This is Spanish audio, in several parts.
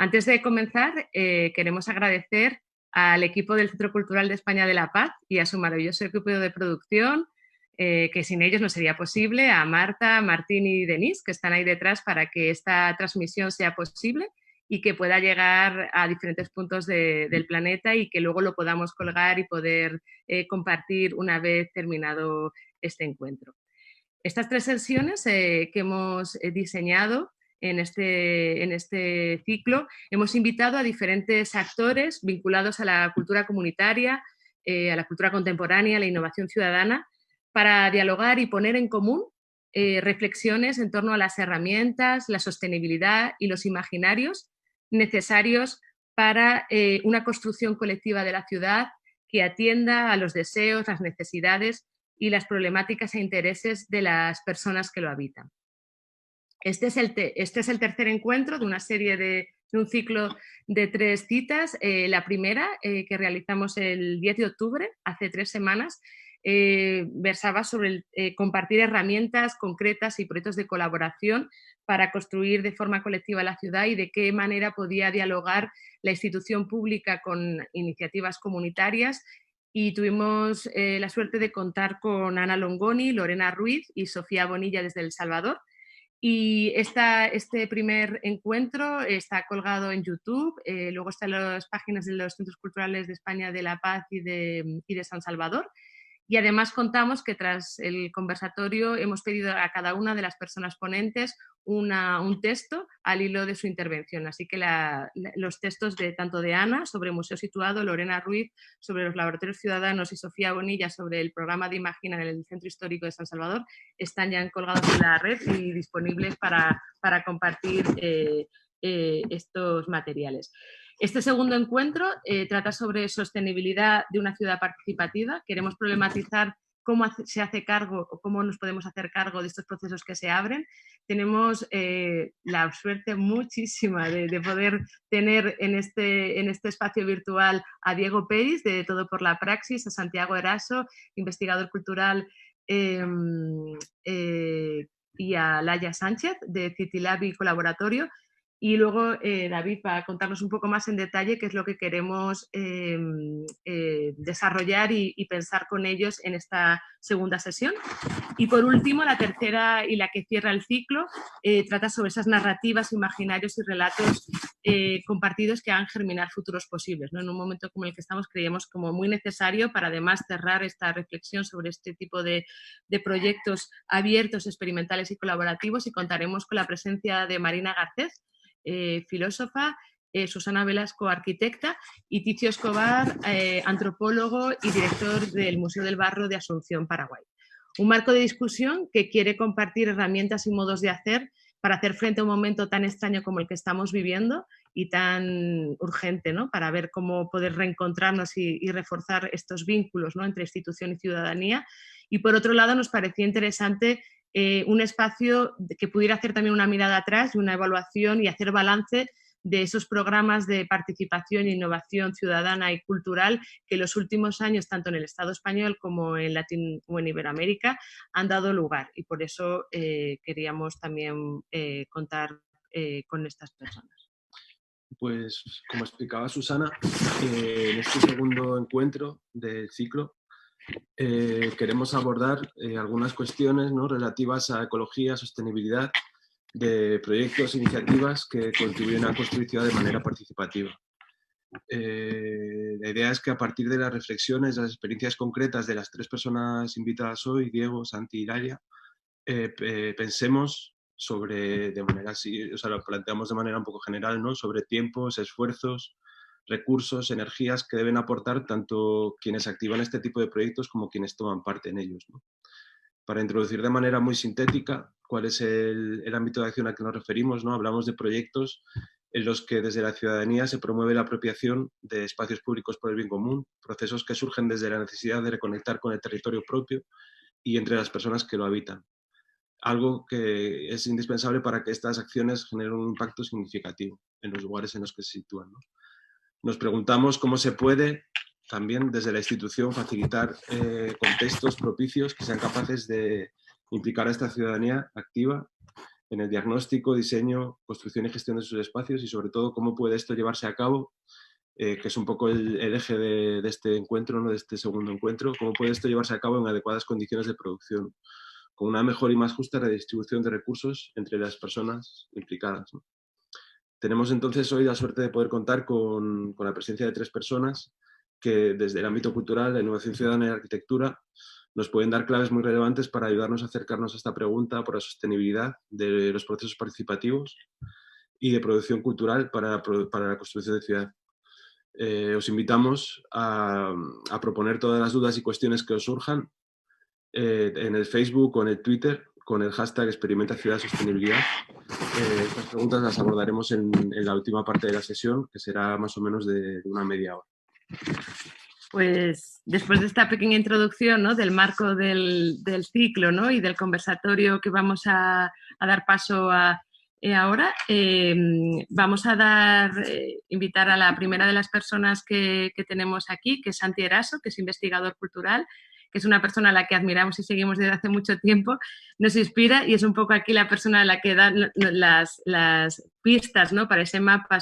Antes de comenzar, queremos agradecer al equipo del Centro Cultural de España de la Paz y a su maravilloso equipo de producción, que sin ellos no sería posible, a Marta, Martín y Denise, que están ahí detrás para que esta transmisión sea posible y que pueda llegar a diferentes puntos del planeta y que luego lo podamos colgar y poder compartir una vez terminado este encuentro. Estas 3 sesiones que hemos diseñado en este ciclo, hemos invitado a diferentes actores vinculados a la cultura comunitaria, a la cultura contemporánea, a la innovación ciudadana, para dialogar y poner en común reflexiones en torno a las herramientas, la sostenibilidad y los imaginarios necesarios para una construcción colectiva de la ciudad que atienda a los deseos, las necesidades y las problemáticas e intereses de las personas que lo habitan. Este es el tercer encuentro de una serie de un ciclo de 3 citas. La primera, que realizamos el 10 de octubre, hace 3 semanas, versaba sobre compartir herramientas concretas y proyectos de colaboración para construir de forma colectiva la ciudad y de qué manera podía dialogar la institución pública con iniciativas comunitarias. Y tuvimos la suerte de contar con Ana Longoni, Lorena Ruiz y Sofía Bonilla desde El Salvador. Y este primer encuentro está colgado en YouTube, luego están las páginas de los Centros Culturales de España de La Paz y de San Salvador. Y además contamos que tras el conversatorio hemos pedido a cada una de las personas ponentes un texto al hilo de su intervención. Así que los textos tanto de Ana sobre Museo Situado, Lorena Ruiz sobre los laboratorios ciudadanos y Sofía Bonilla sobre el programa de Imagina en el Centro Histórico de San Salvador están ya colgados en la red y disponibles para compartir estos materiales. Este segundo encuentro trata sobre sostenibilidad de una ciudad participativa. Queremos problematizar cómo se hace cargo o cómo nos podemos hacer cargo de estos procesos que se abren. Tenemos la suerte muchísima de poder tener en este espacio virtual a Diego Peris, de Todo por la Praxis, a Santiago Eraso, investigador cultural, y a Laia Sánchez, de Citilab y Colaboratorio. Y luego David va a contarnos un poco más en detalle qué es lo que queremos desarrollar y pensar con ellos en esta segunda sesión. Y por último, la tercera y la que cierra el ciclo trata sobre esas narrativas, imaginarios y relatos compartidos que hagan germinar futuros posibles, ¿no? En un momento como el que estamos creíamos como muy necesario para además cerrar esta reflexión sobre este tipo de proyectos abiertos, experimentales y colaborativos, y contaremos con la presencia de Marina Garcés, filósofa, Susana Velasco, arquitecta, y Ticio Escobar, antropólogo y director del Museo del Barro de Asunción, Paraguay. Un marco de discusión que quiere compartir herramientas y modos de hacer para hacer frente a un momento tan extraño como el que estamos viviendo y tan urgente, ¿no? Para ver cómo poder reencontrarnos y reforzar estos vínculos, ¿no? Entre institución y ciudadanía. Y por otro lado, nos parecía interesante un espacio que pudiera hacer también una mirada atrás y una evaluación y hacer balance de esos programas de participación e innovación ciudadana y cultural que en los últimos años, tanto en el Estado español como en Iberoamérica, han dado lugar. Y por eso queríamos también contar con estas personas. Pues, como explicaba Susana, en este segundo encuentro del ciclo queremos abordar algunas cuestiones, ¿no?, relativas a ecología, sostenibilidad, de proyectos e iniciativas que contribuyen a construir ciudad de manera participativa. La idea es que a partir de las reflexiones, las experiencias concretas de las 3 personas invitadas hoy, Diego, Santi y Laia, pensemos sobre, de manera así, o sea, lo planteamos de manera un poco general, ¿no?, sobre tiempos, esfuerzos, recursos, energías que deben aportar tanto quienes activan este tipo de proyectos como quienes toman parte en ellos, ¿no? Para introducir de manera muy sintética cuál es el ámbito de acción al que nos referimos, ¿no? Hablamos de proyectos en los que desde la ciudadanía se promueve la apropiación de espacios públicos por el bien común, procesos que surgen desde la necesidad de reconectar con el territorio propio y entre las personas que lo habitan. Algo que es indispensable para que estas acciones generen un impacto significativo en los lugares en los que se sitúan, ¿no? Nos preguntamos cómo se puede también desde la institución facilitar contextos propicios que sean capaces de implicar a esta ciudadanía activa en el diagnóstico, diseño, construcción y gestión de sus espacios y sobre todo cómo puede esto llevarse a cabo, que es un poco el eje de este encuentro, ¿no? De este segundo encuentro, cómo puede esto llevarse a cabo en adecuadas condiciones de producción, con una mejor y más justa redistribución de recursos entre las personas implicadas, ¿no? Tenemos entonces hoy la suerte de poder contar con la presencia de 3 personas que desde el ámbito cultural, la innovación ciudadana y la arquitectura nos pueden dar claves muy relevantes para ayudarnos a acercarnos a esta pregunta por la sostenibilidad de los procesos participativos y de producción cultural para la construcción de ciudad. Os invitamos a proponer todas las dudas y cuestiones que os surjan en el Facebook o en el Twitter con el hashtag Experimenta Ciudad Sostenibilidad. Estas preguntas las abordaremos en la última parte de la sesión, que será más o menos de una media hora. Pues después de esta pequeña introducción, ¿no?, del marco del ciclo, ¿no?, y del conversatorio que vamos a dar paso a ahora, vamos a invitar a la primera de las personas que tenemos aquí, que es Santi Eraso, que es investigador cultural, que es una persona a la que admiramos y seguimos desde hace mucho tiempo, nos inspira y es un poco aquí la persona a la que da las pistas, ¿no?, para ese mapa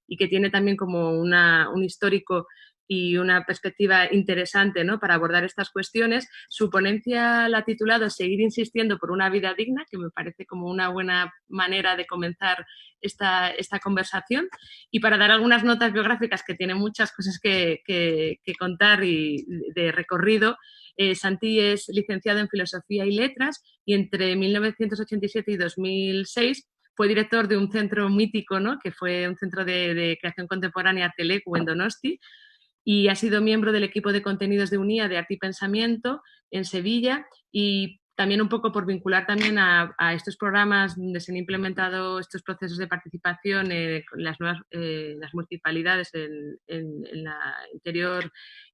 y que tiene también como un histórico y una perspectiva interesante, ¿no?, para abordar estas cuestiones. Su ponencia la ha titulado Seguir insistiendo por una vida digna, que me parece como una buena manera de comenzar esta conversación. Y para dar algunas notas biográficas, que tiene muchas cosas que contar y de recorrido, Santi es licenciado en Filosofía y Letras y entre 1987 y 2006 fue director de un centro mítico, ¿no?, que fue un centro de creación contemporánea Artelecu en Donosti, y ha sido miembro del equipo de contenidos de UNIA de Arte y Pensamiento en Sevilla, y también un poco por vincular también a estos programas donde se han implementado estos procesos de participación, las nuevas las municipalidades en la anterior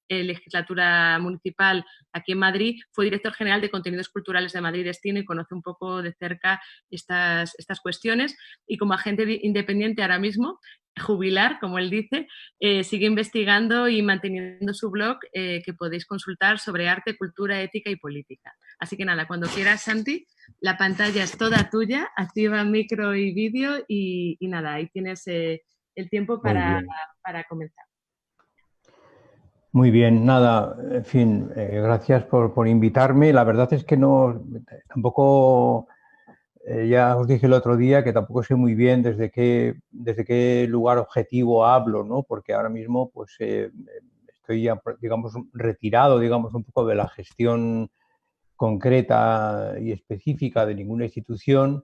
legislatura municipal aquí en Madrid. Fue director general de contenidos culturales de Madrid Destino y conoce un poco de cerca estas cuestiones, y como agente independiente ahora mismo, jubilar, como él dice, sigue investigando y manteniendo su blog que podéis consultar sobre arte, cultura, ética y política. Así que nada, cuando quieras, Santi, la pantalla es toda tuya, activa micro y vídeo y nada, ahí tienes el tiempo para comenzar. Muy bien, nada, en fin, gracias por invitarme. La verdad es que tampoco, ya os dije el otro día que tampoco sé muy bien desde qué lugar objetivo hablo, ¿no? Porque ahora mismo pues estoy ya, digamos, retirado, digamos, un poco de la gestión concreta y específica de ninguna institución,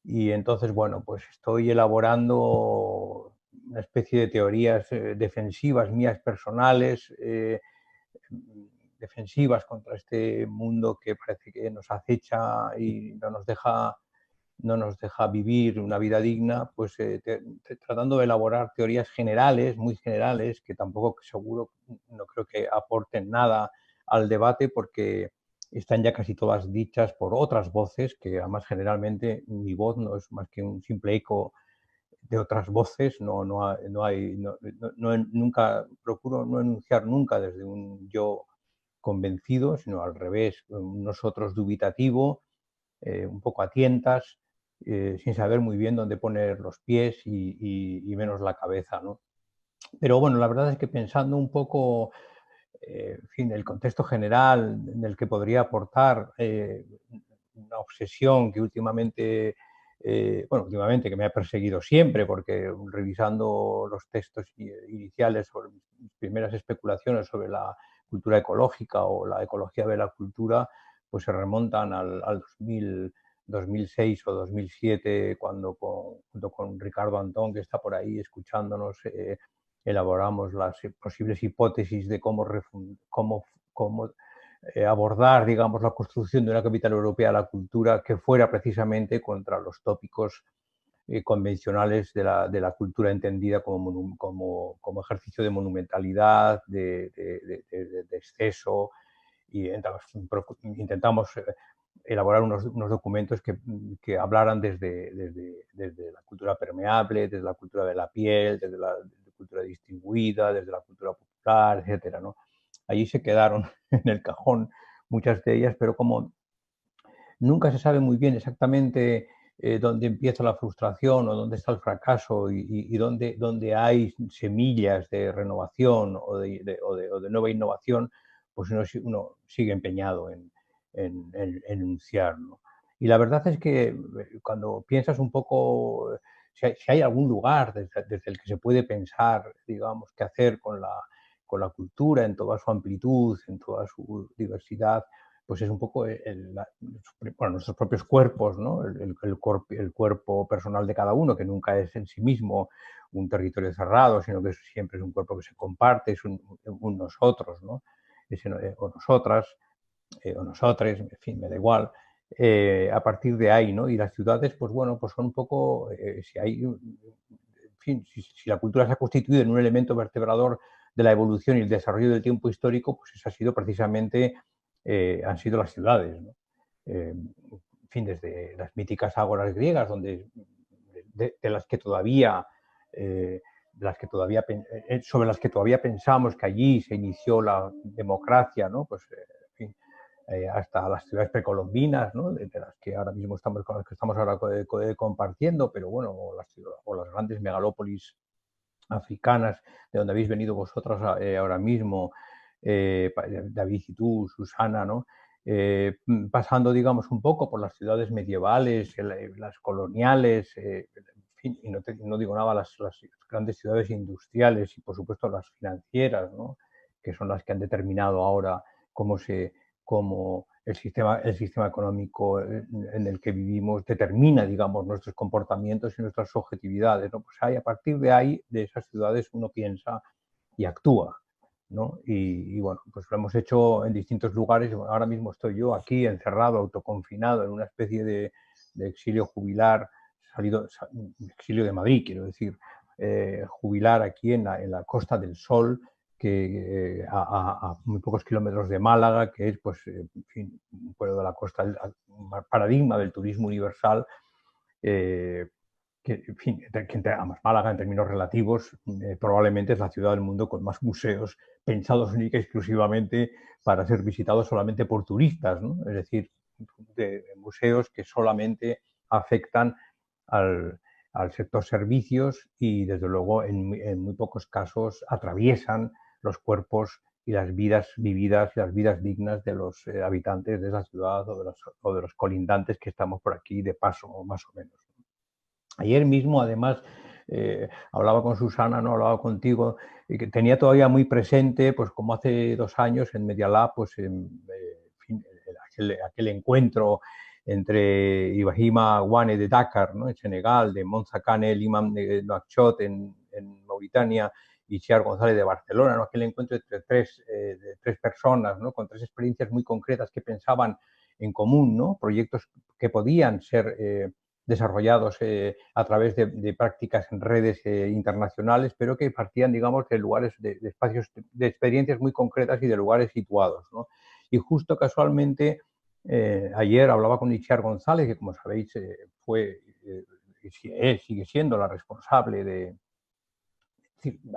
y entonces, bueno, pues estoy elaborando una especie de teorías defensivas mías personales, defensivas contra este mundo que parece que nos acecha y no nos deja vivir una vida digna, pues tratando de elaborar teorías generales, muy generales, que tampoco seguro, no creo que aporten nada al debate, porque están ya casi todas dichas por otras voces, que además generalmente mi voz no es más que un simple eco de otras voces. Nunca procuro no enunciar nunca desde un yo convencido, sino al revés, un nosotros dubitativo, un poco a tientas, sin saber muy bien dónde poner los pies y menos la cabeza, ¿no? Pero bueno, la verdad es que pensando un poco, en fin, el contexto general en el que podría aportar una obsesión que últimamente, que me ha perseguido siempre, porque revisando los textos iniciales sobre mis primeras especulaciones sobre la cultura ecológica o la ecología de la cultura, pues se remontan al 2006 o 2007, cuando junto con Ricardo Antón, que está por ahí escuchándonos, elaboramos las posibles hipótesis de cómo abordar, digamos, la construcción de una capital europea de la cultura que fuera precisamente contra los tópicos convencionales de la cultura entendida como ejercicio de monumentalidad, de exceso, y intentamos elaborar unos documentos que hablaran desde la cultura permeable, desde la cultura de la piel, desde la cultura distribuida, desde la cultura popular, etcétera, ¿no? Allí se quedaron en el cajón muchas de ellas, pero como nunca se sabe muy bien exactamente dónde empieza la frustración o dónde está el fracaso y dónde hay semillas de renovación o de nueva innovación, pues uno sigue empeñado en enunciar, ¿no? Y la verdad es que cuando piensas un poco si hay algún lugar desde el que se puede pensar, digamos, qué hacer con la cultura en toda su amplitud, en toda su diversidad, pues es un poco nuestros propios cuerpos, ¿no? El cuerpo personal de cada uno, que nunca es en sí mismo un territorio cerrado, sino que siempre es un cuerpo que se comparte, es un nosotros, ¿no? O nosotras, o nosotres, en fin, me da igual. A partir de ahí, ¿no? Y las ciudades, pues bueno, pues son un poco, si hay, en fin, si la cultura se ha constituido en un elemento vertebrador de la evolución y el desarrollo del tiempo histórico, pues eso ha sido precisamente, han sido las ciudades, ¿no? En fin, desde las míticas ágoras griegas, de las que todavía, sobre las que todavía pensamos que allí se inició la democracia, ¿no? Pues, en fin, hasta las ciudades precolombinas, ¿no? De las que ahora mismo con las que estamos ahora compartiendo, pero bueno, o las grandes megalópolis africanas, de donde habéis venido vosotros ahora mismo, David y tú, Susana, ¿no? Pasando, digamos, un poco por las ciudades medievales, las coloniales, en fin, y no digo nada, las grandes ciudades industriales y, por supuesto, las financieras, ¿no? Que son las que han determinado ahora cómo el sistema económico en el que vivimos determina, digamos, nuestros comportamientos y nuestras subjetividades, ¿no? Pues a partir de ahí, de esas ciudades, uno piensa y actúa, ¿no? Y bueno, pues lo hemos hecho en distintos lugares. Ahora mismo estoy yo aquí encerrado, autoconfinado, en una especie de exilio jubilar, exilio de Madrid, quiero decir, jubilar aquí en la Costa del Sol, que a muy pocos kilómetros de Málaga, que es, pues, en fin, un pueblo de la costa, un paradigma del turismo universal, que, en fin, además Málaga, en términos relativos, probablemente es la ciudad del mundo con más museos pensados única y exclusivamente para ser visitados solamente por turistas, ¿no? Es decir, de museos que solamente afectan al sector servicios y, desde luego, en muy pocos casos atraviesan los cuerpos y las vidas vividas y las vidas dignas de los habitantes de esa ciudad o de los colindantes que estamos por aquí de paso, más o menos. Ayer mismo, además, hablaba con Susana, ¿no? Hablaba contigo, y que tenía todavía muy presente, pues como hace 2 años en Media Lab, pues en fin, aquel encuentro entre Ibrahima Wane de Dakar, ¿no? En Senegal, de Monza Kane, el imam de Nouakchott en Mauritania, y Xiar González de Barcelona, ¿no? Aquel encuentro entre de tres personas, ¿no? Con 3 experiencias muy concretas que pensaban en común, ¿no? Proyectos que podían ser desarrollados a través de prácticas en redes internacionales, pero que partían, digamos, de lugares, de espacios, de experiencias muy concretas y de lugares situados, ¿no? Y justo casualmente, ayer hablaba con Itziar González, que, como sabéis, sigue siendo la responsable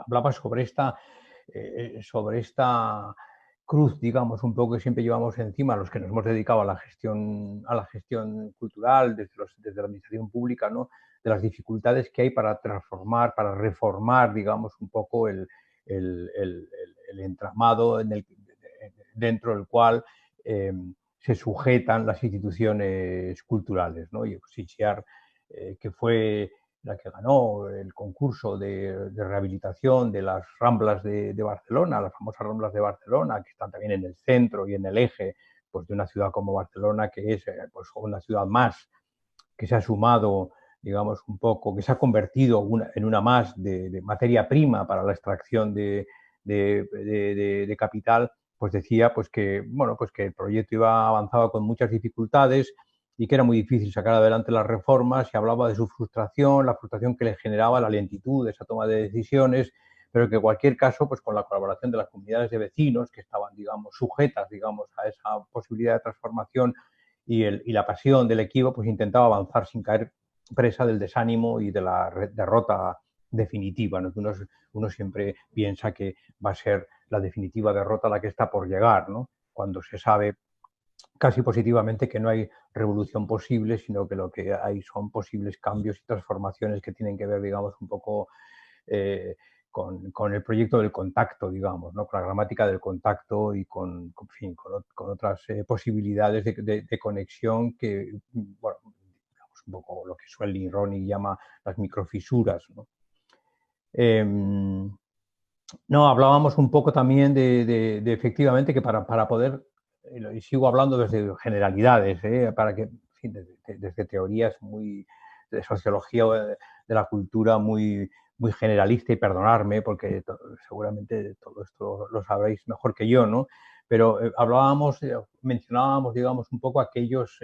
hablaba sobre esta cruz, digamos, un poco que siempre llevamos encima los que nos hemos dedicado a la gestión cultural desde la administración pública, ¿no? De las dificultades que hay para transformar, para reformar, digamos, un poco el entramado dentro del cual se sujetan las instituciones culturales, ¿no? Y Sitxiar, que fue la que ganó el concurso de rehabilitación de las Ramblas de Barcelona, las famosas Ramblas de Barcelona, que están también en el centro y en el eje, pues, de una ciudad como Barcelona, que es, pues, una ciudad más que se ha sumado, digamos, un poco, que se ha convertido en una más de materia prima para la extracción de capital. Pues decía, pues, que, bueno, pues que el proyecto avanzaba con muchas dificultades y que era muy difícil sacar adelante las reformas, y hablaba de su frustración, la frustración que le generaba la lentitud de esa toma de decisiones, pero que, en cualquier caso, pues con la colaboración de las comunidades de vecinos que estaban, digamos, sujetas, digamos, a esa posibilidad de transformación, y la pasión del equipo, pues intentaba avanzar sin caer presa del desánimo y de la derrota definitiva, ¿no? Que uno siempre piensa que va a ser la definitiva derrota la que está por llegar, ¿no? Cuando se sabe casi positivamente que no hay revolución posible, sino que lo que hay son posibles cambios y transformaciones que tienen que ver, digamos, un poco eh, con el proyecto del contacto, digamos, ¿no? Con la gramática del contacto y en fin, con otras posibilidades de conexión que, bueno, digamos, un poco lo que Swelding Ronnie llama las microfisuras, ¿no? No, hablábamos un poco también de efectivamente que para poder, y sigo hablando desde generalidades, para que, en fin, desde teorías muy de sociología o de la cultura muy generalista, y perdonarme porque seguramente todo esto lo sabréis mejor que yo, ¿no? Pero mencionábamos, digamos, un poco aquellos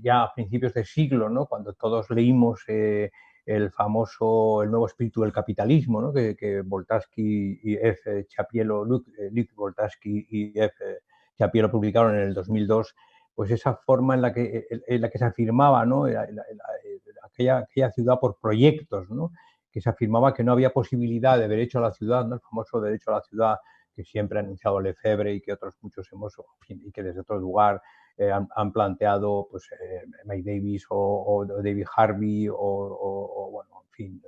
ya a principios de siglo, ¿no? Cuando todos leímos el nuevo espíritu del capitalismo, ¿no? que Boltanski y F. Chapielo, Luc Boltanski y F. Chapielo publicaron en el 2002, pues esa forma en la que se afirmaba, ¿no? aquella ciudad por proyectos, ¿no? Que se afirmaba que no había posibilidad de derecho a la ciudad, ¿no? El famoso derecho a la ciudad que siempre ha anunciado Lefebvre y que otros muchos y que desde otro lugar han planteado pues, May Davis o David Harvey bueno, en fin,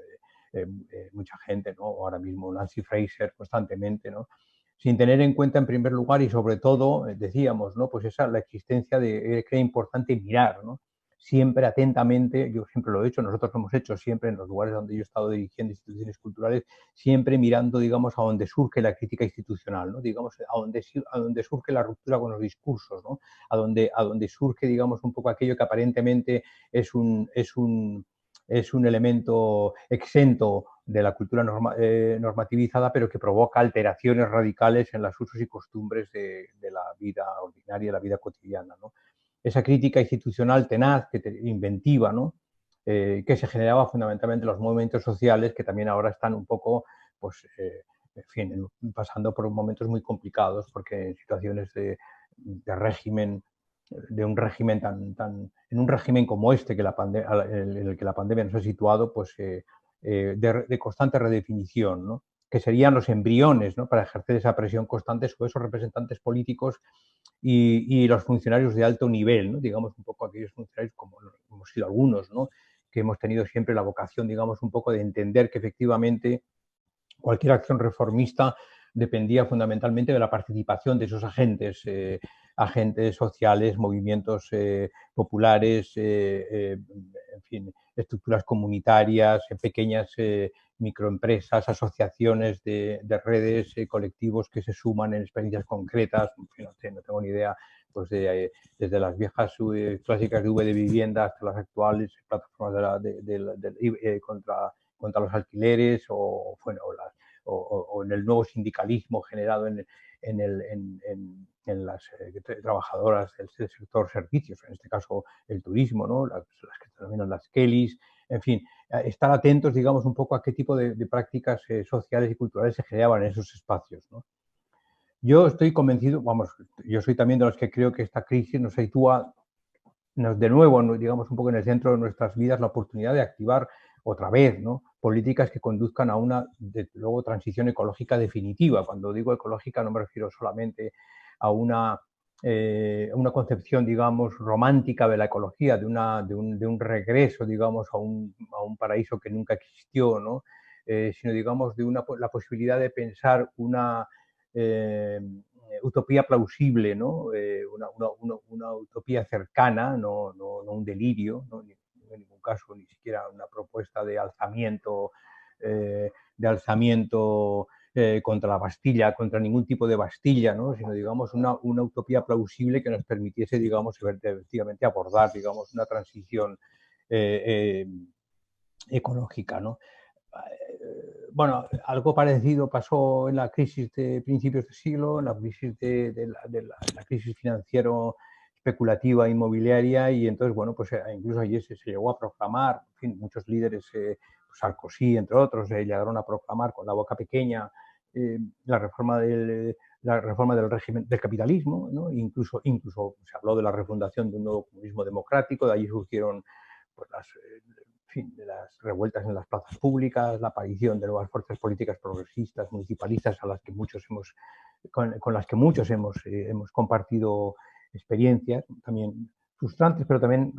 mucha gente, ¿no? Ahora mismo Nancy Fraser constantemente, ¿no? Sin tener en cuenta en primer lugar y sobre todo, decíamos, ¿no? Pues la existencia de que era importante mirar, ¿no? Siempre atentamente, yo siempre lo he hecho, nosotros lo hemos hecho siempre en los lugares donde yo he estado dirigiendo instituciones culturales, siempre mirando, digamos, a donde surge la crítica institucional, ¿no? Digamos, a donde surge la ruptura con los discursos, ¿no? A donde surge, digamos, un poco aquello que aparentemente es un elemento exento de la cultura normativizada, pero que provoca alteraciones radicales en los usos y costumbres de la vida ordinaria, de la vida cotidiana, ¿no? Esa crítica institucional tenaz, inventiva, ¿no? Que se generaba fundamentalmente en los movimientos sociales, que también ahora están un poco, pues, en fin, pasando por momentos muy complicados, porque en situaciones de régimen, de un régimen en un régimen como este, en el que la pandemia nos ha situado, pues de constante redefinición, ¿no? Que serían los embriones, ¿no? Para ejercer esa presión constante sobre esos representantes políticos y los funcionarios de alto nivel, ¿no? Digamos, un poco aquellos funcionarios como hemos sido algunos, ¿no? Que hemos tenido siempre la vocación, digamos, un poco de entender que efectivamente cualquier acción reformista dependía fundamentalmente de la participación de esos agentes sociales, movimientos populares, en fin, estructuras comunitarias, pequeñas microempresas, asociaciones de redes, colectivos que se suman en experiencias concretas. No tengo ni idea, pues desde las viejas clásicas de de vivienda hasta las actuales plataformas contra los alquileres o en el nuevo sindicalismo generado en las trabajadoras del sector servicios, en este caso el turismo, ¿no? las que se denominan las Kellys, en fin, estar atentos, digamos, un poco a qué tipo de prácticas sociales y culturales se generaban en esos espacios, ¿no? Yo estoy convencido, vamos, yo soy también de los que creo que esta crisis nos sitúa de nuevo, digamos, un poco en el centro de nuestras vidas la oportunidad de activar otra vez, ¿no? Políticas que conduzcan a una, luego, transición ecológica definitiva. Cuando digo ecológica no me refiero solamente a una concepción, digamos, romántica de la ecología, de un regreso, digamos, a un paraíso que nunca existió, ¿no? Sino, digamos, la posibilidad de pensar una utopía plausible, ¿no? Una utopía cercana, no un delirio, ¿no? En ningún caso ni siquiera una propuesta de alzamiento contra la Bastilla, contra ningún tipo de Bastilla, ¿no? Sino, digamos, una utopía plausible que nos permitiese, digamos, efectivamente abordar, digamos, una transición ecológica, ¿no? Bueno, algo parecido pasó en la crisis de principios de siglo, en la crisis de la crisis financiero especulativa inmobiliaria, y entonces, bueno, pues incluso allí se llegó a proclamar, en fin, muchos líderes, Sarkozy, entre otros, llegaron a proclamar con la boca pequeña la reforma del régimen del capitalismo, ¿no? Incluso se habló de la refundación de un nuevo comunismo democrático, de allí surgieron pues de las revueltas en las plazas públicas, la aparición de nuevas fuerzas políticas progresistas, municipalistas, con las que muchos hemos compartido experiencias también frustrantes, pero también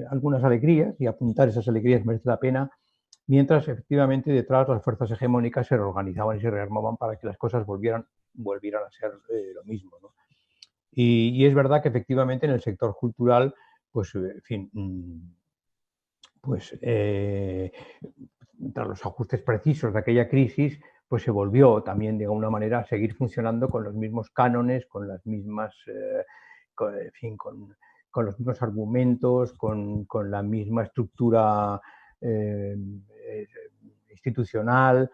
algunas alegrías, y apuntar esas alegrías merece la pena, mientras efectivamente detrás las fuerzas hegemónicas se reorganizaban y se rearmaban para que las cosas volvieran a ser lo mismo, ¿no? Y es verdad que efectivamente en el sector cultural, pues, en fin, pues tras los ajustes precisos de aquella crisis, pues se volvió también de alguna manera a seguir funcionando con los mismos cánones, con las mismas, en fin, con los mismos argumentos, con la misma estructura eh, institucional,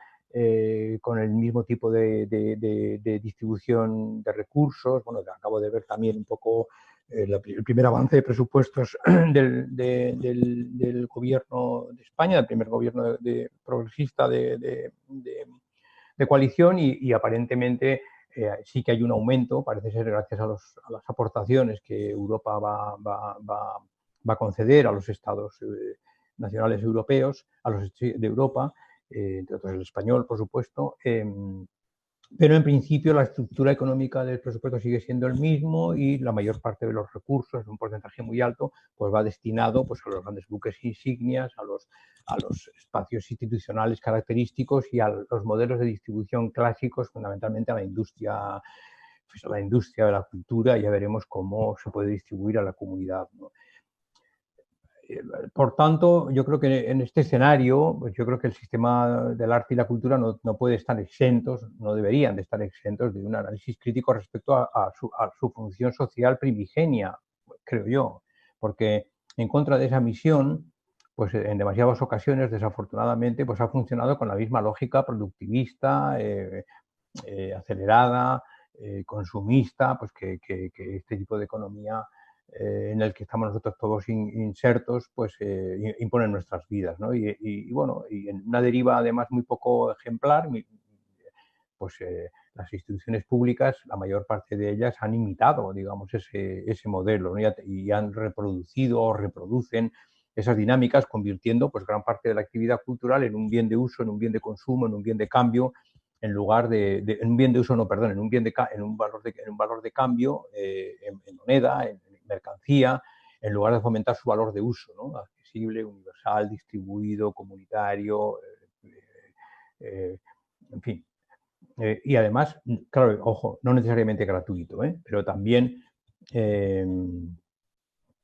con el mismo tipo de distribución de recursos. Bueno, acabo de ver también un poco el primer avance de presupuestos del gobierno de España, del primer gobierno progresista de coalición, y aparentemente sí que hay un aumento, parece ser gracias a las aportaciones que Europa va a conceder a los estados nacionales europeos, a los de Europa, entre otros el español, por supuesto. Pero en principio la estructura económica del presupuesto sigue siendo el mismo, y la mayor parte de los recursos, un porcentaje muy alto, pues va destinado, pues, a los grandes buques insignias, a los espacios institucionales característicos y a los modelos de distribución clásicos, fundamentalmente pues a la industria de la cultura. Ya veremos cómo se puede distribuir a la comunidad, ¿no? Por tanto, yo creo que en este escenario, pues yo creo que el sistema del arte y la cultura no puede estar exentos, no deberían de estar exentos de un análisis crítico respecto a su función social primigenia, creo yo, porque en contra de esa misión, pues en demasiadas ocasiones, desafortunadamente, pues ha funcionado con la misma lógica productivista, acelerada, consumista, pues que este tipo de economía en el que estamos nosotros todos insertos, pues imponen nuestras vidas, ¿no? Bueno, y en una deriva además muy poco ejemplar, pues las instituciones públicas, la mayor parte de ellas han imitado, digamos, ese modelo, ¿no? Y han reproducido o reproducen esas dinámicas, convirtiendo pues gran parte de la actividad cultural en un bien de uso, en un bien de consumo, en un bien de cambio, en lugar en un bien de uso, no, perdón, en un valor de cambio, en moneda, en mercancía, en lugar de fomentar su valor de uso, ¿no? Accesible, universal, distribuido, comunitario, en fin. Y además, claro, ojo, no necesariamente gratuito, pero también, es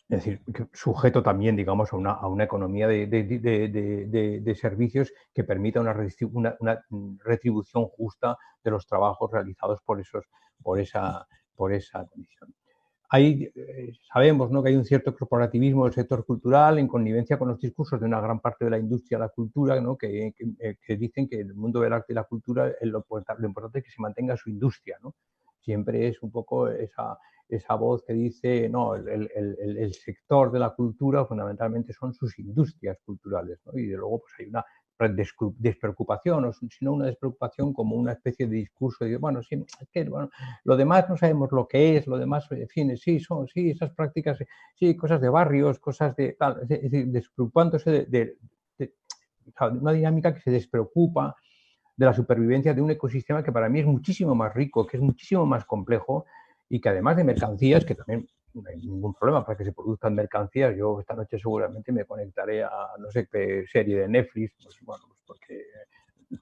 decir, sujeto también, digamos, a una economía de servicios que permita una retribución justa de los trabajos realizados por esa condición. Sabemos, ¿no?, que hay un cierto corporativismo del sector cultural en connivencia con los discursos de una gran parte de la industria de la cultura, ¿no?, que dicen que en el mundo del arte y la cultura lo importante es que se mantenga su industria, ¿no? Siempre es un poco esa voz que dice, no, el sector de la cultura fundamentalmente son sus industrias culturales, ¿no? Y de luego pues hay una despreocupación, o si no una despreocupación, como una especie de discurso de, bueno, sí, es que, bueno, lo demás no sabemos lo que es, lo demás, en fin, sí, son, sí, esas prácticas, sí, cosas de barrios, cosas de tal, es decir, despreocupándose de una dinámica que se despreocupa de la supervivencia de un ecosistema que para mí es muchísimo más rico, que es muchísimo más complejo, y que además de mercancías, que también no hay ningún problema para que se produzcan mercancías. Yo esta noche seguramente me conectaré a no sé qué serie de Netflix, pues bueno, pues porque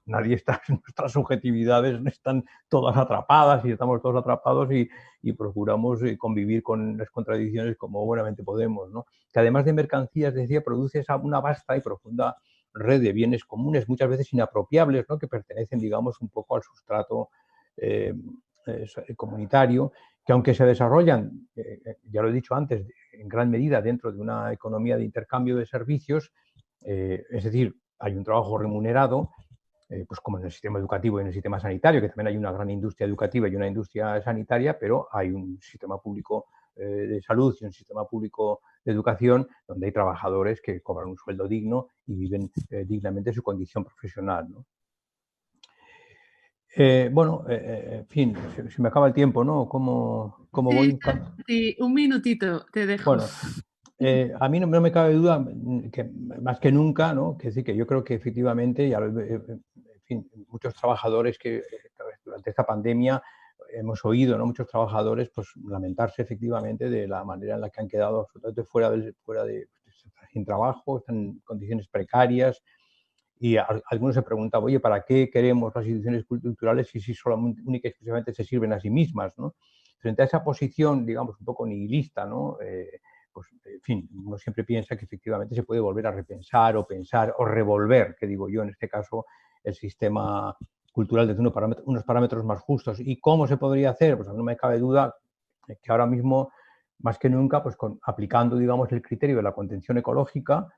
nadie está, nuestras subjetividades no están todas atrapadas, y estamos todos atrapados y procuramos convivir con las contradicciones como buenamente podemos, ¿no? Que además de mercancías, decía, produce una vasta y profunda red de bienes comunes, muchas veces inapropiables, ¿no?, que pertenecen, digamos, un poco al sustrato comunitario, que aunque se desarrollan, ya lo he dicho antes, en gran medida dentro de una economía de intercambio de servicios, es decir, hay un trabajo remunerado, pues como en el sistema educativo y en el sistema sanitario, que también hay una gran industria educativa y una industria sanitaria, pero hay un sistema público de salud y un sistema público de educación donde hay trabajadores que cobran un sueldo digno y viven dignamente su condición profesional, ¿no? Bueno, en fin, se me acaba el tiempo, ¿no? ¿Cómo voy? Sí, un minutito te dejo. Bueno, a mí no me cabe duda que más que nunca, ¿no?, que sí, que yo creo que efectivamente, en fin, muchos trabajadores que durante esta pandemia hemos oído, ¿no?, muchos trabajadores pues lamentarse efectivamente de la manera en la que han quedado absolutamente sin trabajo, están en condiciones precarias, y algunos se preguntaban, oye, ¿para qué queremos las instituciones culturales si solamente, única y exclusivamente se sirven a sí mismas, ¿no? Frente a esa posición, digamos, un poco nihilista, ¿no? Pues, en fin, uno siempre piensa que efectivamente se puede volver a repensar o pensar o revolver, que digo yo, en este caso, el sistema cultural desde unos parámetros más justos. ¿Y cómo se podría hacer? Pues no me cabe duda que ahora mismo, más que nunca, pues aplicando, digamos, el criterio de la contención ecológica,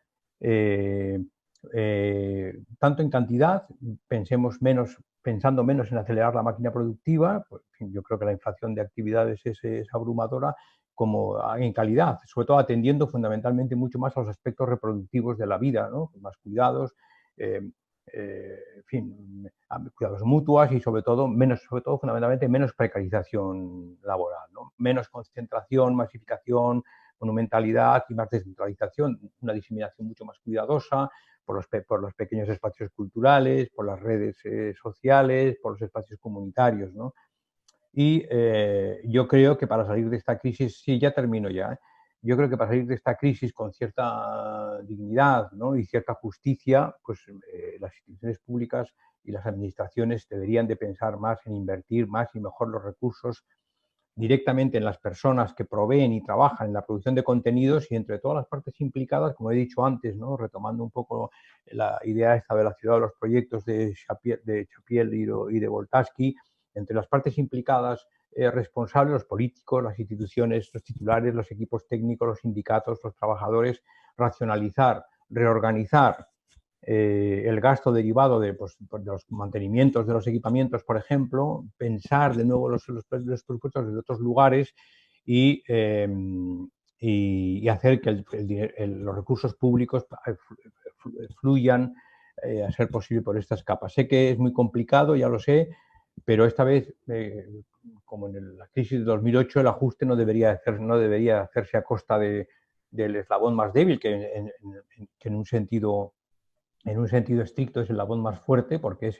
tanto en cantidad, pensando menos en acelerar la máquina productiva, pues, en fin, yo creo que la inflación de actividades es abrumadora, como en calidad, sobre todo atendiendo fundamentalmente mucho más a los aspectos reproductivos de la vida, ¿no? Con más cuidados, en fin, cuidados mutuas y sobre todo fundamentalmente menos precarización laboral, ¿no? Menos concentración, masificación, monumentalidad y más descentralización, una diseminación mucho más cuidadosa por los pequeños espacios culturales, por las redes sociales, por los espacios comunitarios, ¿no? Y yo creo que para salir de esta crisis, sí, ya termino ya, yo creo que para salir de esta crisis con cierta dignidad, ¿no?, y cierta justicia, pues las instituciones públicas y las administraciones deberían de pensar más en invertir más y mejor los recursos directamente en las personas que proveen y trabajan en la producción de contenidos y entre todas las partes implicadas, como he dicho antes, ¿no?, retomando un poco la idea esta de la ciudad de los proyectos de Chapiel y de Voltaski, entre las partes implicadas responsables, los políticos, las instituciones, los titulares, los equipos técnicos, los sindicatos, los trabajadores, racionalizar, reorganizar el gasto derivado de los mantenimientos de los equipamientos, por ejemplo, pensar de nuevo los presupuestos de otros lugares y hacer que los recursos públicos fluyan a ser posible por estas capas. Sé que es muy complicado, ya lo sé, pero esta vez, como en la crisis de 2008, el ajuste no debería hacerse a costa del eslabón más débil, que en un sentido estricto es el eslabón más fuerte porque es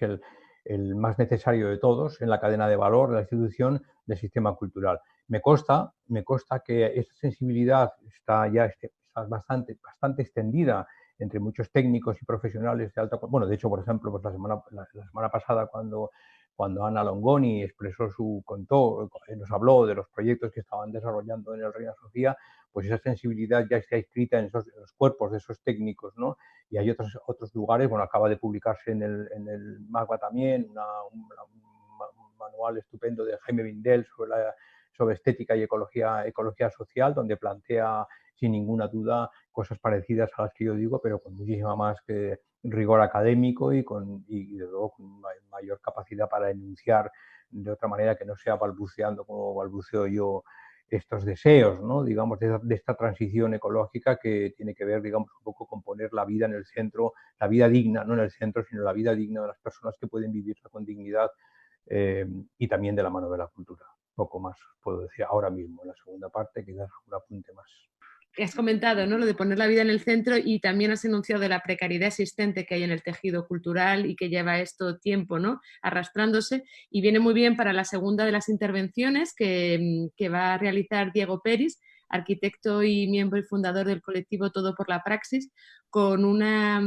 el más necesario de todos en la cadena de valor de la institución del sistema cultural. Me consta que esa sensibilidad está bastante extendida entre muchos técnicos y profesionales de alta... Bueno, de hecho, por ejemplo, pues la semana pasada cuando Ana Longoni nos habló de los proyectos que estaban desarrollando en el Reina Sofía, pues esa sensibilidad ya está escrita en los cuerpos de esos técnicos, ¿no? Y hay otros lugares, bueno, acaba de publicarse en el MAGUA también un manual estupendo de Jaime Vindel sobre estética y ecología social, donde plantea sin ninguna duda cosas parecidas a las que yo digo, pero con muchísima más rigor académico y desde luego con mayor capacidad para enunciar de otra manera que no sea balbuceando como balbuceo yo estos deseos, ¿no?, digamos, de esta transición ecológica que tiene que ver, digamos, un poco con poner la vida en el centro, la vida digna, no en el centro, sino la vida digna de las personas que pueden vivirla con dignidad y también de la mano de la cultura. Poco más puedo decir ahora mismo. En la segunda parte quizás un apunte más. Has comentado, ¿no?, lo de poner la vida en el centro, y también has enunciado de la precariedad existente que hay en el tejido cultural y que lleva esto tiempo, ¿no?, arrastrándose, y viene muy bien para la segunda de las intervenciones que va a realizar Diego Peris, arquitecto y miembro y fundador del colectivo Todo por la Praxis, con una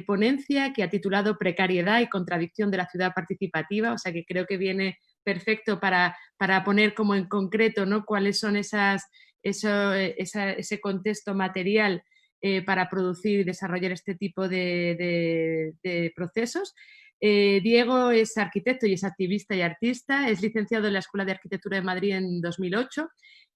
ponencia que ha titulado Precariedad y contradicción de la ciudad participativa, o sea que creo que viene perfecto para poner como en concreto, ¿no?, cuáles son ese contexto material para producir y desarrollar este tipo de procesos. Diego es arquitecto y es activista y artista, es licenciado en la Escuela de Arquitectura de Madrid en 2008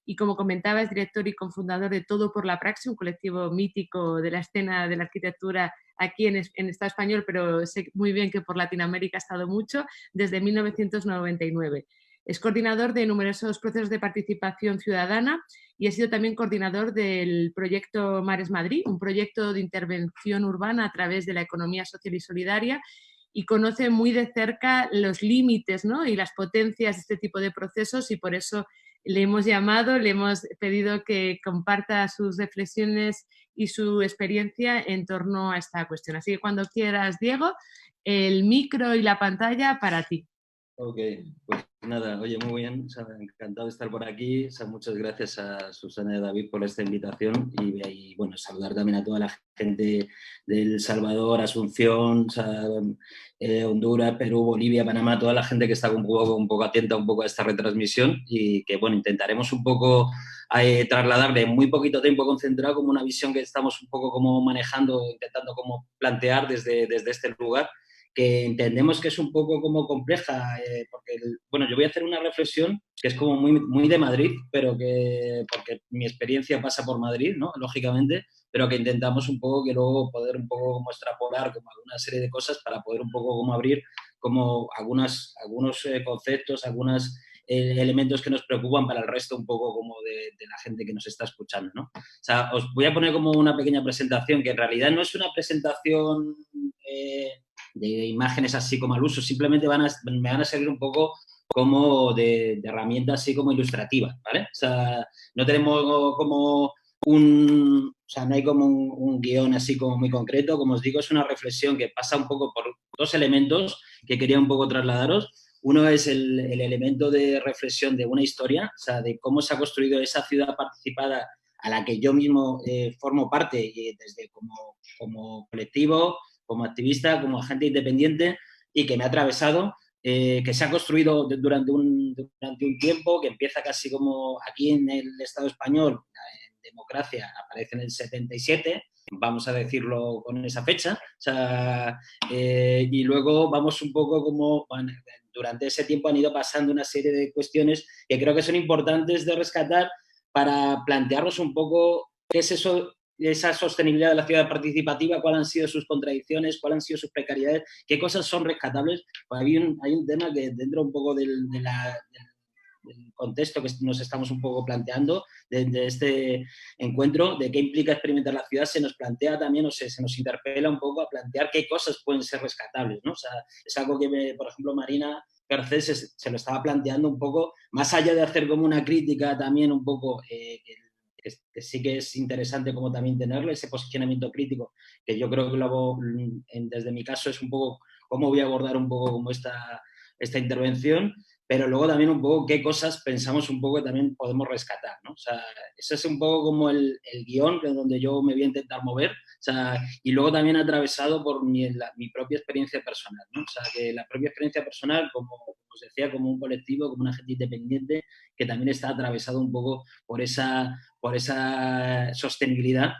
y, como comentaba, es director y cofundador de Todo por la Praxis, un colectivo mítico de la escena de la arquitectura aquí en Estado español, pero sé muy bien que por Latinoamérica ha estado mucho, desde 1999. Es coordinador de numerosos procesos de participación ciudadana y ha sido también coordinador del proyecto Mares Madrid, un proyecto de intervención urbana a través de la economía social y solidaria, y conoce muy de cerca los límites, ¿no?, y las potencias de este tipo de procesos, y por eso le hemos llamado, le hemos pedido que comparta sus reflexiones y su experiencia en torno a esta cuestión. Así que cuando quieras, Diego, el micro y la pantalla para ti. Ok, pues Nada, oye, muy bien, o sea, encantado de estar por aquí. O sea, muchas gracias a Susana y a David por esta invitación y, bueno, saludar también a toda la gente de El Salvador, Asunción, o sea, Honduras, Perú, Bolivia, Panamá, toda la gente que está un poco atenta un poco a esta retransmisión y que, bueno, intentaremos un poco trasladarle en muy poquito tiempo concentrado como una visión que estamos un poco como manejando, intentando como plantear desde este lugar, que entendemos que es un poco como compleja, porque, bueno, yo voy a hacer una reflexión que es como muy de Madrid, pero que, porque mi experiencia pasa por Madrid, ¿no? Lógicamente, pero que intentamos un poco que luego poder un poco como extrapolar como alguna serie de cosas para poder un poco como abrir como algunos conceptos, algunos elementos que nos preocupan para el resto un poco como de la gente que nos está escuchando, ¿no? O sea, os voy a poner como una pequeña presentación, que en realidad no es una presentación de imágenes así como al uso, simplemente me van a servir un poco como de herramienta así como ilustrativa, ¿vale? O sea, no tenemos como o sea, no hay como un guión así como muy concreto, como os digo, es una reflexión que pasa un poco por dos elementos que quería un poco trasladaros. Uno es el elemento de reflexión de una historia, o sea, de cómo se ha construido esa ciudad participada a la que yo mismo formo parte desde como colectivo, como activista, como agente independiente y que me ha atravesado, que se ha construido durante un tiempo, que empieza casi como aquí en el Estado español, en democracia aparece en el 77, vamos a decirlo con esa fecha, o sea, y luego vamos un poco como, bueno, durante ese tiempo han ido pasando una serie de cuestiones que creo que son importantes de rescatar para plantearnos un poco qué es eso, esa sostenibilidad de la ciudad participativa, cuáles han sido sus contradicciones, cuáles han sido sus precariedades, qué cosas son rescatables. Pues hay un tema que dentro un poco del contexto que nos estamos un poco planteando de este encuentro, de qué implica experimentar la ciudad, se nos plantea también, o sea, se nos interpela un poco a plantear qué cosas pueden ser rescatables, ¿no? O sea, es algo que, por ejemplo, Marina Garcés se lo estaba planteando un poco, más allá de hacer como una crítica también un poco, que sí que es interesante como también tenerle ese posicionamiento crítico, que yo creo que luego, desde mi caso, es un poco cómo voy a abordar un poco como esta intervención, pero luego también un poco qué cosas pensamos un poco que también podemos rescatar, ¿no? O sea, ese es un poco como el guión donde yo me voy a intentar mover, o sea, y luego también atravesado por mi propia experiencia personal, ¿no? O sea, que la propia experiencia personal, como os decía, como un colectivo, como un agente independiente, que también está atravesado un poco por esa sostenibilidad,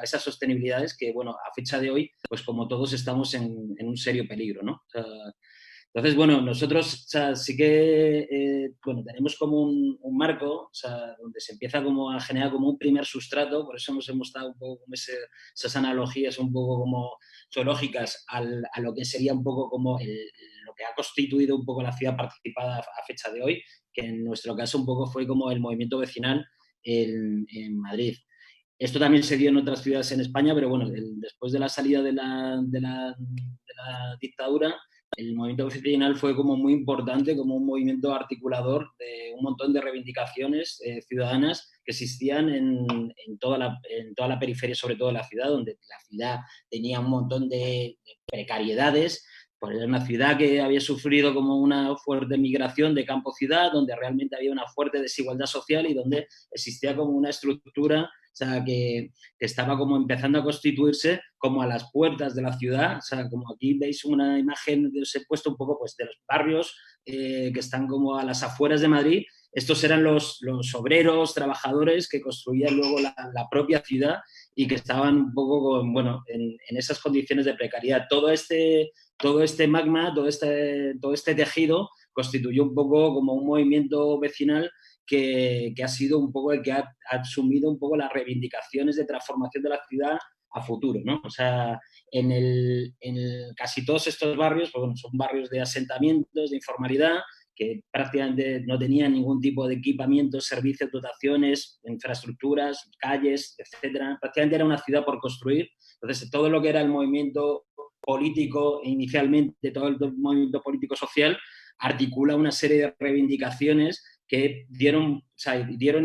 esas sostenibilidades que, bueno, a fecha de hoy, pues como todos estamos en un serio peligro, ¿no? O sea, entonces, bueno, nosotros, o sea, sí que, bueno, tenemos como un marco, o sea, donde se empieza como a generar como un primer sustrato, por eso hemos dado un poco como esas analogías un poco como zoológicas a lo que sería un poco como lo que ha constituido un poco la ciudad participada a fecha de hoy, que en nuestro caso un poco fue como el movimiento vecinal en Madrid. Esto también se dio en otras ciudades en España, pero bueno, después de la salida de la dictadura, el movimiento vecinal fue como muy importante, como un movimiento articulador de un montón de reivindicaciones ciudadanas que existían en toda la periferia, sobre todo de la ciudad, donde la ciudad tenía un montón de precariedades. Pues era una ciudad que había sufrido como una fuerte migración de campo-ciudad, donde realmente había una fuerte desigualdad social y donde existía como una estructura, o sea, que estaba como empezando a constituirse como a las puertas de la ciudad. O sea, como aquí veis una imagen que os he puesto un poco pues, de los barrios que están como a las afueras de Madrid. Estos eran los obreros, trabajadores que construían luego la propia ciudad y que estaban un poco bueno, en esas condiciones de precariedad. Todo este magma, todo este tejido constituyó un poco como un movimiento vecinal que ha sido un poco el que ha asumido un poco las reivindicaciones de transformación de la ciudad a futuro, ¿no? O sea, en casi todos estos barrios, pues bueno, son barrios de asentamientos, de informalidad, que prácticamente no tenían ningún tipo de equipamiento, servicios, dotaciones, infraestructuras, calles, etcétera. Prácticamente era una ciudad por construir. Entonces, todo lo que era el movimiento político, inicialmente todo el movimiento político-social, articula una serie de reivindicaciones que dieron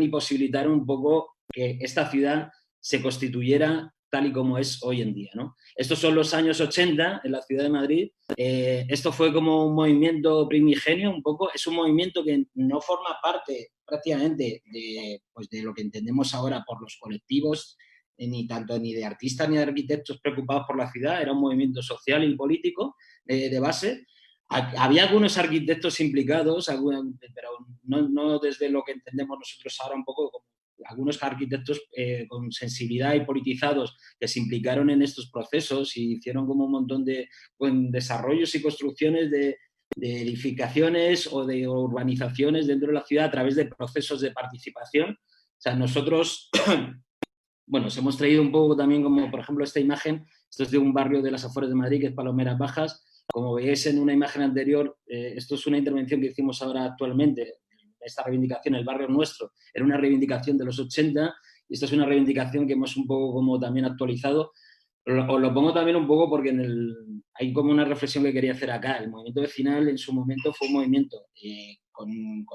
y posibilitaron un poco que esta ciudad se constituyera tal y como es hoy en día, ¿no? Estos son los años 80 en la ciudad de Madrid. Esto fue como un movimiento primigenio, un poco. Es un movimiento que no forma parte prácticamente pues de lo que entendemos ahora por los colectivos, ni tanto ni de artistas ni de arquitectos preocupados por la ciudad. Era un movimiento social y político de base. Había algunos arquitectos implicados, pero no desde lo que entendemos nosotros ahora un poco como algunos arquitectos con sensibilidad y politizados que se implicaron en estos procesos y hicieron como un montón de desarrollos y construcciones de edificaciones o de urbanizaciones dentro de la ciudad a través de procesos de participación. O sea, nosotros, bueno, os hemos traído un poco también como, por ejemplo, esta imagen. Esto es de un barrio de las afueras de Madrid, que es Palomeras Bajas. Como veis en una imagen anterior, esto es una intervención que hicimos ahora actualmente. Esta reivindicación, el barrio nuestro, era una reivindicación de los 80 y esta es una reivindicación que hemos un poco como también actualizado. Os lo pongo también un poco porque hay como una reflexión que quería hacer acá. El movimiento vecinal en su momento fue un movimiento con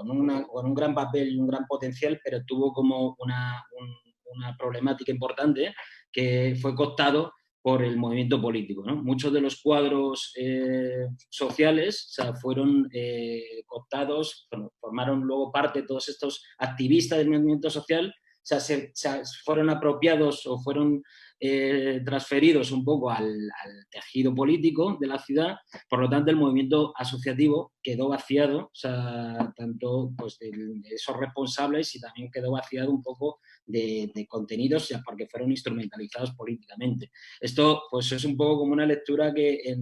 un gran papel y un gran potencial, pero tuvo como una problemática importante que fue cooptado por el movimiento político, ¿no? Muchos de los cuadros sociales, o sea, fueron cooptados, bueno, formaron luego parte de todos estos activistas del movimiento social, o sea, fueron apropiados o fueron transferidos un poco al tejido político de la ciudad. Por lo tanto, el movimiento asociativo quedó vaciado, o sea, tanto pues, de esos responsables y también quedó vaciado un poco de contenidos, ya porque fueron instrumentalizados políticamente. Esto pues, es un poco como una lectura que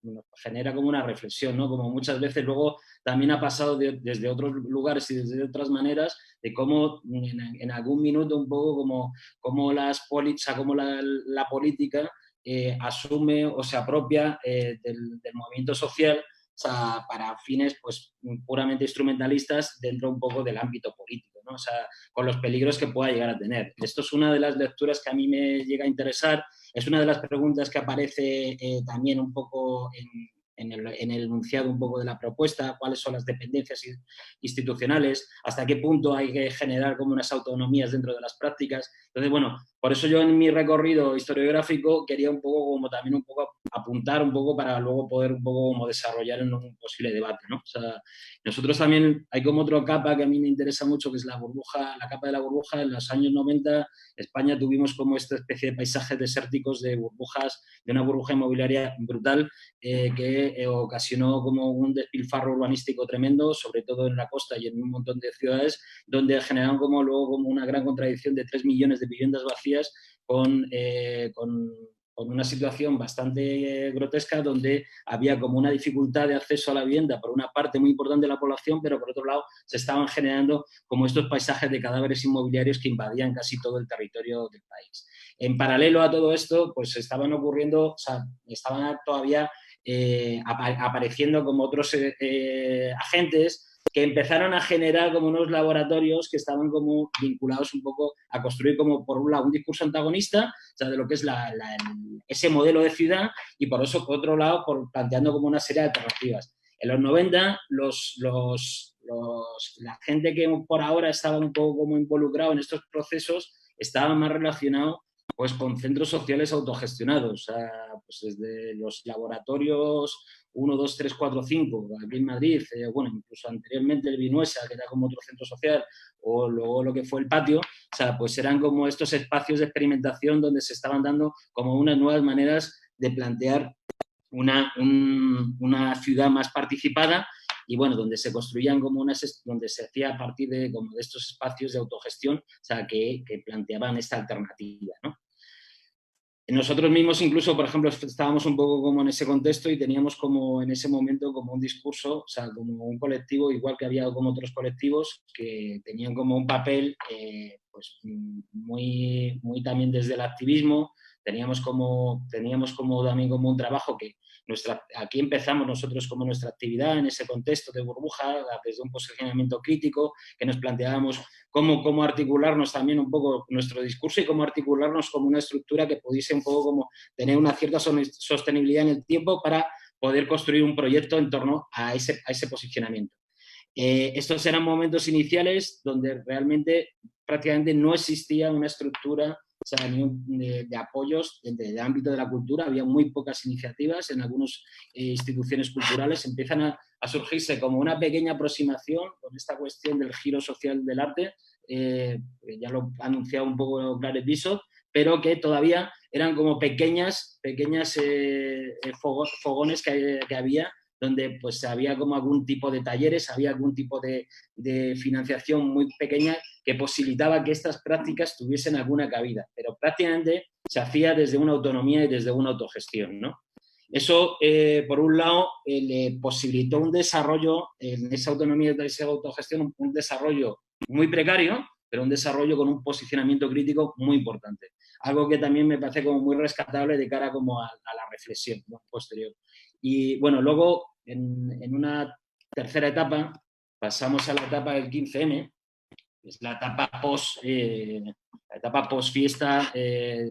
nos genera como una reflexión, ¿no? Como muchas veces luego también ha pasado desde otros lugares y desde otras maneras, de cómo en algún minuto un poco como la política asume o se apropia del movimiento social, o sea, para fines pues puramente instrumentalistas dentro un poco del ámbito político, ¿no? O sea, con los peligros que pueda llegar a tener. Esto es una de las lecturas que a mí me llega a interesar. Es una de las preguntas que aparece también un poco en el enunciado un poco de la propuesta, cuáles son las dependencias institucionales, hasta qué punto hay que generar como unas autonomías dentro de las prácticas. Entonces, bueno, por eso yo en mi recorrido historiográfico quería un poco como también un poco apuntar un poco para luego poder un poco como desarrollar en un posible debate, ¿no? O sea, nosotros también hay como otra capa que a mí me interesa mucho, que es la burbuja, la capa de la burbuja. En los años 90 España tuvimos como esta especie de paisajes desérticos de burbujas, de una burbuja inmobiliaria brutal que ocasionó como un despilfarro urbanístico tremendo, sobre todo en la costa y en un montón de ciudades, donde generaron como luego como una gran contradicción de 3 millones de viviendas vacías con una situación bastante grotesca, donde había como una dificultad de acceso a la vivienda por una parte muy importante de la población, pero por otro lado se estaban generando como estos paisajes de cadáveres inmobiliarios que invadían casi todo el territorio del país. En paralelo a todo esto, pues estaban ocurriendo, o sea, estaban todavía apareciendo como otros agentes que empezaron a generar como unos laboratorios que estaban como vinculados un poco a construir como por un lado un discurso antagonista, o sea, de lo que es ese modelo de ciudad, y por eso por otro lado planteando como una serie de alternativas. En los 90 la gente que por ahora estaba un poco como involucrado en estos procesos estaba más relacionado pues con centros sociales autogestionados, o sea, pues desde los laboratorios 1, 2, 3, 4, 5, aquí en Madrid, bueno, incluso anteriormente el Vinuesa, que era como otro centro social, o luego lo que fue el Patio, o sea, pues eran como estos espacios de experimentación donde se estaban dando como unas nuevas maneras de plantear una ciudad más participada y, bueno, donde se construían como donde se hacía a partir de estos espacios de autogestión, o sea, que planteaban esta alternativa, ¿no? Nosotros mismos incluso, por ejemplo, estábamos un poco como en ese contexto y teníamos como en ese momento como un discurso, o sea, como un colectivo, igual que había como otros colectivos que tenían como un papel pues muy, muy también desde el activismo. Teníamos como también como un trabajo que aquí empezamos nosotros como nuestra actividad en ese contexto de burbuja, desde un posicionamiento crítico, que nos planteábamos cómo articularnos también un poco nuestro discurso y cómo articularnos como una estructura que pudiese un poco como tener una cierta sostenibilidad en el tiempo para poder construir un proyecto en torno a ese posicionamiento. Estos eran momentos iniciales donde realmente prácticamente no existía una estructura, o sea, de apoyos del ámbito de la cultura. Había muy pocas iniciativas en algunas instituciones culturales. Empiezan a surgirse como una pequeña aproximación con esta cuestión del giro social del arte, ya lo ha anunciado un poco Claret Bishop, pero que todavía eran como pequeñas fogones que había, donde pues había como algún tipo de talleres, había algún tipo de financiación muy pequeña que posibilitaba que estas prácticas tuviesen alguna cabida, pero prácticamente se hacía desde una autonomía y desde una autogestión, ¿no? Eso, por un lado, le posibilitó un desarrollo en esa autonomía y esa autogestión, un desarrollo muy precario, pero un desarrollo con un posicionamiento crítico muy importante. Algo que también me parece como muy rescatable de cara como a la reflexión, ¿no?, posterior. Y bueno, luego en una tercera etapa pasamos a la etapa del 15M, que es la etapa post fiesta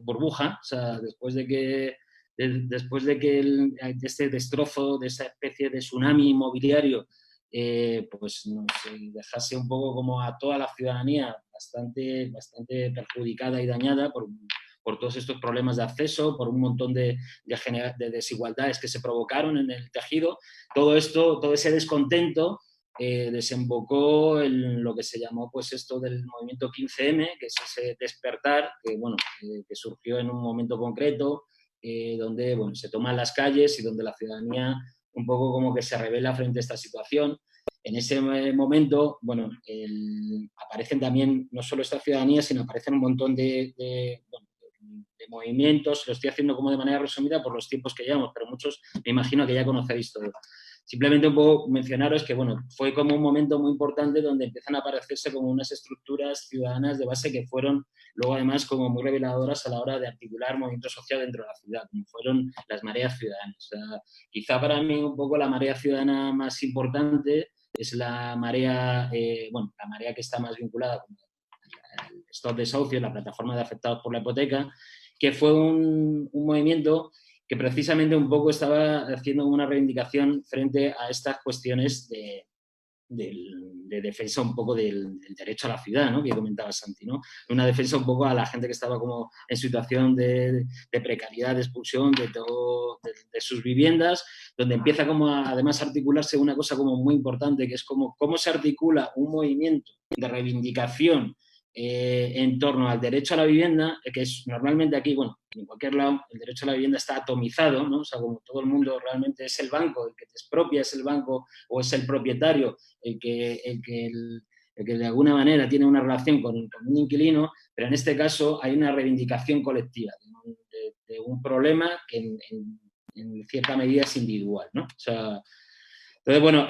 burbuja, o sea, después de que este destrozo, de esa especie de tsunami inmobiliario, pues nos dejase un poco como a toda la ciudadanía bastante perjudicada y dañada por todos estos problemas de acceso, por un montón de desigualdades que se provocaron en el tejido. Todo esto, todo ese descontento desembocó en lo que se llamó pues esto del movimiento 15M, que es ese despertar que surgió en un momento concreto, donde bueno, se toman las calles y donde la ciudadanía un poco como que se revela frente a esta situación. En ese momento, bueno, aparecen también no solo esta ciudadanía, sino aparecen un montón de movimientos. Lo estoy haciendo como de manera resumida por los tiempos que llevamos, pero muchos me imagino que ya conocéis todo. Simplemente un poco mencionaros que bueno, fue como un momento muy importante donde empiezan a aparecerse como unas estructuras ciudadanas de base que fueron luego además como muy reveladoras a la hora de articular movimiento social dentro de la ciudad, como fueron las mareas ciudadanas. O sea, quizá para mí un poco la marea ciudadana más importante es la marea, la marea que está más vinculada con el Stop Desahucios, la plataforma de afectados por la hipoteca, que fue un movimiento que precisamente un poco estaba haciendo una reivindicación frente a estas cuestiones de defensa un poco del derecho a la ciudad, ¿no?, que comentaba Santi, ¿no? Una defensa un poco a la gente que estaba como en situación de precariedad, de expulsión de sus viviendas, donde empieza como además a articularse una cosa como muy importante, que es como cómo se articula un movimiento de reivindicación en torno al derecho a la vivienda, que es normalmente aquí, bueno, en cualquier lado, el derecho a la vivienda está atomizado, ¿no? O sea, como todo el mundo realmente es el banco, el que te expropia es el banco o es el propietario, el que de alguna manera tiene una relación con un inquilino, pero en este caso hay una reivindicación colectiva de un problema que en cierta medida es individual, ¿no? O sea, entonces, bueno,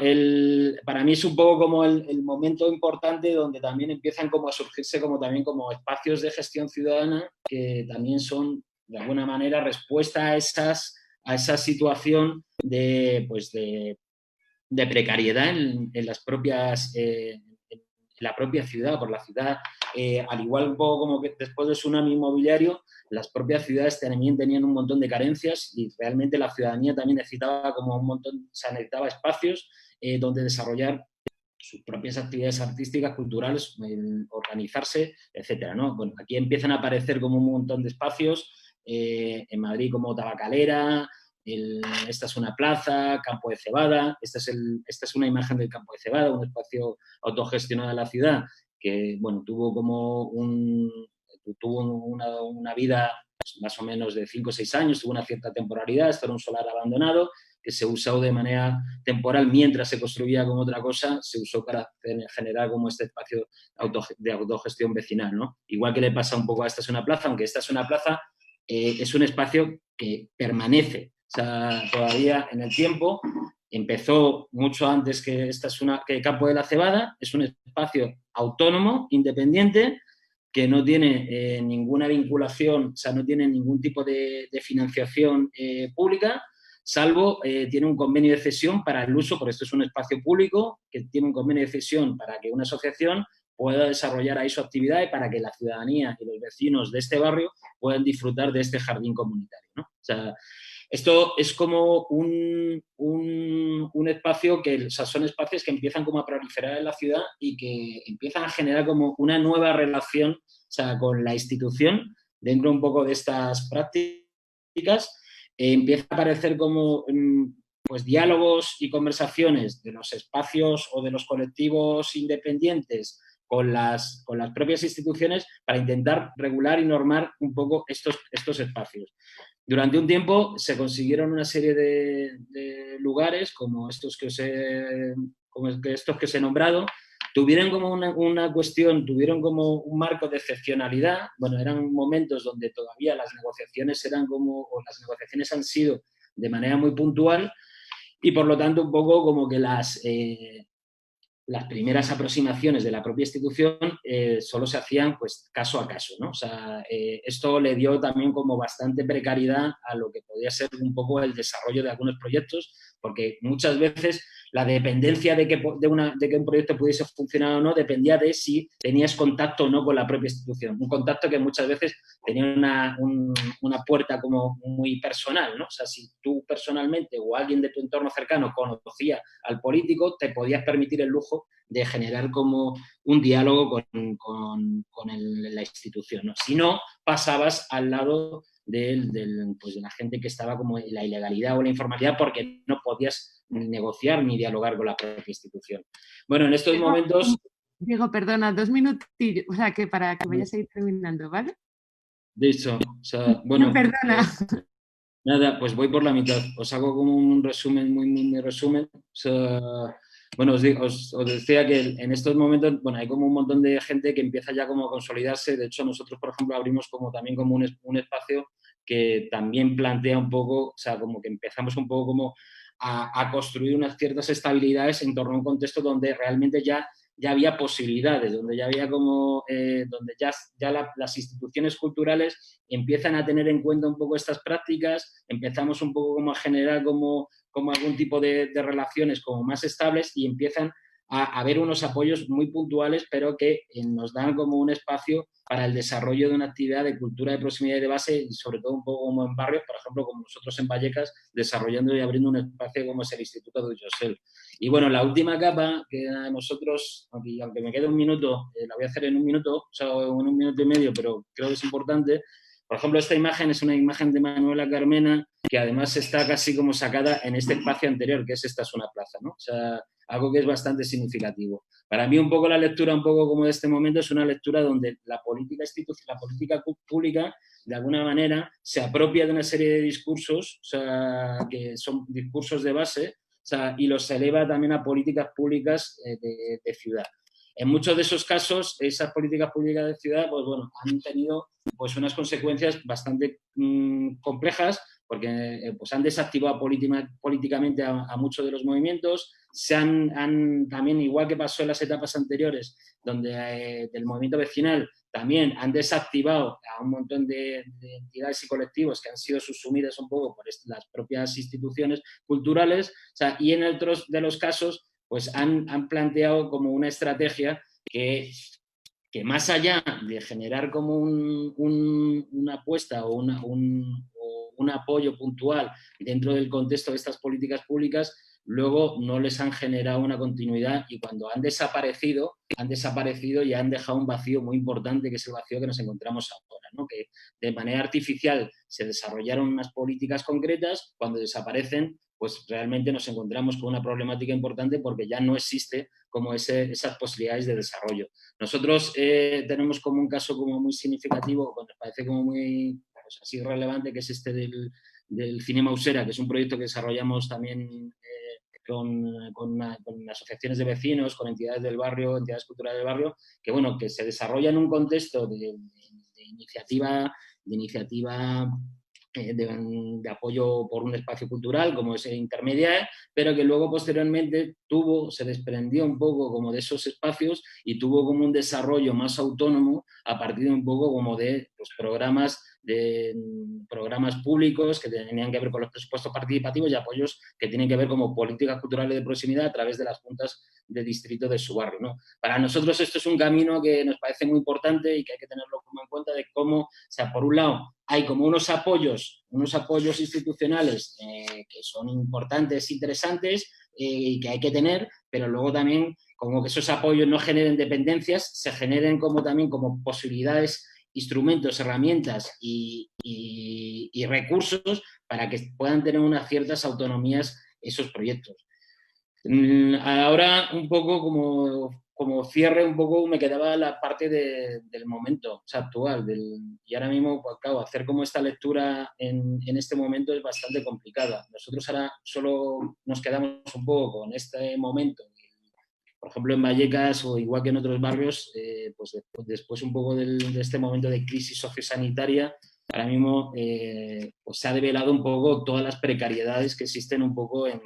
para mí es un poco como el momento importante donde también empiezan como a surgirse como también como espacios de gestión ciudadana que también son, de alguna manera, respuesta a esa situación de precariedad en las propias... en la propia ciudad, por la ciudad, al igual un poco como que después del tsunami inmobiliario, las propias ciudades también tenían un montón de carencias y realmente la ciudadanía también necesitaba como un montón, o sea, necesitaba espacios donde desarrollar sus propias actividades artísticas, culturales, organizarse, etcétera, ¿no? Bueno, aquí empiezan a aparecer como un montón de espacios, en Madrid como Tabacalera, esta es una plaza, Campo de Cebada, esta es una imagen del Campo de Cebada, un espacio autogestionado de la ciudad que, bueno, tuvo una vida pues, más o menos de 5 o 6 años, tuvo una cierta temporalidad, esto era un solar abandonado que se usó de manera temporal mientras se construía como otra cosa, se usó para generar como este espacio de autogestión vecinal, ¿no? Igual que le pasa un poco a Esta es una plaza, aunque Esta es una plaza es un espacio que permanece, o sea, todavía en el tiempo. Empezó mucho antes que que Campo de la Cebada, es un espacio autónomo, independiente, que no tiene ninguna vinculación, o sea, no tiene ningún tipo de financiación pública, salvo tiene un convenio de cesión para el uso, porque esto es un espacio público, que tiene un convenio de cesión para que una asociación pueda desarrollar ahí su actividad y para que la ciudadanía y los vecinos de este barrio puedan disfrutar de este jardín comunitario, ¿no? O sea, esto es como un espacio que, o sea, son espacios que empiezan como a proliferar en la ciudad y que empiezan a generar como una nueva relación, o sea, con la institución, dentro un poco de estas prácticas, empieza a aparecer como pues diálogos y conversaciones de los espacios o de los colectivos independientes con las propias instituciones para intentar regular y normar un poco estos espacios. Durante un tiempo se consiguieron una serie de lugares como estos que os he nombrado, tuvieron como una cuestión, tuvieron como un marco de excepcionalidad. Bueno, eran momentos donde todavía las negociaciones las negociaciones han sido de manera muy puntual y por lo tanto un poco como que las primeras aproximaciones de la propia institución solo se hacían pues caso a caso, ¿no? O sea, esto le dio también como bastante precariedad a lo que podía ser un poco el desarrollo de algunos proyectos, porque muchas veces la dependencia de que un proyecto pudiese funcionar o no dependía de si tenías contacto o no con la propia institución. Un contacto que muchas veces tenía una puerta como muy personal, ¿no? O sea, si tú personalmente o alguien de tu entorno cercano conocía al político, te podías permitir el lujo de generar como un diálogo con la institución, ¿no? Si no, pasabas al lado pues de la gente que estaba como en la ilegalidad o la informalidad porque no podías negociar ni dialogar con la propia institución. Bueno, en estos momentos... Diego, perdona, 2 minutillos, o sea, que para que vayas a ir terminando, ¿vale? De hecho, o sea, bueno... No, perdona. Nada, pues voy por la mitad. Os hago como un resumen, muy resumen. O sea, bueno, os decía que en estos momentos, bueno, hay como un montón de gente que empieza ya como a consolidarse. De hecho, nosotros, por ejemplo, abrimos también como un espacio que también plantea un poco, o sea, como que empezamos un poco como a construir unas ciertas estabilidades en torno a un contexto donde realmente ya había posibilidades, donde ya había como, donde ya las instituciones culturales empiezan a tener en cuenta un poco estas prácticas, empezamos un poco como a generar como algún tipo de relaciones como más estables y empiezan a haber unos apoyos muy puntuales, pero que nos dan como un espacio para el desarrollo de una actividad de cultura de proximidad y de base y sobre todo un poco como en barrios, por ejemplo, como nosotros en Vallecas, desarrollando y abriendo un espacio como es el Instituto de Ullosel. Y bueno, la última capa que a nosotros, aunque me quede un minuto, la voy a hacer en un minuto, o sea, en un minuto y medio, pero creo que es importante. Por ejemplo, esta imagen es una imagen de Manuela Carmena que además está casi como sacada en este espacio anterior, que es Esta es una plaza, ¿no? O sea, algo que es bastante significativo. Para mí un poco la lectura, un poco como de este momento, es una lectura donde la política pública, de alguna manera, se apropia de una serie de discursos, o sea, que son discursos de base, o sea, y los eleva también a políticas públicas de ciudad. En muchos de esos casos, esas políticas públicas de ciudad, pues bueno, han tenido pues unas consecuencias bastante complejas, porque pues han desactivado políticamente a muchos de los movimientos, se han también, igual que pasó en las etapas anteriores, donde del movimiento vecinal, también han desactivado a un montón de entidades y colectivos que han sido subsumidas un poco por las propias instituciones culturales, o sea, y en otros de los casos pues han planteado como una estrategia que más allá de generar como una apuesta o un apoyo puntual dentro del contexto de estas políticas públicas, luego no les han generado una continuidad y cuando han desaparecido y han dejado un vacío muy importante, que es el vacío que nos encontramos ahora, ¿no? Que de manera artificial se desarrollaron unas políticas concretas, cuando desaparecen, pues realmente nos encontramos con una problemática importante porque ya no existe como esas posibilidades de desarrollo. Nosotros tenemos como un caso como muy significativo, nos parece como muy pues, así relevante, que es este del Cinema Usera, que es un proyecto que desarrollamos también con asociaciones de vecinos, con entidades del barrio, entidades culturales del barrio, que bueno, que se desarrolla en un contexto de iniciativa de apoyo por un espacio cultural como ese Intermedia, pero que luego posteriormente se desprendió un poco como de esos espacios y tuvo como un desarrollo más autónomo a partir de un poco como de pues, programas públicos que tenían que ver con los presupuestos participativos y apoyos que tienen que ver como políticas culturales de proximidad a través de las juntas de distrito de su barrio, ¿no? Para nosotros esto es un camino que nos parece muy importante y que hay que tenerlo como en cuenta de cómo, o sea, por un lado, hay como unos apoyos institucionales que son importantes, interesantes y que hay que tener, pero luego también como que esos apoyos no generen dependencias, se generen como también como posibilidades instrumentos, herramientas y recursos para que puedan tener unas ciertas autonomías esos proyectos. Ahora, un poco como cierre, un poco me quedaba la parte del momento, o sea, actual. Y ahora mismo, pues, claro, hacer como esta lectura en este momento es bastante complicada. Nosotros ahora solo nos quedamos un poco con este momento. Por ejemplo, en Vallecas, o igual que en otros barrios, pues después un poco de este momento de crisis sociosanitaria, ahora mismo pues se ha develado un poco todas las precariedades que existen un poco en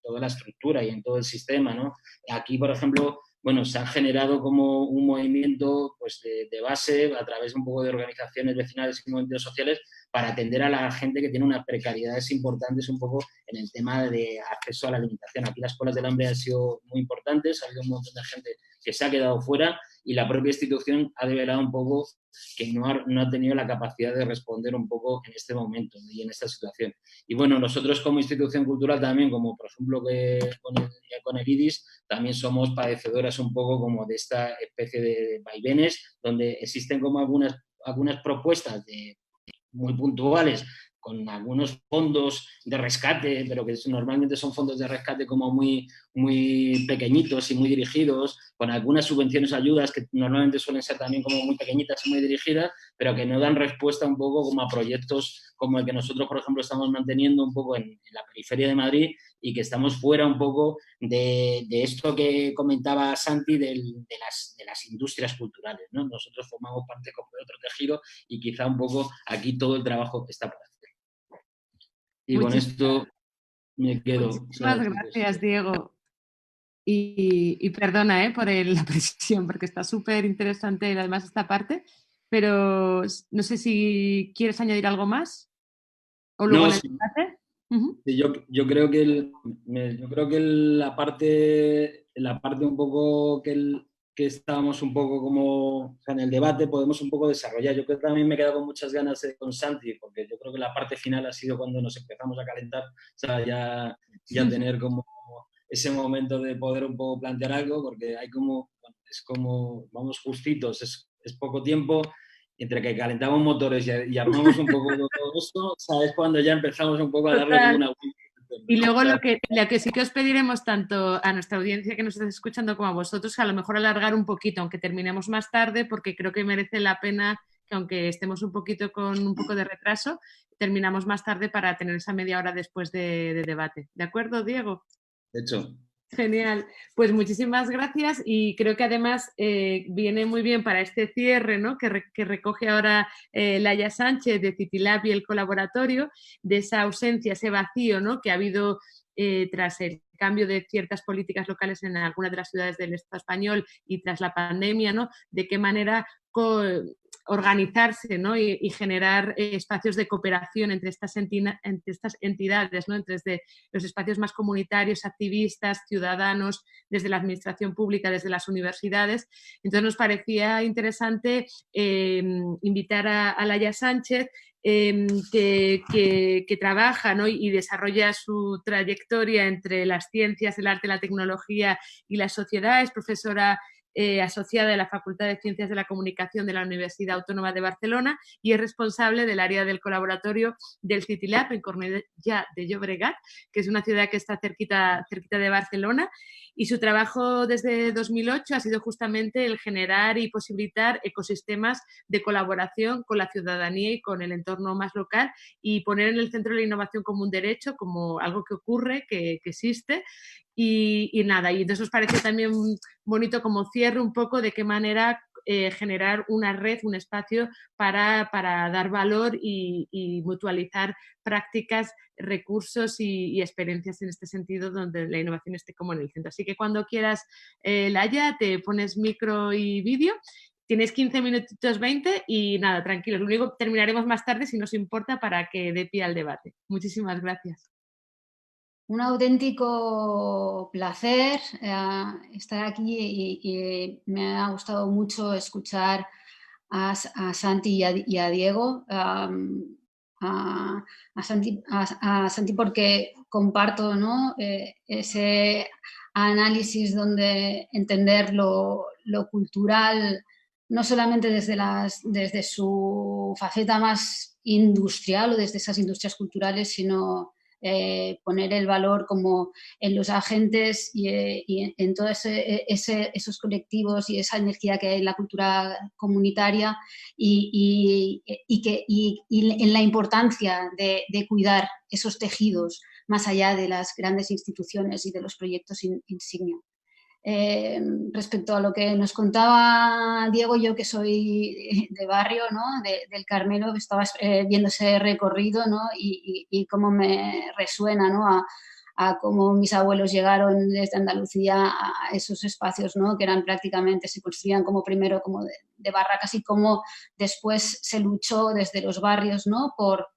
toda la estructura y en todo el sistema, ¿no? Aquí, por ejemplo, bueno, se ha generado como un movimiento, pues, de base a través un poco de organizaciones vecinales y movimientos sociales para atender a la gente que tiene unas precariedades importantes un poco en el tema de acceso a la alimentación. Aquí las colas del hambre han sido muy importantes, ha habido un montón de gente que se ha quedado fuera y la propia institución ha develado un poco que no ha tenido la capacidad de responder un poco en este momento y en esta situación. Y bueno, nosotros como institución cultural también, como por ejemplo que con el IDIS, también somos padecedoras un poco como de esta especie de vaivenes, donde existen como algunas propuestas muy puntuales, con algunos fondos de rescate, pero que normalmente son fondos de rescate como muy, muy pequeñitos y muy dirigidos, con algunas subvenciones o ayudas que normalmente suelen ser también como muy pequeñitas y muy dirigidas, pero que no dan respuesta un poco como a proyectos como el que nosotros, por ejemplo, estamos manteniendo un poco en la periferia de Madrid y que estamos fuera un poco de esto que comentaba Santi de las industrias culturales, ¿no? Nosotros formamos parte como de otro tejido y quizá un poco aquí todo el trabajo está por hacer. Y con esto me quedo. Muchísimas gracias, Diego. Y perdona por la precisión, porque está súper interesante además esta parte, pero no sé si quieres añadir algo más o luego No, en el debate. Sí, yo creo que la parte un poco que estábamos un poco como, o sea, en el debate podemos un poco desarrollar. Yo creo que también me he quedado con muchas ganas con Santi, porque yo creo que la parte final ha sido cuando nos empezamos a calentar, o sea, ya tener como ese momento de poder un poco plantear algo, porque hay como, bueno, es como, vamos justitos, es poco tiempo. Entre que calentamos motores y armamos un poco todo esto, ¿sabes? Cuando ya empezamos un poco a darle como una vuelta. Y luego lo que sí que os pediremos tanto a nuestra audiencia que nos está escuchando como a vosotros, a lo mejor alargar un poquito, aunque terminemos más tarde, porque creo que merece la pena que aunque estemos un poquito con un poco de retraso, terminamos más tarde para tener esa media hora después de debate. ¿De acuerdo, Diego? De hecho. Genial, pues muchísimas gracias y creo que además viene muy bien para este cierre, ¿no? que recoge ahora Laia Sánchez de Citilab y el colaboratorio, de esa ausencia, ese vacío, ¿no? que ha habido tras el cambio de ciertas políticas locales en algunas de las ciudades del Estado español y tras la pandemia, ¿no? De qué manera organizarse, ¿no? y generar espacios de cooperación entre estas entidades, ¿no? Entre los espacios más comunitarios, activistas, ciudadanos, desde la administración pública, desde las universidades. Entonces nos parecía interesante invitar a Laia Sánchez, que trabaja, ¿no? y desarrolla su trayectoria entre las ciencias, el arte, la tecnología y la sociedad. Es profesora asociada de la Facultad de Ciencias de la Comunicación de la Universidad Autónoma de Barcelona y es responsable del área del colaboratorio del Citilab en Cornellà de Llobregat, que es una ciudad que está cerquita de Barcelona. Y su trabajo desde 2008 ha sido justamente el generar y posibilitar ecosistemas de colaboración con la ciudadanía y con el entorno más local y poner en el centro de la innovación como un derecho, como algo que ocurre, que existe. Y nada, y entonces os parece también bonito como cierre un poco de qué manera generar una red, un espacio para dar valor y mutualizar prácticas, recursos y experiencias en este sentido donde la innovación esté como en el centro. Así que cuando quieras, Laia, te pones micro y vídeo. Tienes 15 minutitos, 20 y nada, tranquilos. Lo único terminaremos más tarde si nos importa para que dé pie al debate. Muchísimas gracias. Un auténtico placer estar aquí y me ha gustado mucho escuchar a Santi y a Diego. A Santi porque comparto, ¿no? Ese análisis donde entender lo cultural no solamente desde su faceta más industrial o desde esas industrias culturales, sino poner el valor como en los agentes y en todos esos colectivos y esa energía que hay en la cultura comunitaria y en la importancia de cuidar esos tejidos más allá de las grandes instituciones y de los proyectos insignia. Respecto a lo que nos contaba Diego, yo que soy de barrio, ¿no? del Carmelo, que estaba viendo ese recorrido, ¿no? y cómo me resuena, ¿no? a cómo mis abuelos llegaron desde Andalucía a esos espacios, ¿no? que eran prácticamente, se construían como primero como de barracas y cómo después se luchó desde los barrios, ¿no? por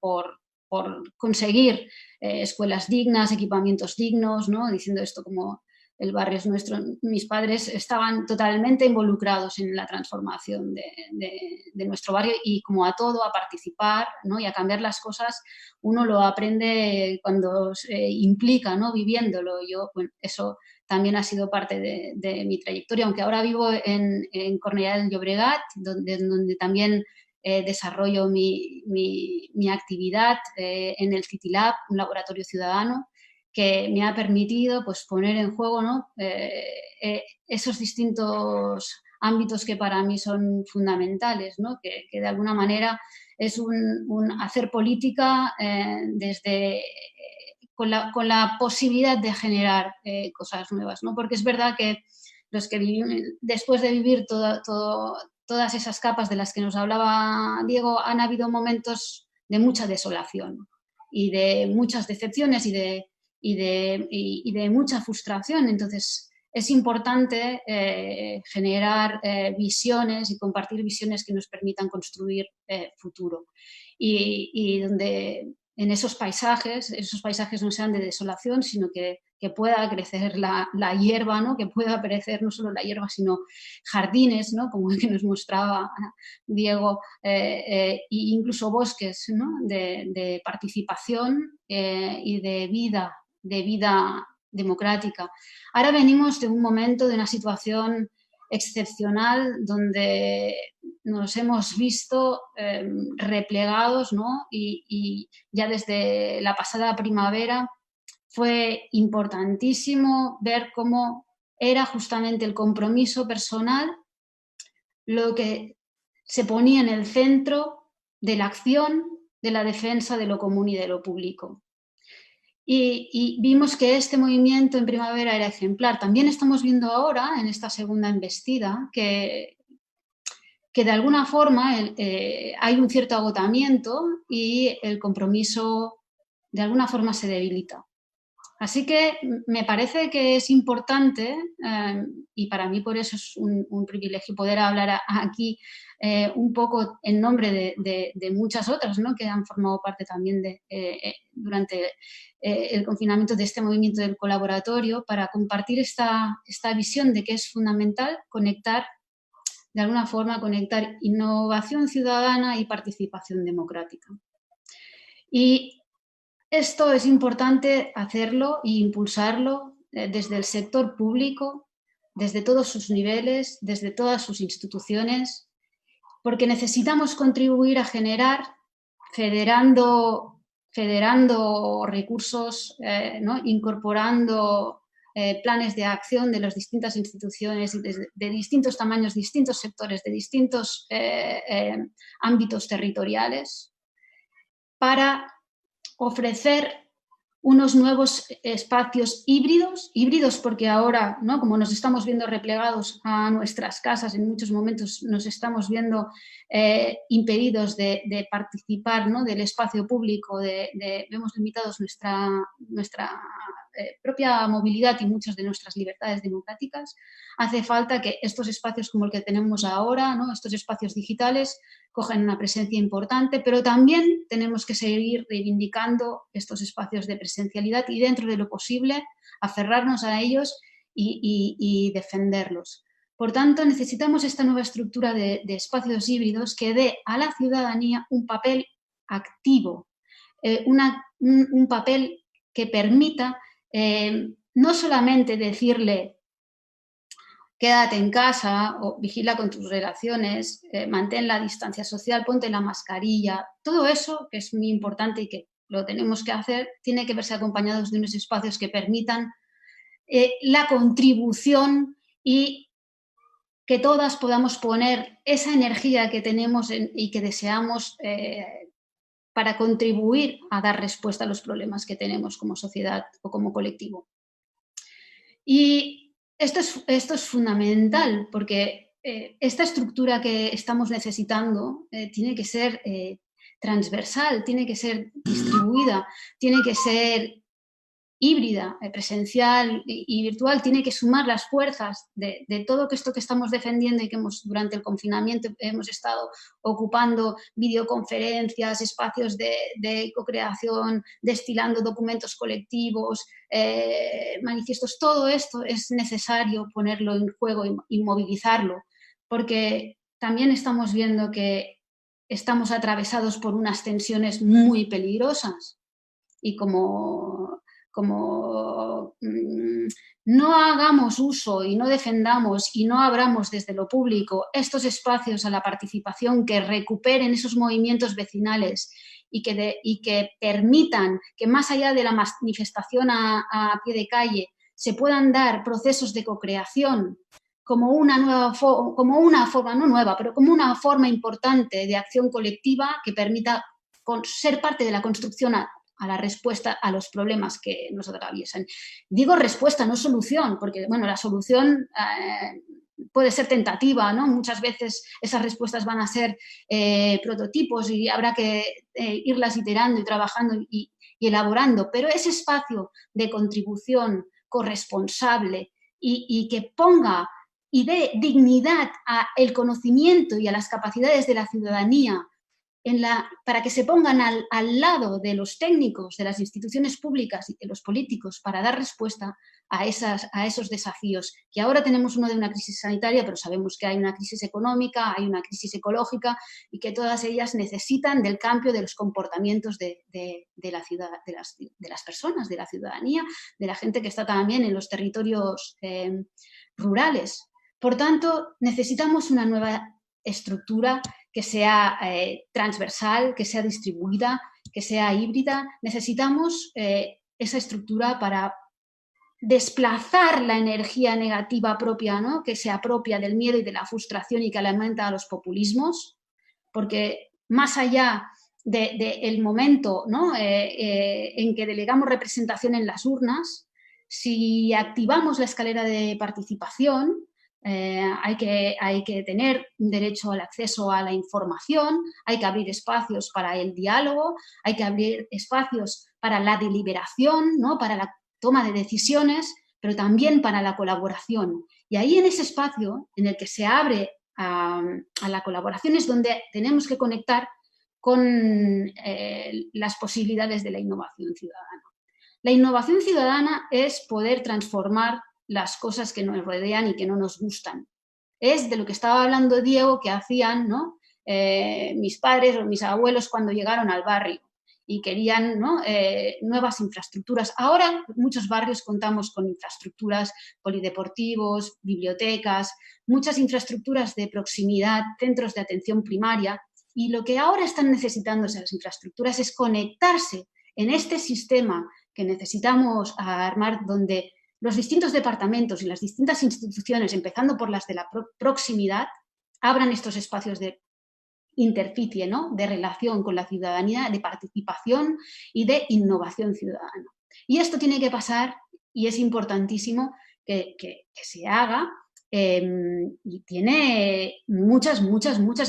conseguir escuelas dignas, equipamientos dignos, ¿no? diciendo esto como el barrio es nuestro. Mis padres estaban totalmente involucrados en la transformación de nuestro barrio y como a todo, a participar, ¿no? y a cambiar las cosas, uno lo aprende cuando se implica, ¿no? viviéndolo. Yo, bueno, eso también ha sido parte de mi trayectoria, aunque ahora vivo en Cornellà del Llobregat, donde también desarrollo mi actividad en el City Lab, un laboratorio ciudadano, que me ha permitido pues, poner en juego, ¿no? Esos distintos ámbitos que para mí son fundamentales, ¿no? que de alguna manera es un hacer política con la posibilidad de generar cosas nuevas, ¿no? porque es verdad que los que vivimos, después de vivir todas esas capas de las que nos hablaba Diego, han habido momentos de mucha desolación y de muchas decepciones y de mucha frustración. Entonces, es importante generar visiones y compartir visiones que nos permitan construir futuro. Y donde en esos paisajes no sean de desolación, sino que pueda crecer la hierba, ¿no? que pueda aparecer no solo la hierba, sino jardines, ¿no? como el que nos mostraba Diego, e incluso bosques, ¿no? de participación y de vida democrática. Ahora venimos de un momento, de una situación excepcional donde nos hemos visto replegados, ¿no? y ya desde la pasada primavera fue importantísimo ver cómo era justamente el compromiso personal lo que se ponía en el centro de la acción, de la defensa de lo común y de lo público. Y vimos que este movimiento en primavera era ejemplar. También estamos viendo ahora, en esta segunda embestida, que de alguna forma hay un cierto agotamiento y el compromiso de alguna forma se debilita. Así que me parece que es importante, y para mí por eso es un privilegio poder hablar aquí un poco en nombre de muchas otras, ¿no? que han formado parte también durante el confinamiento de este movimiento del colaboratorio, para compartir esta visión de que es fundamental conectar, de alguna forma, conectar innovación ciudadana y participación democrática. Y esto es importante hacerlo e impulsarlo desde el sector público, desde todos sus niveles, desde todas sus instituciones, porque necesitamos contribuir a generar, federando recursos, ¿no? incorporando planes de acción de las distintas instituciones y de distintos tamaños, distintos sectores, de distintos ámbitos territoriales, para ofrecer unos nuevos espacios híbridos porque ahora, ¿no? como nos estamos viendo replegados a nuestras casas, en muchos momentos nos estamos viendo impedidos de participar, ¿no? del espacio público, vemos limitados nuestra propia movilidad y muchas de nuestras libertades democráticas. Hace falta que estos espacios como el que tenemos ahora, ¿no? estos espacios digitales, cogen una presencia importante, pero también tenemos que seguir reivindicando estos espacios de presencialidad y, dentro de lo posible, aferrarnos a ellos y defenderlos. Por tanto, necesitamos esta nueva estructura de espacios híbridos que dé a la ciudadanía un papel activo, un papel que permita no solamente decirle quédate en casa o vigila con tus relaciones, mantén la distancia social, ponte la mascarilla, todo eso que es muy importante y que lo tenemos que hacer, tiene que verse acompañados de unos espacios que permitan la contribución y que todas podamos poner esa energía que tenemos y que deseamos para contribuir a dar respuesta a los problemas que tenemos como sociedad o como colectivo. Y esto es fundamental porque esta estructura que estamos necesitando tiene que ser transversal, tiene que ser distribuida, tiene que ser híbrida, presencial y virtual, tiene que sumar las fuerzas de todo esto que estamos defendiendo y que durante el confinamiento hemos estado ocupando videoconferencias, espacios de co-creación, destilando documentos colectivos, manifiestos. Todo esto es necesario ponerlo en juego y movilizarlo, porque también estamos viendo que estamos atravesados por unas tensiones muy peligrosas y como no hagamos uso y no defendamos y no abramos desde lo público estos espacios a la participación que recuperen esos movimientos vecinales y que permitan que más allá de la manifestación a pie de calle se puedan dar procesos de co-creación como una forma, no nueva, pero como una forma importante de acción colectiva que permita ser parte de la construcción a la respuesta a los problemas que nos atraviesan. Digo respuesta, no solución, porque bueno, la solución puede ser tentativa, ¿no? Muchas veces esas respuestas van a ser prototipos y habrá que irlas iterando y trabajando y elaborando, pero ese espacio de contribución corresponsable y que ponga y dé dignidad al conocimiento y a las capacidades de la ciudadanía para que se pongan al lado de los técnicos, de las instituciones públicas y de los políticos para dar respuesta a esos desafíos. Que ahora tenemos uno de una crisis sanitaria, pero sabemos que hay una crisis económica, hay una crisis ecológica y que todas ellas necesitan del cambio de los comportamientos de la ciudad, de las personas, de la ciudadanía, de la gente que está también en los territorios rurales. Por tanto, necesitamos una nueva estructura que sea transversal, que sea distribuida, que sea híbrida. Necesitamos esa estructura para desplazar la energía negativa propia, ¿no? Que se apropia del miedo y de la frustración y que alimenta a los populismos, porque más allá del momento, ¿no? En que delegamos representación en las urnas, si activamos la escalera de participación, hay que tener un derecho al acceso a la información, hay que abrir espacios para el diálogo, hay que abrir espacios para la deliberación, ¿no? Para la toma de decisiones, pero también para la colaboración. Y ahí en ese espacio en el que se abre a la colaboración es donde tenemos que conectar con las posibilidades de la innovación ciudadana. La innovación ciudadana es poder transformar las cosas que nos rodean y que no nos gustan. Es de lo que estaba hablando Diego, que hacían, ¿no? Mis padres o mis abuelos cuando llegaron al barrio y querían, ¿no? Nuevas infraestructuras. Ahora muchos barrios contamos con infraestructuras, polideportivos, bibliotecas, muchas infraestructuras de proximidad, centros de atención primaria, y lo que ahora están necesitando esas infraestructuras es conectarse en este sistema que necesitamos armar, donde los distintos departamentos y las distintas instituciones, empezando por las de la proximidad, abran estos espacios de interficie, ¿no? De relación con la ciudadanía, de participación y de innovación ciudadana. Y esto tiene que pasar, y es importantísimo que se haga, y tiene muchas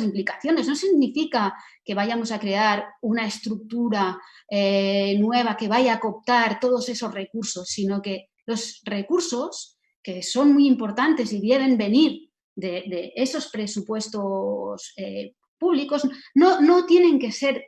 implicaciones. No significa que vayamos a crear una estructura nueva que vaya a cooptar todos esos recursos, sino que los recursos, que son muy importantes y deben venir de esos presupuestos públicos, no tienen que ser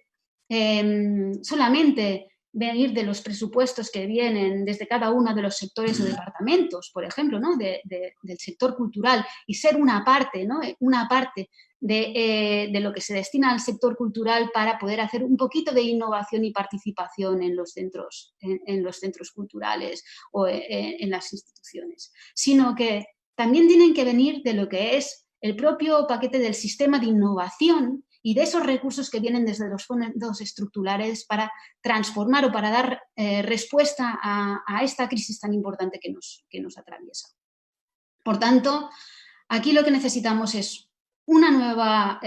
solamente venir de los presupuestos que vienen desde cada uno de los sectores o departamentos, por ejemplo, ¿no? Del sector cultural, y ser una parte, ¿no? Una parte de lo que se destina al sector cultural para poder hacer un poquito de innovación y participación en los centros culturales o en las instituciones, sino que también tienen que venir de lo que es el propio paquete del sistema de innovación y de esos recursos que vienen desde los fondos estructurales para transformar o para dar respuesta a esta crisis tan importante que nos atraviesa. Por tanto, aquí lo que necesitamos es una nueva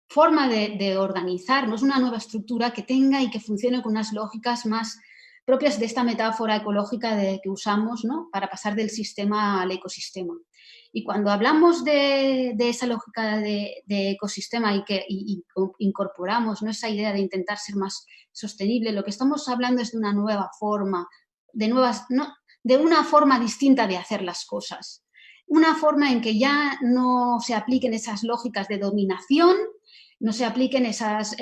forma de organizarnos, una nueva estructura que tenga y que funcione con unas lógicas más propias de esta metáfora ecológica que usamos, ¿no?, para pasar del sistema al ecosistema. Y cuando hablamos de esa lógica de ecosistema y que incorporamos, ¿no?, esa idea de intentar ser más sostenible, lo que estamos hablando es de una nueva forma, de una forma distinta de hacer las cosas. Una forma en que ya no se apliquen esas lógicas de dominación, no se apliquen esas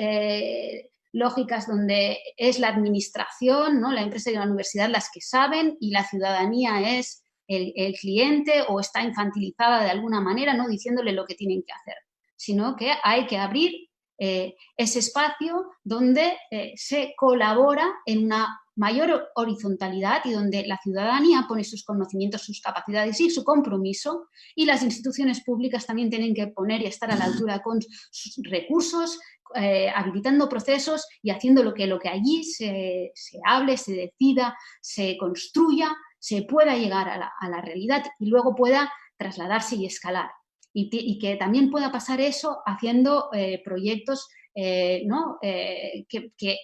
lógicas donde es la administración, ¿no?, la empresa y la universidad las que saben y la ciudadanía es el cliente o está infantilizada de alguna manera, ¿no?, diciéndole lo que tienen que hacer, sino que hay que abrir ese espacio donde se colabora en una mayor horizontalidad y donde la ciudadanía pone sus conocimientos, sus capacidades y su compromiso, y las instituciones públicas también tienen que poner y estar a la altura con sus recursos, habilitando procesos y haciendo lo que allí se hable, se decida, se construya, se pueda llegar a la realidad y luego pueda trasladarse y escalar. Y que también pueda pasar eso haciendo proyectos ¿no?, que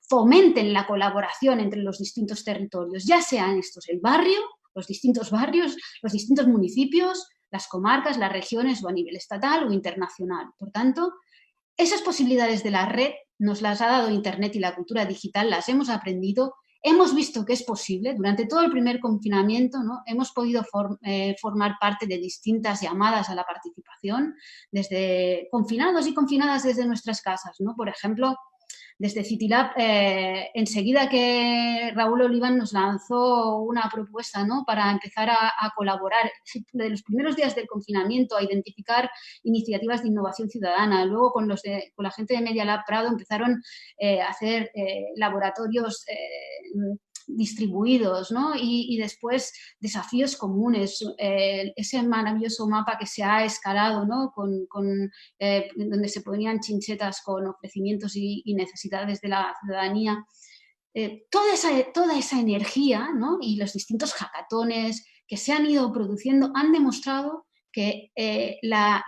fomenten la colaboración entre los distintos territorios, ya sean estos el barrio, los distintos barrios, los distintos municipios, las comarcas, las regiones o a nivel estatal o internacional. Por tanto, esas posibilidades de la red nos las ha dado Internet y la cultura digital, las hemos aprendido, hemos visto que es posible. Durante todo el primer confinamiento, ¿no?, hemos podido formar parte de distintas llamadas a la participación, desde confinados y confinadas desde nuestras casas, ¿no? Por ejemplo, desde CityLab, enseguida que Raúl Oliván nos lanzó una propuesta, ¿no?, para empezar a colaborar, de los primeros días del confinamiento, a identificar iniciativas de innovación ciudadana. Luego, con la gente de Media Lab Prado empezaron a hacer laboratorios distribuidos, ¿no?, y después desafíos comunes, ese maravilloso mapa que se ha escalado, ¿no?, donde se ponían chinchetas con ofrecimientos y necesidades de la ciudadanía. Toda esa energía, ¿no?, y los distintos hackatones que se han ido produciendo han demostrado que la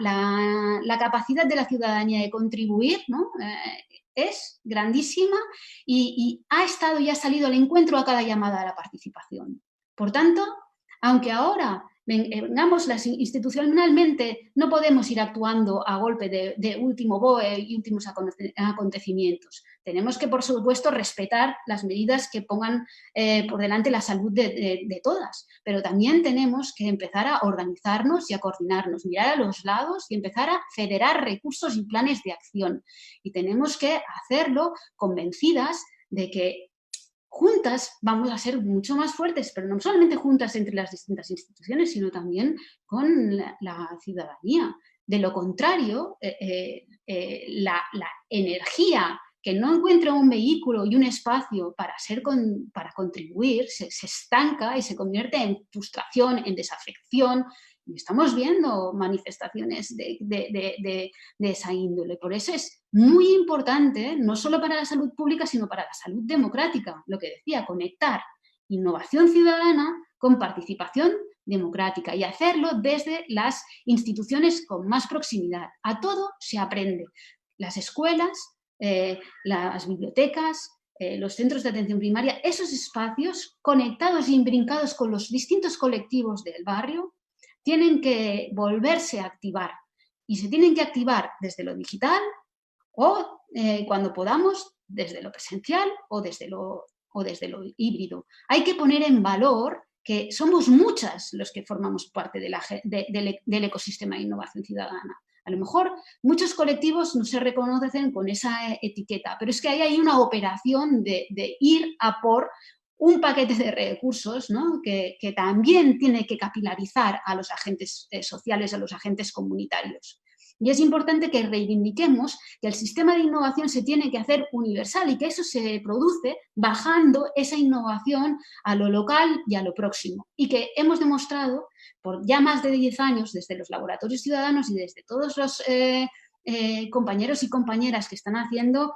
capacidad de la ciudadanía de contribuir, ¿no?, es grandísima y ha estado y ha salido al encuentro a cada llamada a la participación. Por tanto, aunque ahora vengamos institucionalmente, no podemos ir actuando a golpe de último BOE y últimos acontecimientos. Tenemos que, por supuesto, respetar las medidas que pongan por delante la salud de todas, pero también tenemos que empezar a organizarnos y a coordinarnos, mirar a los lados y empezar a federar recursos y planes de acción. Y tenemos que hacerlo convencidas de que juntas vamos a ser mucho más fuertes, pero no solamente juntas entre las distintas instituciones, sino también con la ciudadanía. De lo contrario, la energía que no encuentra un vehículo y un espacio para contribuir se estanca y se convierte en frustración, en desafección. Y estamos viendo manifestaciones de esa índole. Por eso es muy importante, no solo para la salud pública, sino para la salud democrática. Lo que decía, conectar innovación ciudadana con participación democrática y hacerlo desde las instituciones con más proximidad. A todo se aprende. Las escuelas, las bibliotecas, los centros de atención primaria, esos espacios conectados y imbrincados con los distintos colectivos del barrio, tienen que volverse a activar y se tienen que activar desde lo digital o cuando podamos desde lo presencial o desde lo híbrido. Hay que poner en valor que somos muchas los que formamos parte del ecosistema de innovación ciudadana. A lo mejor muchos colectivos no se reconocen con esa etiqueta, pero es que ahí hay una operación de ir a por un paquete de recursos, ¿no?, que también tiene que capilarizar a los agentes sociales, a los agentes comunitarios. Y es importante que reivindiquemos que el sistema de innovación se tiene que hacer universal y que eso se produce bajando esa innovación a lo local y a lo próximo. Y que hemos demostrado por ya más de 10 años, desde los laboratorios ciudadanos y desde todos los compañeros y compañeras que están haciendo,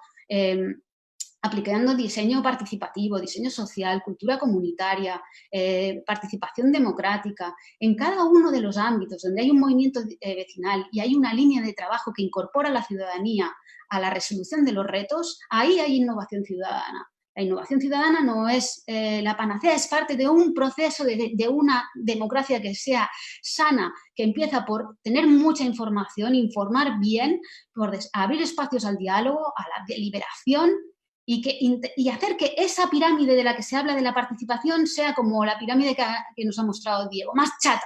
aplicando diseño participativo, diseño social, cultura comunitaria, participación democrática, en cada uno de los ámbitos donde hay un movimiento vecinal y hay una línea de trabajo que incorpora a la ciudadanía a la resolución de los retos, ahí hay innovación ciudadana. La innovación ciudadana no es la panacea, es parte de un proceso de una democracia que sea sana, que empieza por tener mucha información, informar bien, por abrir espacios al diálogo, a la deliberación y hacer que esa pirámide de la que se habla de la participación sea como la pirámide que nos ha mostrado Diego, más chata.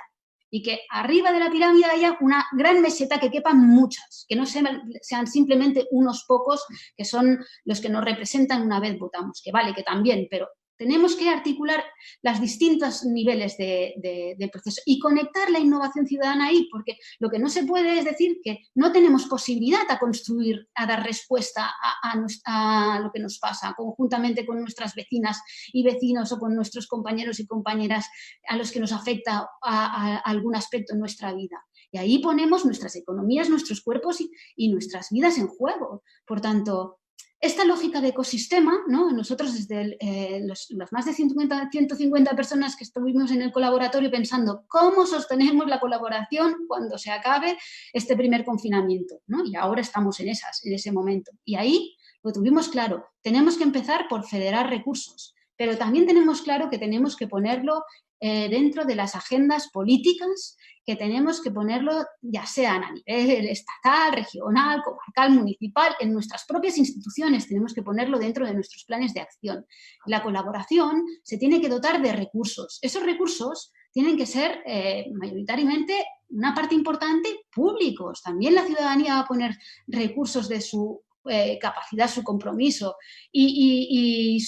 Y que arriba de la pirámide haya una gran meseta que quepan muchas, que no sean simplemente unos pocos que son los que nos representan una vez votamos, que vale, que también, pero tenemos que articular los distintos niveles del proceso y conectar la innovación ciudadana ahí, porque lo que no se puede es decir que no tenemos posibilidad a construir, a dar respuesta a lo que nos pasa, conjuntamente con nuestras vecinas y vecinos o con nuestros compañeros y compañeras a los que nos afecta a algún aspecto en nuestra vida. Y ahí ponemos nuestras economías, nuestros cuerpos y nuestras vidas en juego. Por tanto, esta lógica de ecosistema, ¿no? Nosotros desde los más de 150 personas que estuvimos en el colaboratorio pensando cómo sostenemos la colaboración cuando se acabe este primer confinamiento, ¿no? Y ahora estamos en ese momento. Y ahí lo tuvimos claro, tenemos que empezar por federar recursos, pero también tenemos claro que tenemos que ponerlo dentro de las agendas políticas, que tenemos que ponerlo ya sean a nivel estatal, regional, comarcal, municipal, en nuestras propias instituciones, tenemos que ponerlo dentro de nuestros planes de acción. La colaboración se tiene que dotar de recursos. Esos recursos tienen que ser mayoritariamente una parte importante públicos. También la ciudadanía va a poner recursos de su capacidad, su compromiso y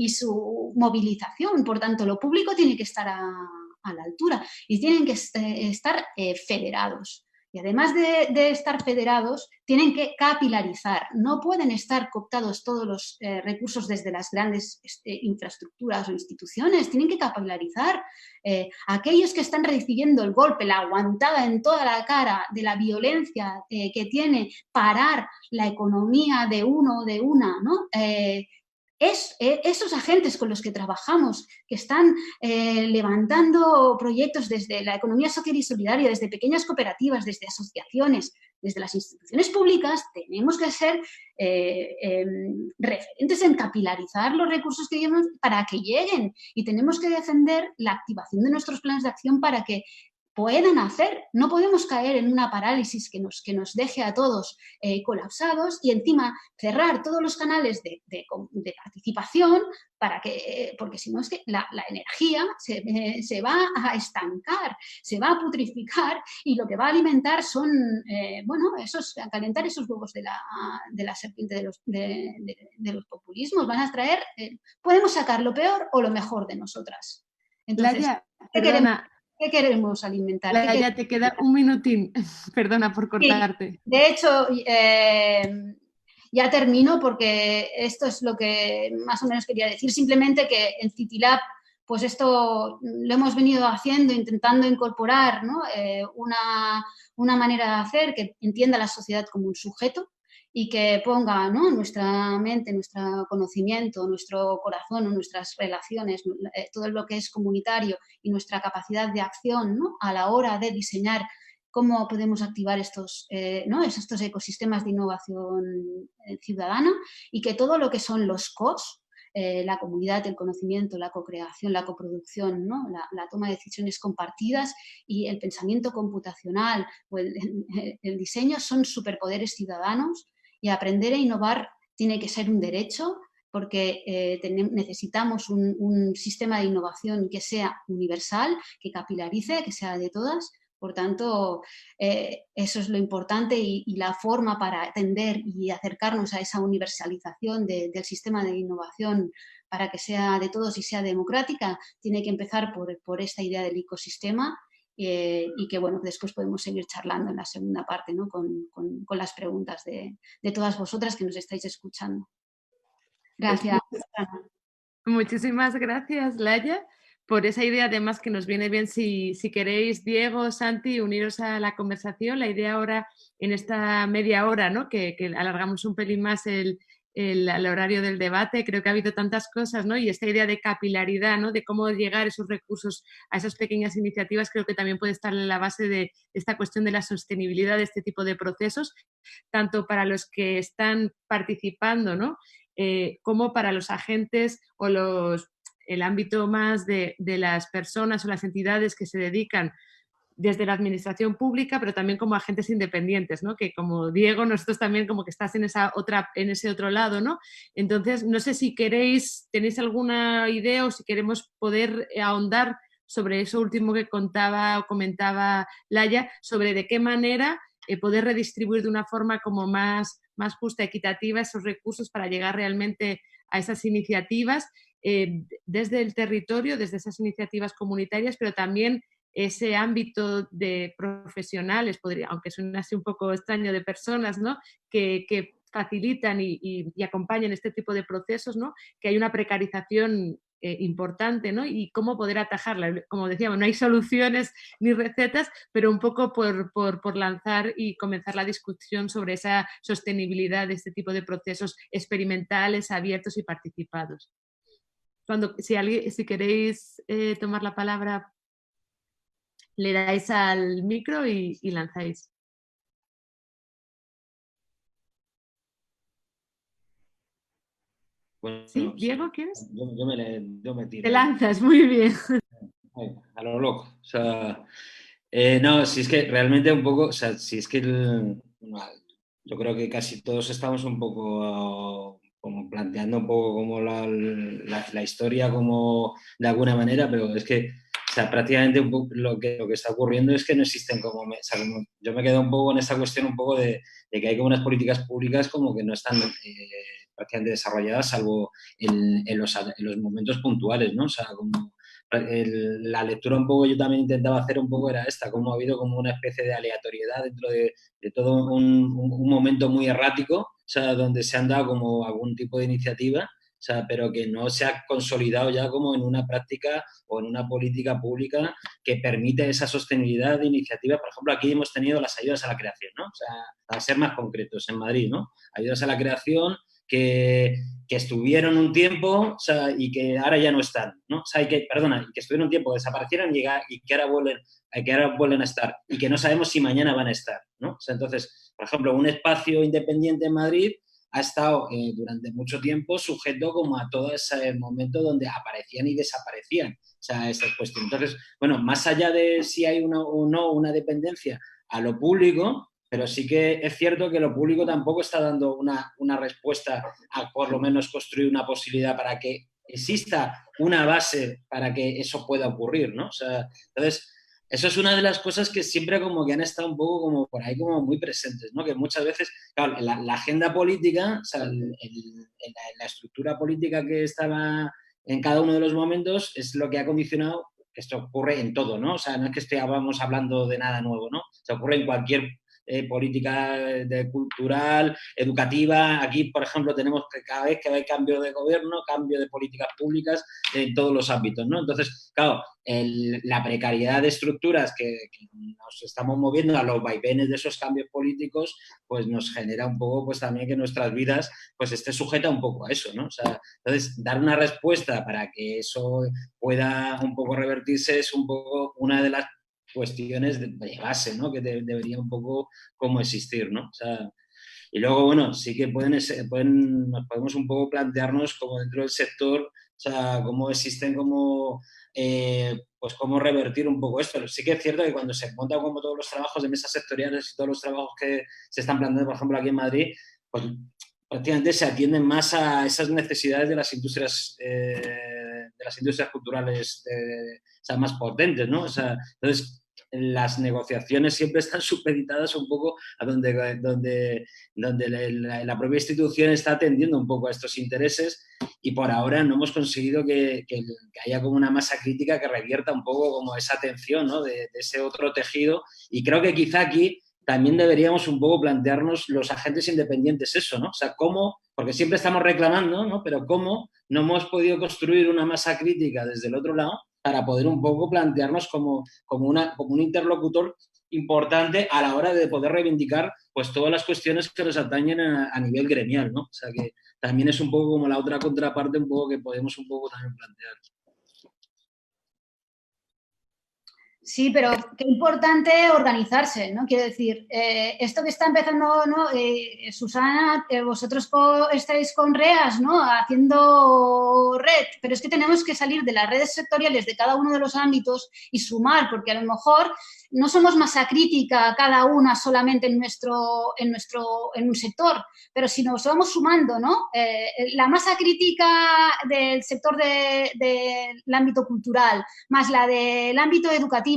su movilización. Por tanto, lo público tiene que estar a la altura y tienen que estar federados. Y además de estar federados, tienen que capilarizar. No pueden estar cooptados todos los recursos desde las grandes infraestructuras o instituciones. Tienen que capilarizar. Aquellos que están recibiendo el golpe, la aguantada en toda la cara de la violencia que tiene parar la economía de uno o de una, ¿no? Esos agentes con los que trabajamos, que están levantando proyectos desde la economía social y solidaria, desde pequeñas cooperativas, desde asociaciones, desde las instituciones públicas, tenemos que ser referentes en capilarizar los recursos que llevamos para que lleguen y tenemos que defender la activación de nuestros planes de acción para que puedan hacer. No podemos caer en una parálisis que nos deje a todos colapsados y encima cerrar todos los canales de participación porque si no es que la energía se va a estancar, se va a putrificar y lo que va a alimentar son, a calentar esos huevos de la serpiente de los populismos. Van a traer, podemos sacar lo peor o lo mejor de nosotras. Entonces, Laia, perdona. ¿Qué queremos alimentar? Ya te queda un minutín. Perdona por cortarte. Sí, de hecho, ya termino porque esto es lo que más o menos quería decir. Simplemente que en CityLab, pues esto lo hemos venido haciendo, intentando incorporar, ¿no? Una manera de hacer que entienda la sociedad como un sujeto y que ponga, ¿no? Nuestra mente, nuestro conocimiento, nuestro corazón, nuestras relaciones, todo lo que es comunitario y nuestra capacidad de acción, ¿no? A la hora de diseñar cómo podemos activar estos ecosistemas de innovación ciudadana y que todo lo que son los COS, la comunidad, el conocimiento, la co-creación, la coproducción, ¿no? La toma de decisiones compartidas y el pensamiento computacional o el diseño son superpoderes ciudadanos y aprender a innovar tiene que ser un derecho porque necesitamos un sistema de innovación que sea universal, que capilarice, que sea de todas. Por tanto, eso es lo importante y la forma para atender y acercarnos a esa universalización del sistema de innovación para que sea de todos y sea democrática, tiene que empezar por esta idea del ecosistema y que, bueno, después podemos seguir charlando en la segunda parte, ¿no? con las preguntas de todas vosotras que nos estáis escuchando. Gracias, Ana. Muchísimas gracias, Laia, por esa idea, además que nos viene bien si queréis, Diego, Santi, uniros a la conversación. La idea ahora, en esta media hora, ¿no? que alargamos un pelín más el horario del debate, creo que ha habido tantas cosas, ¿no? Y esta idea de capilaridad, ¿no? De cómo llegar esos recursos a esas pequeñas iniciativas, creo que también puede estar en la base de esta cuestión de la sostenibilidad de este tipo de procesos, tanto para los que están participando, ¿no? Como para los agentes o el ámbito más de las personas o las entidades que se dedican desde la administración pública, pero también como agentes independientes, ¿no? Que como Diego, nosotros también como que estás en ese otro lado, ¿no? Entonces, no sé si tenéis alguna idea o si queremos poder ahondar sobre eso último que comentaba Laia, sobre de qué manera poder redistribuir de una forma como más justa, equitativa esos recursos para llegar realmente a esas iniciativas desde el territorio, desde esas iniciativas comunitarias, pero también ese ámbito de profesionales, aunque suene así un poco extraño, de personas, ¿no? que facilitan y acompañan este tipo de procesos, ¿no? Que hay una precarización importante, ¿no? Y cómo poder atajarla. Como decíamos, no hay soluciones ni recetas, pero un poco por lanzar y comenzar la discusión sobre esa sostenibilidad de este tipo de procesos experimentales, abiertos y participados. Si queréis tomar la palabra, le dais al micro y lanzáis. Bueno, ¿Sí? Diego, ¿quieres? Yo me tiro. Te lanzas, muy bien. A lo loco. O sea, no, si es que realmente un poco, o sea, si es que yo creo que casi todos estamos un poco como planteando un poco como la historia como de alguna manera, pero es que, o sea, prácticamente un poco lo que está ocurriendo es que no existen como yo me quedo un poco en esta cuestión un poco de que hay como unas políticas públicas como que no están prácticamente desarrolladas, salvo en los momentos puntuales, ¿no? O sea, como la lectura un poco yo también intentaba hacer un poco era esta, como ha habido como una especie de aleatoriedad dentro de todo un momento muy errático, o sea, donde se han dado como algún tipo de iniciativa, o sea, pero que no se ha consolidado ya como en una práctica o en una política pública que permite esa sostenibilidad de iniciativas. Por ejemplo, aquí hemos tenido las ayudas a la creación, ¿no? O sea, para ser más concretos, en Madrid, ¿no? Ayudas a la creación que estuvieron un tiempo, o sea, y que ahora ya no están, ¿no? O sea, que estuvieron un tiempo, desaparecieron y que ahora vuelven a estar y que no sabemos si mañana van a estar, ¿no? O sea, entonces, por ejemplo, un espacio independiente en Madrid ha estado durante mucho tiempo sujeto como a todo ese momento donde aparecían y desaparecían, o sea, estas cuestiones. Entonces, bueno, más allá de si hay o no una dependencia a lo público, pero sí que es cierto que lo público tampoco está dando una respuesta a por lo menos construir una posibilidad para que exista una base para que eso pueda ocurrir, ¿no? O sea, entonces, eso es una de las cosas que siempre como que han estado un poco como por ahí como muy presentes, ¿no? Que muchas veces, claro, la agenda política, o sea, la estructura política que estaba en cada uno de los momentos es lo que ha condicionado que esto ocurre en todo, ¿no? O sea, no es que estemos hablando de nada nuevo, ¿no? Se ocurre en cualquier política cultural, educativa. Aquí, por ejemplo, tenemos que cada vez que hay cambio de gobierno, cambio de políticas públicas en todos los ámbitos, ¿no? Entonces, claro, la precariedad de estructuras que nos estamos moviendo a los vaivenes de esos cambios políticos, pues nos genera un poco, pues también que nuestras vidas, pues esté sujeta un poco a eso, ¿no? O sea, entonces, dar una respuesta para que eso pueda un poco revertirse es un poco una de las cuestiones de base, ¿no? Que debería un poco como existir, ¿no? O sea, y luego, bueno, sí que nos podemos un poco plantearnos como dentro del sector, o sea, cómo existen como, pues cómo revertir un poco esto. Pero sí que es cierto que cuando se montan como todos los trabajos de mesas sectoriales y todos los trabajos que se están planteando, por ejemplo, aquí en Madrid, pues prácticamente se atienden más a esas necesidades de las industrias culturales, o sea, más potentes, ¿no? O sea, entonces, las negociaciones siempre están supeditadas un poco a donde la propia institución está atendiendo un poco a estos intereses, y por ahora no hemos conseguido que haya como una masa crítica que revierta un poco como esa atención, ¿no? de ese otro tejido, y creo que quizá aquí también deberíamos un poco plantearnos los agentes independientes eso, ¿no? O sea, cómo, porque siempre estamos reclamando, ¿no? Pero cómo no hemos podido construir una masa crítica desde el otro lado para poder un poco plantearnos como un interlocutor importante a la hora de poder reivindicar pues todas las cuestiones que nos atañen a nivel gremial, ¿no? O sea, que también es un poco como la otra contraparte un poco que podemos un poco también plantear. Sí, pero qué importante organizarse, ¿no? Quiero decir, esto que está empezando, ¿no? Susana, vosotros estáis con REAS, ¿no? Haciendo red, pero es que tenemos que salir de las redes sectoriales de cada uno de los ámbitos y sumar, porque a lo mejor no somos masa crítica cada una solamente en un sector, pero si nos vamos sumando, ¿no? La masa crítica del sector del ámbito cultural, más la del ámbito educativo,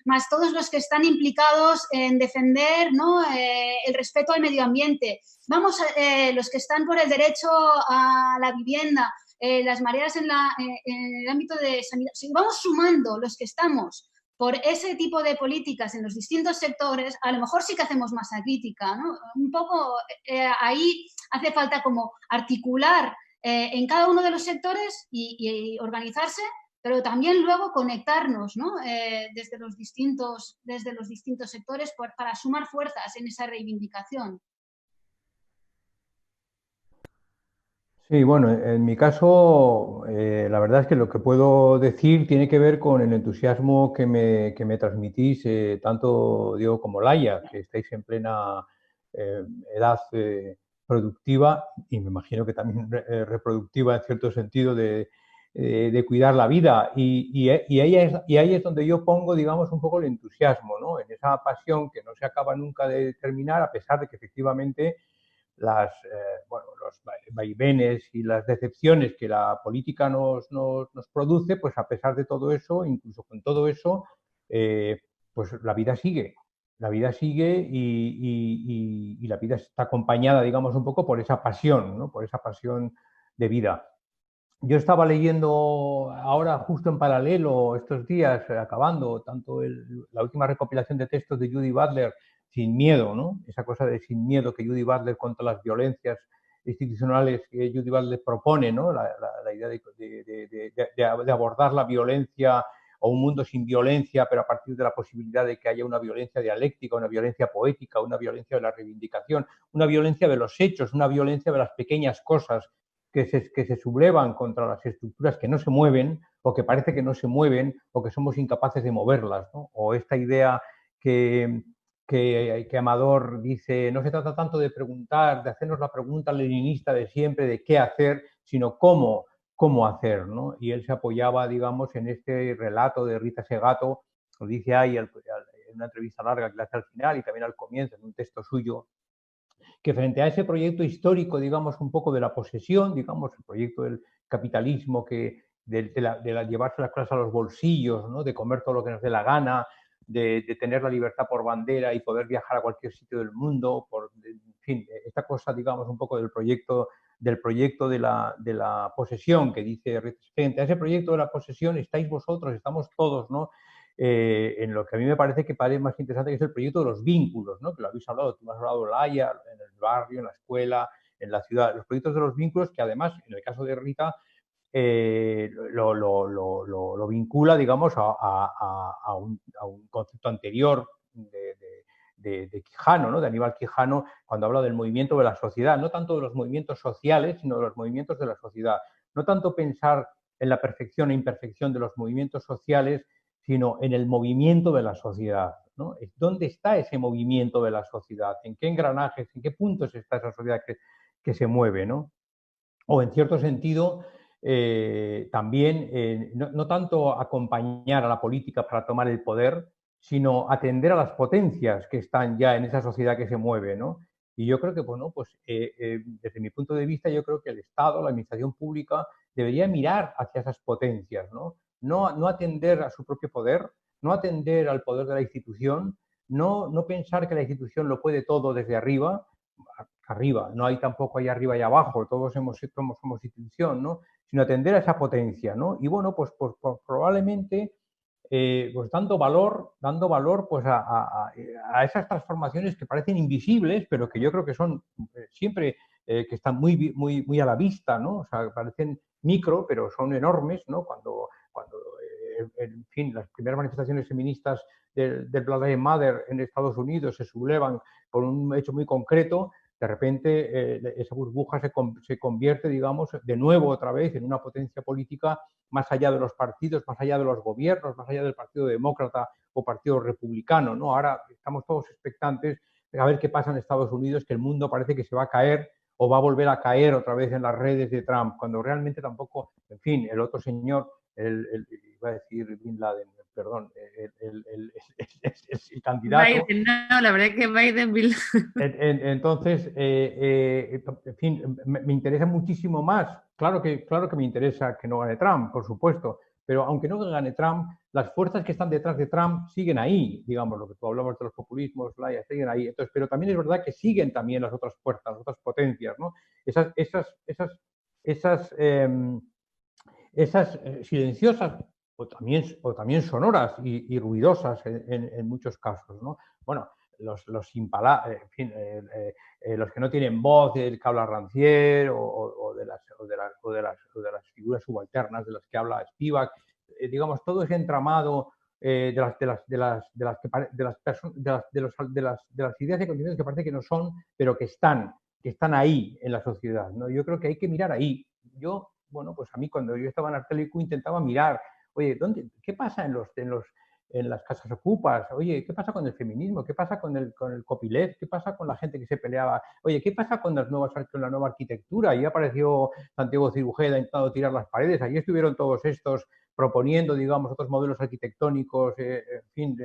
más todos los que están implicados en defender, ¿no? El respeto al medio ambiente. Vamos, los que están por el derecho a la vivienda, las mareas en el ámbito de sanidad. Si vamos sumando los que estamos por ese tipo de políticas en los distintos sectores, a lo mejor sí que hacemos masa crítica, ¿no? Un poco ahí hace falta como articular en cada uno de los sectores y organizarse, pero también luego conectarnos, ¿no? desde los distintos sectores para sumar fuerzas en esa reivindicación. Sí, bueno, en mi caso, la verdad es que lo que puedo decir tiene que ver con el entusiasmo que me transmitís, tanto Diego como Laia, que estáis en plena edad productiva y me imagino que también reproductiva en cierto sentido de cuidar la vida. Y ahí es donde yo pongo, digamos, un poco el entusiasmo, ¿no? En esa pasión que no se acaba nunca de terminar, a pesar de que efectivamente los vaivenes y las decepciones que la política nos produce, pues a pesar de todo eso, incluso con todo eso, pues la vida sigue. La vida sigue y la vida está acompañada, digamos, un poco por esa pasión, ¿no? Por esa pasión de vida. Yo estaba leyendo ahora, justo en paralelo, estos días, acabando, tanto la última recopilación de textos de Judy Butler, Sin miedo, ¿no? Esa cosa de sin miedo que Judy Butler contra las violencias institucionales que Judy Butler propone, ¿no? La idea de abordar la violencia o un mundo sin violencia, pero a partir de la posibilidad de que haya una violencia dialéctica, una violencia poética, una violencia de la reivindicación, una violencia de los hechos, una violencia de las pequeñas cosas que se sublevan contra las estructuras que no se mueven o que parece que no se mueven o que somos incapaces de moverlas, ¿no? O esta idea que Amador dice, no se trata tanto de preguntar, de hacernos la pregunta leninista de siempre de qué hacer, sino cómo hacer, ¿no? Y él se apoyaba, digamos, en este relato de Rita Segato, lo dice ahí en una entrevista larga que le hace al final y también al comienzo, en un texto suyo, que frente a ese proyecto histórico, digamos, un poco de la posesión, digamos, el proyecto del capitalismo de llevarse las cosas a los bolsillos, ¿no? De comer todo lo que nos dé la gana, de tener la libertad por bandera y poder viajar a cualquier sitio del mundo, en fin, esta cosa, digamos, un poco del proyecto de la posesión, que dice, frente a ese proyecto de la posesión estáis vosotros, estamos todos, ¿no? En lo que a mí me parece que parece más interesante, que es el proyecto de los vínculos, ¿no? Que lo habéis hablado, tú has hablado, Laia, en el barrio, en la escuela, en la ciudad, los proyectos de los vínculos que además, en el caso de Rita, lo vincula, digamos, a un concepto anterior de Quijano, ¿no? De Aníbal Quijano, cuando habla del movimiento de la sociedad, no tanto de los movimientos sociales, sino de los movimientos de la sociedad. No tanto pensar en la perfección e imperfección de los movimientos sociales, sino en el movimiento de la sociedad, ¿no? ¿Dónde está ese movimiento de la sociedad? ¿En qué engranajes, en qué puntos está esa sociedad que se mueve, ¿no? O en cierto sentido, también no tanto acompañar a la política para tomar el poder, sino atender a las potencias que están ya en esa sociedad que se mueve, ¿no? Y yo creo que, bueno, pues desde mi punto de vista, yo creo que el Estado, la administración pública, debería mirar hacia esas potencias, ¿no? No atender a su propio poder, no atender al poder de la institución, no pensar que la institución lo puede todo desde arriba, no hay tampoco ahí arriba y abajo, todos somos institución, ¿no? Sino atender a esa potencia, ¿no? Y bueno, pues probablemente pues dando valor pues a esas transformaciones que parecen invisibles, pero que yo creo que son siempre que están muy a la vista, ¿no? O sea, parecen micro, pero son enormes, ¿no? Cuando en fin, las primeras manifestaciones feministas del Black Lives Matter en Estados Unidos se sublevan por un hecho muy concreto, de repente esa burbuja se convierte, digamos, de nuevo otra vez en una potencia política más allá de los partidos, más allá de los gobiernos, más allá del Partido Demócrata o Partido Republicano, ¿no? Ahora estamos todos expectantes de a ver qué pasa en Estados Unidos, que el mundo parece que se va a caer o va a volver a caer otra vez en las redes de Trump, cuando realmente tampoco, en fin, el otro señor, iba a decir Bin Laden, perdón, el candidato. Biden, no, la verdad es que Biden... Entonces, en fin, me interesa muchísimo más. Claro que me interesa que no gane Trump, por supuesto, pero aunque no gane Trump, las fuerzas que están detrás de Trump siguen ahí, digamos, lo que tú hablabas de los populismos, siguen ahí. Entonces, pero también es verdad que siguen también las otras fuerzas, las otras potencias, ¿no? Esas silenciosas o también sonoras y ruidosas en muchos casos, ¿no? Bueno, los sin palabras, en fin, los que no tienen voz, del que habla Rancière o de las figuras subalternas de las que habla Spivak, digamos, todo ese entramado de las ideas y contenidos que parece que no son, pero que están ahí en la sociedad, ¿no? Yo creo que hay que mirar ahí. Bueno, pues a mí cuando yo estaba en Artelicu intentaba mirar, oye, ¿qué pasa en las casas ocupas? Oye, ¿qué pasa con el feminismo? ¿Qué pasa con el copyleft? ¿Qué pasa con la gente que se peleaba? Oye, ¿qué pasa con la nueva arquitectura? Ahí apareció Santiago Cirujeda intentando tirar las paredes. Allí estuvieron todos estos proponiendo, digamos, otros modelos arquitectónicos, en fin,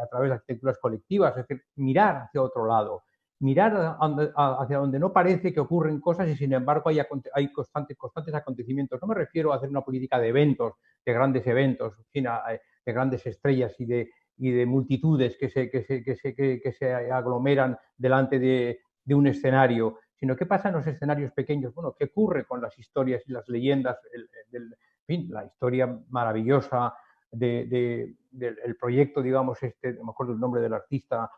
a través de arquitecturas colectivas. Es decir, mirar hacia otro lado. Mirar hacia donde no parece que ocurren cosas y sin embargo hay constantes acontecimientos. No me refiero a hacer una política de eventos, de grandes eventos, en fin, de grandes estrellas y de multitudes que se aglomeran delante de un escenario, sino qué pasa en los escenarios pequeños. Bueno, qué ocurre con las historias y las leyendas, en fin, la historia maravillosa del proyecto, digamos, no me acuerdo el nombre del artista,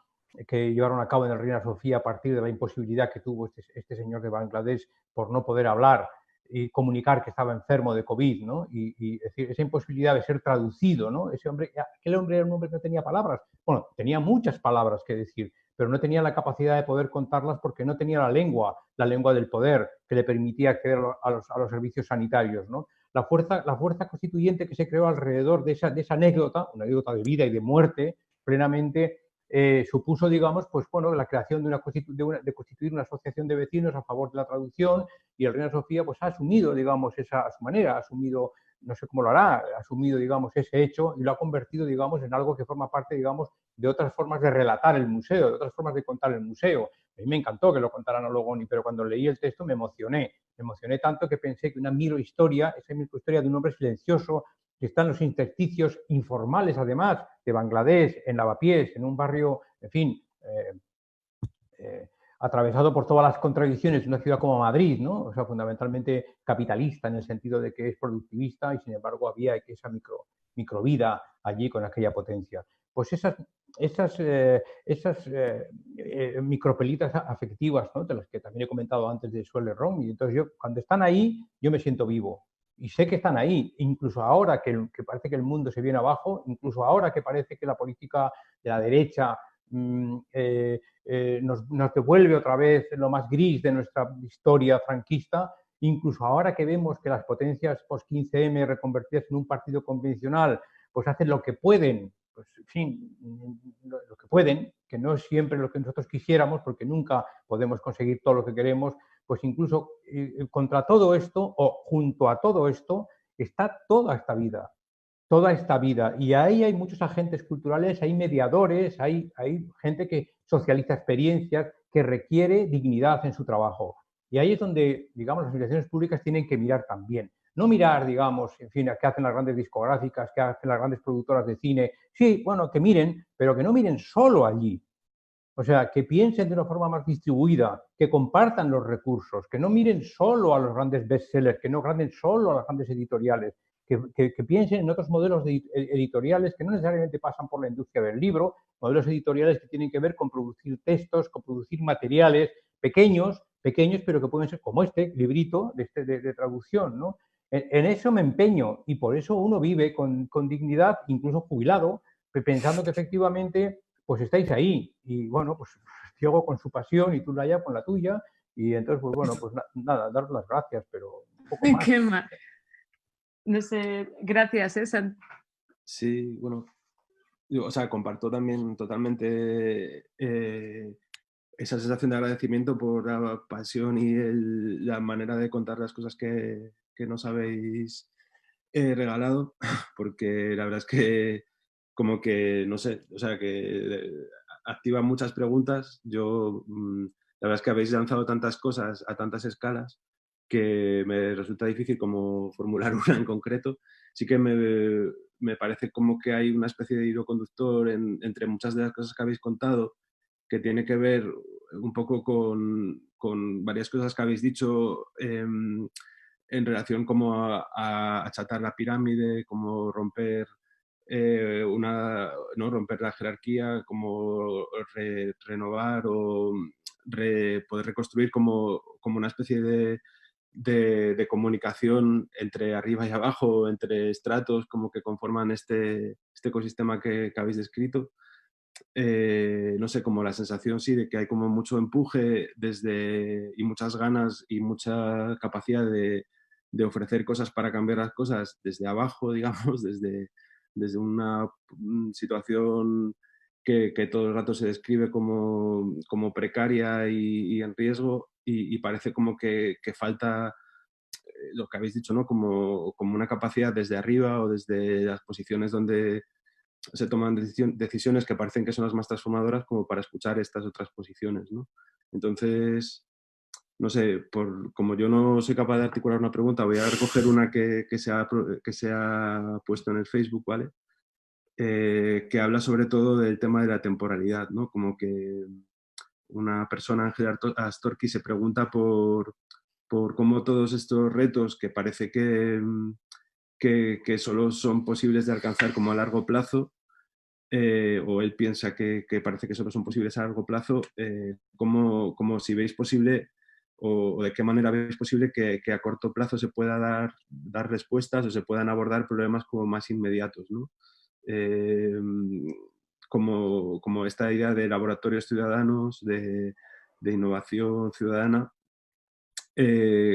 que llevaron a cabo en el Reina Sofía a partir de la imposibilidad que tuvo este señor de Bangladesh por no poder hablar y comunicar que estaba enfermo de COVID, ¿no? Y es decir, esa imposibilidad de ser traducido, ¿no? Aquel hombre era un hombre que no tenía palabras. Bueno, tenía muchas palabras que decir, pero no tenía la capacidad de poder contarlas porque no tenía la lengua del poder que le permitía acceder a los servicios sanitarios, ¿no? La fuerza constituyente que se creó alrededor de esa anécdota, una anécdota de vida y de muerte, plenamente supuso, digamos, pues bueno, la creación de constituir una asociación de vecinos a favor de la traducción, y el Reina Sofía pues ha asumido, digamos, a su manera, ha asumido, no sé cómo lo hará, ha asumido, digamos, ese hecho y lo ha convertido, digamos, en algo que forma parte, digamos, de otras formas de relatar el museo, de otras formas de contar el museo. A mí me encantó que lo contara Nologoni, pero cuando leí el texto me emocioné tanto que pensé que esa microhistoria de un hombre silencioso, que está en los intersticios informales, además, de Bangladesh, en Lavapiés, en un barrio, en fin, atravesado por todas las contradicciones de una ciudad como Madrid, ¿no? O sea, fundamentalmente capitalista en el sentido de que es productivista y, sin embargo, había esa microvida allí con aquella potencia. Pues esas micropelitas afectivas, ¿no? De las que también he comentado antes de Suelle Rom, y entonces cuando están ahí, yo me siento vivo. Y sé que están ahí, incluso ahora que parece que el mundo se viene abajo, incluso ahora que parece que la política de la derecha nos devuelve otra vez lo más gris de nuestra historia franquista, incluso ahora que vemos que las potencias post-15M reconvertidas en un partido convencional, pues hacen lo que pueden, pues en fin, lo que pueden, que no es siempre lo que nosotros quisiéramos, porque nunca podemos conseguir todo lo que queremos, pues incluso contra todo esto o junto a todo esto está toda esta vida. Y ahí hay muchos agentes culturales, hay mediadores, hay gente que socializa experiencias, que requiere dignidad en su trabajo. Y ahí es donde, digamos, las instituciones públicas tienen que mirar también. no mirar, digamos, en fin, a qué hacen las grandes discográficas, qué hacen las grandes productoras de cine. Sí, bueno, que miren, pero que no miren solo allí. O sea, que piensen de una forma más distribuida, que compartan los recursos, que no miren solo a los grandes bestsellers, que no miren solo a las grandes editoriales, que piensen en otros modelos editoriales que no necesariamente pasan por la industria del libro, modelos editoriales que tienen que ver con producir textos, con producir materiales pequeños, pero que pueden ser como este librito de traducción, ¿no? En eso me empeño y por eso uno vive con dignidad, incluso jubilado, pensando que efectivamente pues estáis ahí y bueno, pues Diego con su pasión y tú Laia con la tuya y entonces pues bueno, pues nada, daros las gracias, pero un poco más. Qué mal. No sé, gracias, Sant. Sí, bueno, o sea, comparto también totalmente esa sensación de agradecimiento por la pasión y la manera de contar las cosas que nos habéis regalado, porque la verdad es que como que, no sé, o sea, que activa muchas preguntas. Yo, la verdad es que habéis lanzado tantas cosas a tantas escalas que me resulta difícil como formular una en concreto. Sí que me parece como que hay una especie de hilo conductor entre muchas de las cosas que habéis contado, que tiene que ver un poco con varias cosas que habéis dicho en relación como a achatar la pirámide, como romper ¿no? romper la jerarquía, como renovar o poder reconstruir como una especie de comunicación entre arriba y abajo, entre estratos como que conforman este ecosistema que habéis descrito. No sé, como la sensación sí de que hay como mucho empuje y muchas ganas y mucha capacidad de ofrecer cosas para cambiar las cosas desde abajo, digamos, desde una situación que todo el rato se describe como precaria y en riesgo y parece como que falta lo que habéis dicho, ¿no? Como una capacidad desde arriba o desde las posiciones donde se toman decisiones que parecen que son las más transformadoras como para escuchar estas otras posiciones, ¿no? Entonces, no sé, como yo no soy capaz de articular una pregunta, voy a recoger una que se ha puesto en el Facebook, ¿vale? Que habla sobre todo del tema de la temporalidad, ¿no? Como que una persona, Ángel Astorqui, se pregunta por cómo todos estos retos que parece que solo son posibles de alcanzar como a largo plazo, o él piensa que parece que solo son posibles a largo plazo, como si veis posible o de qué manera veis posible que a corto plazo se pueda dar respuestas o se puedan abordar problemas como más inmediatos, ¿no? Como esta idea de laboratorios ciudadanos, de innovación ciudadana,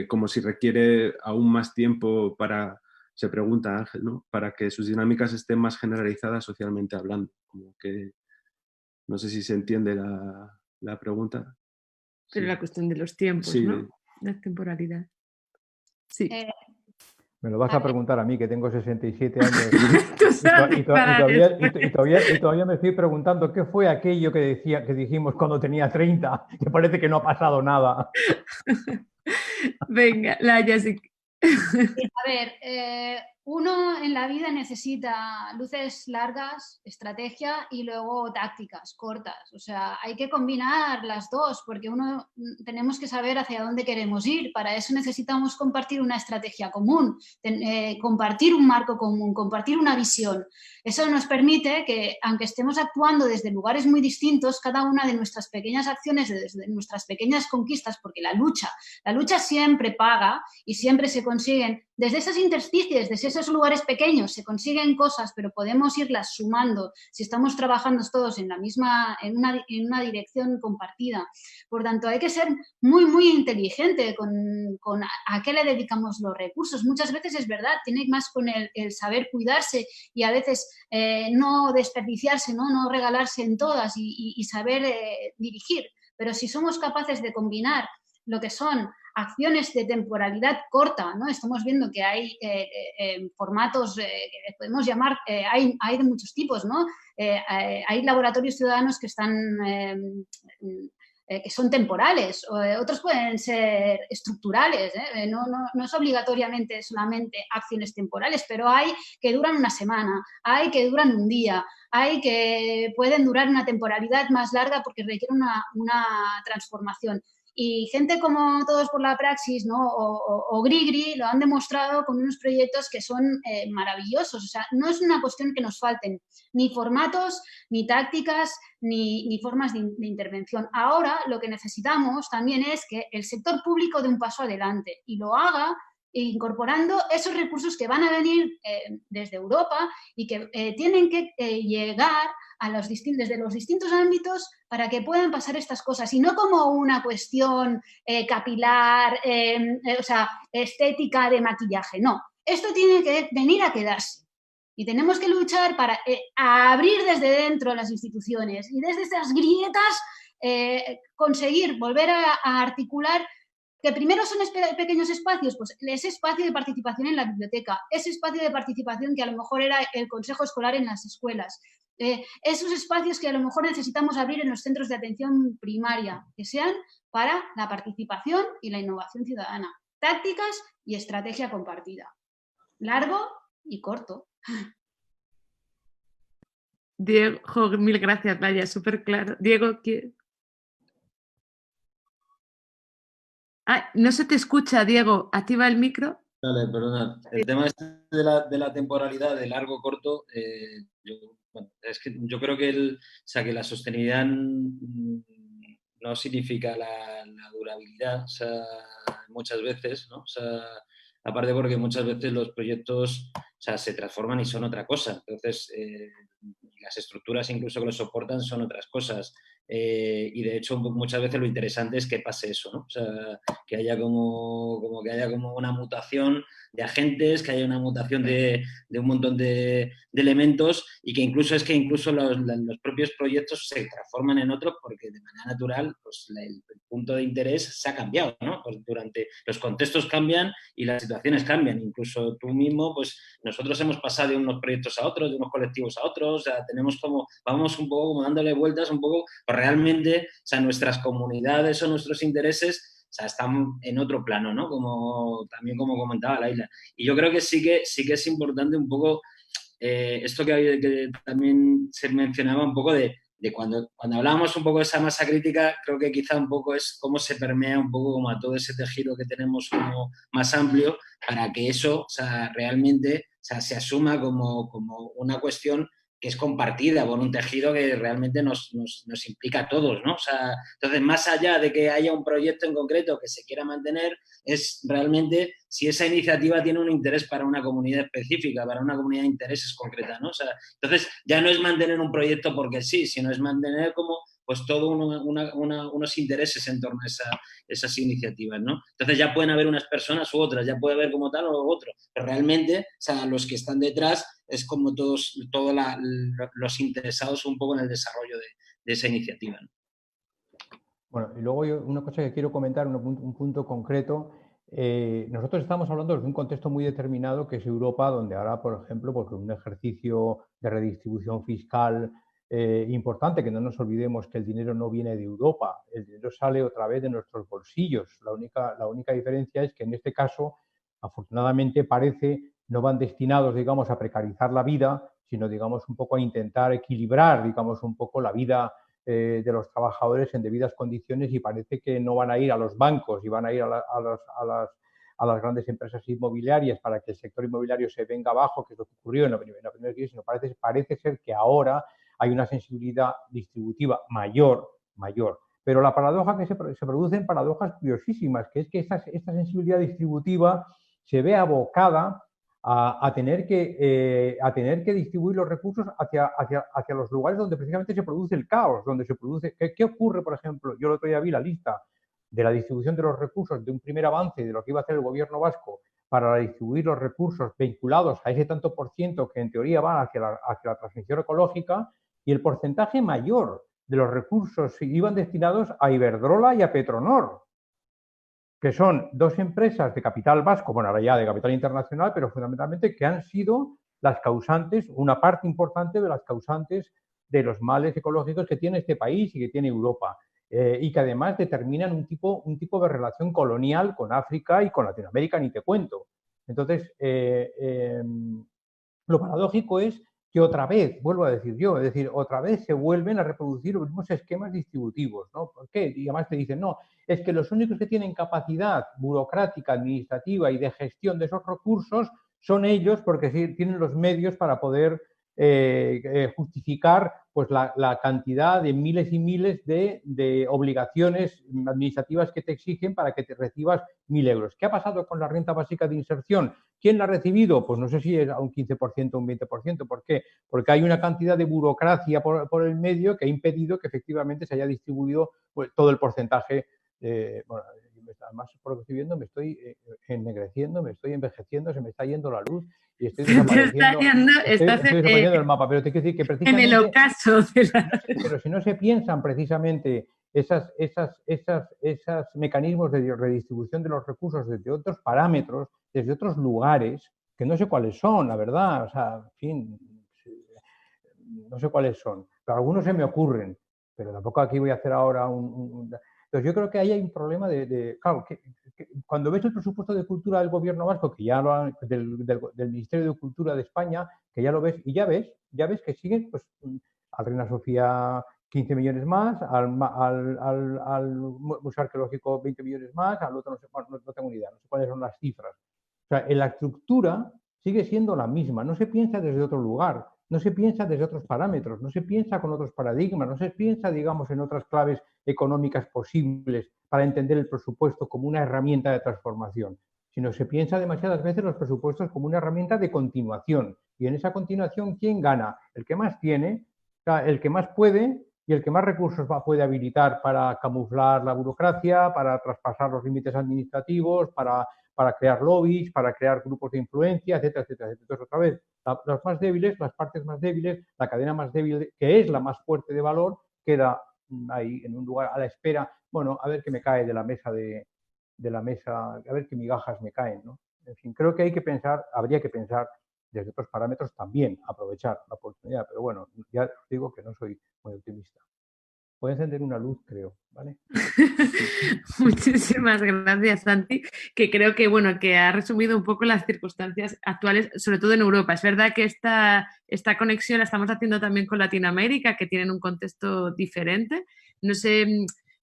como si requiere aún más tiempo se pregunta Ángel, ¿no? Para que sus dinámicas estén más generalizadas socialmente hablando. Como que no sé si se entiende la pregunta. Pero Sí. la cuestión de los tiempos, Sí. ¿no? La temporalidad. Sí. Me lo vas a preguntar a mí, que tengo 67 años y todavía me estoy preguntando qué fue aquello que dijimos cuando tenía 30, que parece que no ha pasado nada. Venga, Laia, sí. A ver, uno en la vida necesita luces largas, estrategia y luego tácticas cortas. O sea, hay que combinar las dos porque tenemos que saber hacia dónde queremos ir. Para eso necesitamos compartir una estrategia común, compartir un marco común, compartir una visión. Eso nos permite que, aunque estemos actuando desde lugares muy distintos, cada una de nuestras pequeñas acciones, desde nuestras pequeñas conquistas, porque la lucha siempre paga y siempre se consiguen, desde esos intersticios, desde esos lugares pequeños, se consiguen cosas, pero podemos irlas sumando si estamos trabajando todos en una dirección compartida. Por tanto, hay que ser muy, muy inteligente con a qué le dedicamos los recursos. Muchas veces es verdad, tiene más con el saber cuidarse y a veces no desperdiciarse, no regalarse en todas y saber dirigir. Pero si somos capaces de combinar lo que son acciones de temporalidad corta, ¿no? Estamos viendo que hay formatos que podemos llamar, hay de muchos tipos, ¿no? Hay laboratorios ciudadanos que están que son temporales, otros pueden ser estructurales, no es obligatoriamente solamente acciones temporales, pero hay que duran una semana, hay que duran un día, hay que pueden durar una temporalidad más larga porque requiere una transformación. Y gente como Todos por la Praxis, ¿no? o Grigri lo han demostrado con unos proyectos que son maravillosos. O sea, no es una cuestión que nos falten ni formatos, ni tácticas, ni formas de intervención. Ahora lo que necesitamos también es que el sector público dé un paso adelante y lo haga incorporando esos recursos que van a venir desde Europa y que tienen que llegar desde los distintos ámbitos para que puedan pasar estas cosas y no como una cuestión capilar, o sea, estética de maquillaje, no. Esto tiene que venir a quedarse y tenemos que luchar para abrir desde dentro las instituciones y desde esas grietas conseguir volver a articular que primero son pequeños espacios, pues ese espacio de participación en la biblioteca, ese espacio de participación que a lo mejor era el consejo escolar en las escuelas, esos espacios que a lo mejor necesitamos abrir en los centros de atención primaria, que sean para la participación y la innovación ciudadana, tácticas y estrategia compartida, largo y corto. Diego, mil gracias, vaya, súper claro. Diego, ¿qué? No se te escucha, Diego. Activa el micro. Vale, perdona. El tema de la temporalidad, de largo-corto, es que yo creo que, que la sostenibilidad no significa la durabilidad, o sea, muchas veces, ¿no? O sea, aparte porque muchas veces los proyectos, o sea, se transforman y son otra cosa. Entonces, las estructuras incluso que los soportan son otras cosas. Y de hecho muchas veces lo interesante es que pase eso, ¿no? O sea, que haya como una mutación de agentes, que haya una mutación de un montón de elementos y que incluso los propios proyectos se transforman en otros porque de manera natural pues, el punto de interés se ha cambiado, ¿no? Pues durante los contextos cambian y las situaciones cambian. Incluso tú mismo, pues nosotros hemos pasado de unos proyectos a otros, de unos colectivos a otros, o sea, vamos un poco como dándole vueltas un poco, pues realmente, o sea, nuestras comunidades o nuestros intereses, o sea, están en otro plano, ¿no? También como comentaba Laila. Y yo creo que sí que es importante un poco esto que también se mencionaba un poco de cuando hablábamos un poco de esa masa crítica, creo que quizá un poco es cómo se permea un poco como a todo ese tejido que tenemos como más amplio para que eso, o sea, realmente, o sea, se asuma como una cuestión que es compartida por un tejido que realmente nos implica a todos, ¿no? O sea, entonces, más allá de que haya un proyecto en concreto que se quiera mantener, es realmente si esa iniciativa tiene un interés para una comunidad específica, para una comunidad de intereses concreta, ¿no? O sea, entonces, ya no es mantener un proyecto porque sí, sino es mantener como pues todo unos intereses en torno a esas iniciativas, ¿no? Entonces ya pueden haber unas personas u otras, ya puede haber como tal o otro, pero realmente, o sea, los que están detrás es como todos los interesados un poco en el desarrollo de esa iniciativa, ¿no? Bueno, y luego una cosa que quiero comentar, un punto concreto. Nosotros estamos hablando de un contexto muy determinado que es Europa, donde ahora, por ejemplo, porque un ejercicio de redistribución fiscal importante, que no nos olvidemos que el dinero no viene de Europa, el dinero sale otra vez de nuestros bolsillos. La única diferencia es que en este caso, afortunadamente, no van destinados, digamos, a precarizar la vida, sino, digamos, un poco a intentar equilibrar, digamos, un poco la vida de los trabajadores en debidas condiciones, y parece que no van a ir a los bancos y van a ir a las grandes empresas inmobiliarias para que el sector inmobiliario se venga abajo, que es lo que ocurrió en la primera crisis, sino parece ser que ahora hay una sensibilidad distributiva mayor. Pero la paradoja que se producen paradojas curiosísimas, que es que esta sensibilidad distributiva se ve abocada a tener que distribuir los recursos hacia los lugares donde precisamente se produce el caos, donde se produce... ¿Qué ocurre, por ejemplo? Yo el otro día vi la lista de la distribución de los recursos, de un primer avance de lo que iba a hacer el gobierno vasco para distribuir los recursos vinculados a ese tanto por ciento que en teoría van hacia la transición ecológica, y el porcentaje mayor de los recursos iban destinados a Iberdrola y a Petronor, que son dos empresas de capital vasco, bueno, ahora ya de capital internacional, pero fundamentalmente que han sido las causantes, una parte importante de las causantes de los males ecológicos que tiene este país y que tiene Europa. y que además determinan un tipo de relación colonial con África y con Latinoamérica, ni te cuento. Entonces, lo paradójico es que otra vez, vuelvo a decir yo, es decir, otra vez se vuelven a reproducir los mismos esquemas distributivos, ¿no? ¿Por qué? Y además te dicen, no, es que los únicos que tienen capacidad burocrática, administrativa y de gestión de esos recursos son ellos, porque sí, tienen los medios para poder justificar pues la cantidad de miles y miles de obligaciones administrativas que te exigen para que te recibas 1.000 euros. ¿Qué ha pasado con la renta básica de inserción? ¿Quién la ha recibido? Pues no sé si es a un 15% o un 20%. ¿Por qué? Porque hay una cantidad de burocracia por el medio que ha impedido que efectivamente se haya distribuido pues, todo el porcentaje. Bueno, además, por lo que estoy viendo, me estoy ennegreciendo, me estoy envejeciendo, se me está yendo la luz y estoy desapareciendo, estoy desapareciendo del mapa. Pero te quiero decir que precisamente... En el ocaso de la... Pero si no se piensan precisamente esos mecanismos de redistribución de los recursos desde otros parámetros, desde otros lugares, que no sé cuáles son, la verdad, o sea, en fin, no sé cuáles son, pero algunos se me ocurren, pero tampoco aquí voy a hacer ahora Entonces yo creo que ahí hay un problema claro, que cuando ves el presupuesto de cultura del gobierno vasco, que ya lo del Ministerio de Cultura de España, que ya lo ves, y ya ves que siguen, pues, al Reina Sofía 15 millones más, al Museo Arqueológico 20 millones más, al otro no sé, no tengo ni idea, no sé cuáles son las cifras. O sea, en la estructura sigue siendo la misma, no se piensa desde otro lugar, no se piensa desde otros parámetros, no se piensa con otros paradigmas, no se piensa, digamos, en otras claves económicas posibles para entender el presupuesto como una herramienta de transformación, sino se piensa demasiadas veces los presupuestos como una herramienta de continuación. Y en esa continuación, ¿quién gana? El que más tiene, el que más puede y el que más recursos puede habilitar para camuflar la burocracia, para traspasar los límites administrativos, para crear lobbies, para crear grupos de influencia, etcétera, etcétera. Entonces, otra vez, las más débiles, las partes más débiles, la cadena más débil, que es la más fuerte de valor, queda ahí en un lugar a la espera, bueno, a ver qué me cae de la mesa, a ver qué migajas me caen, ¿no? En fin, creo que habría que pensar desde otros parámetros también, aprovechar la oportunidad, pero bueno, ya os digo que no soy muy optimista. Puede encender una luz, creo, ¿vale? Muchísimas gracias, Santi, que creo que, bueno, que ha resumido un poco las circunstancias actuales, sobre todo en Europa. Es verdad que esta conexión la estamos haciendo también con Latinoamérica, que tienen un contexto diferente. No sé,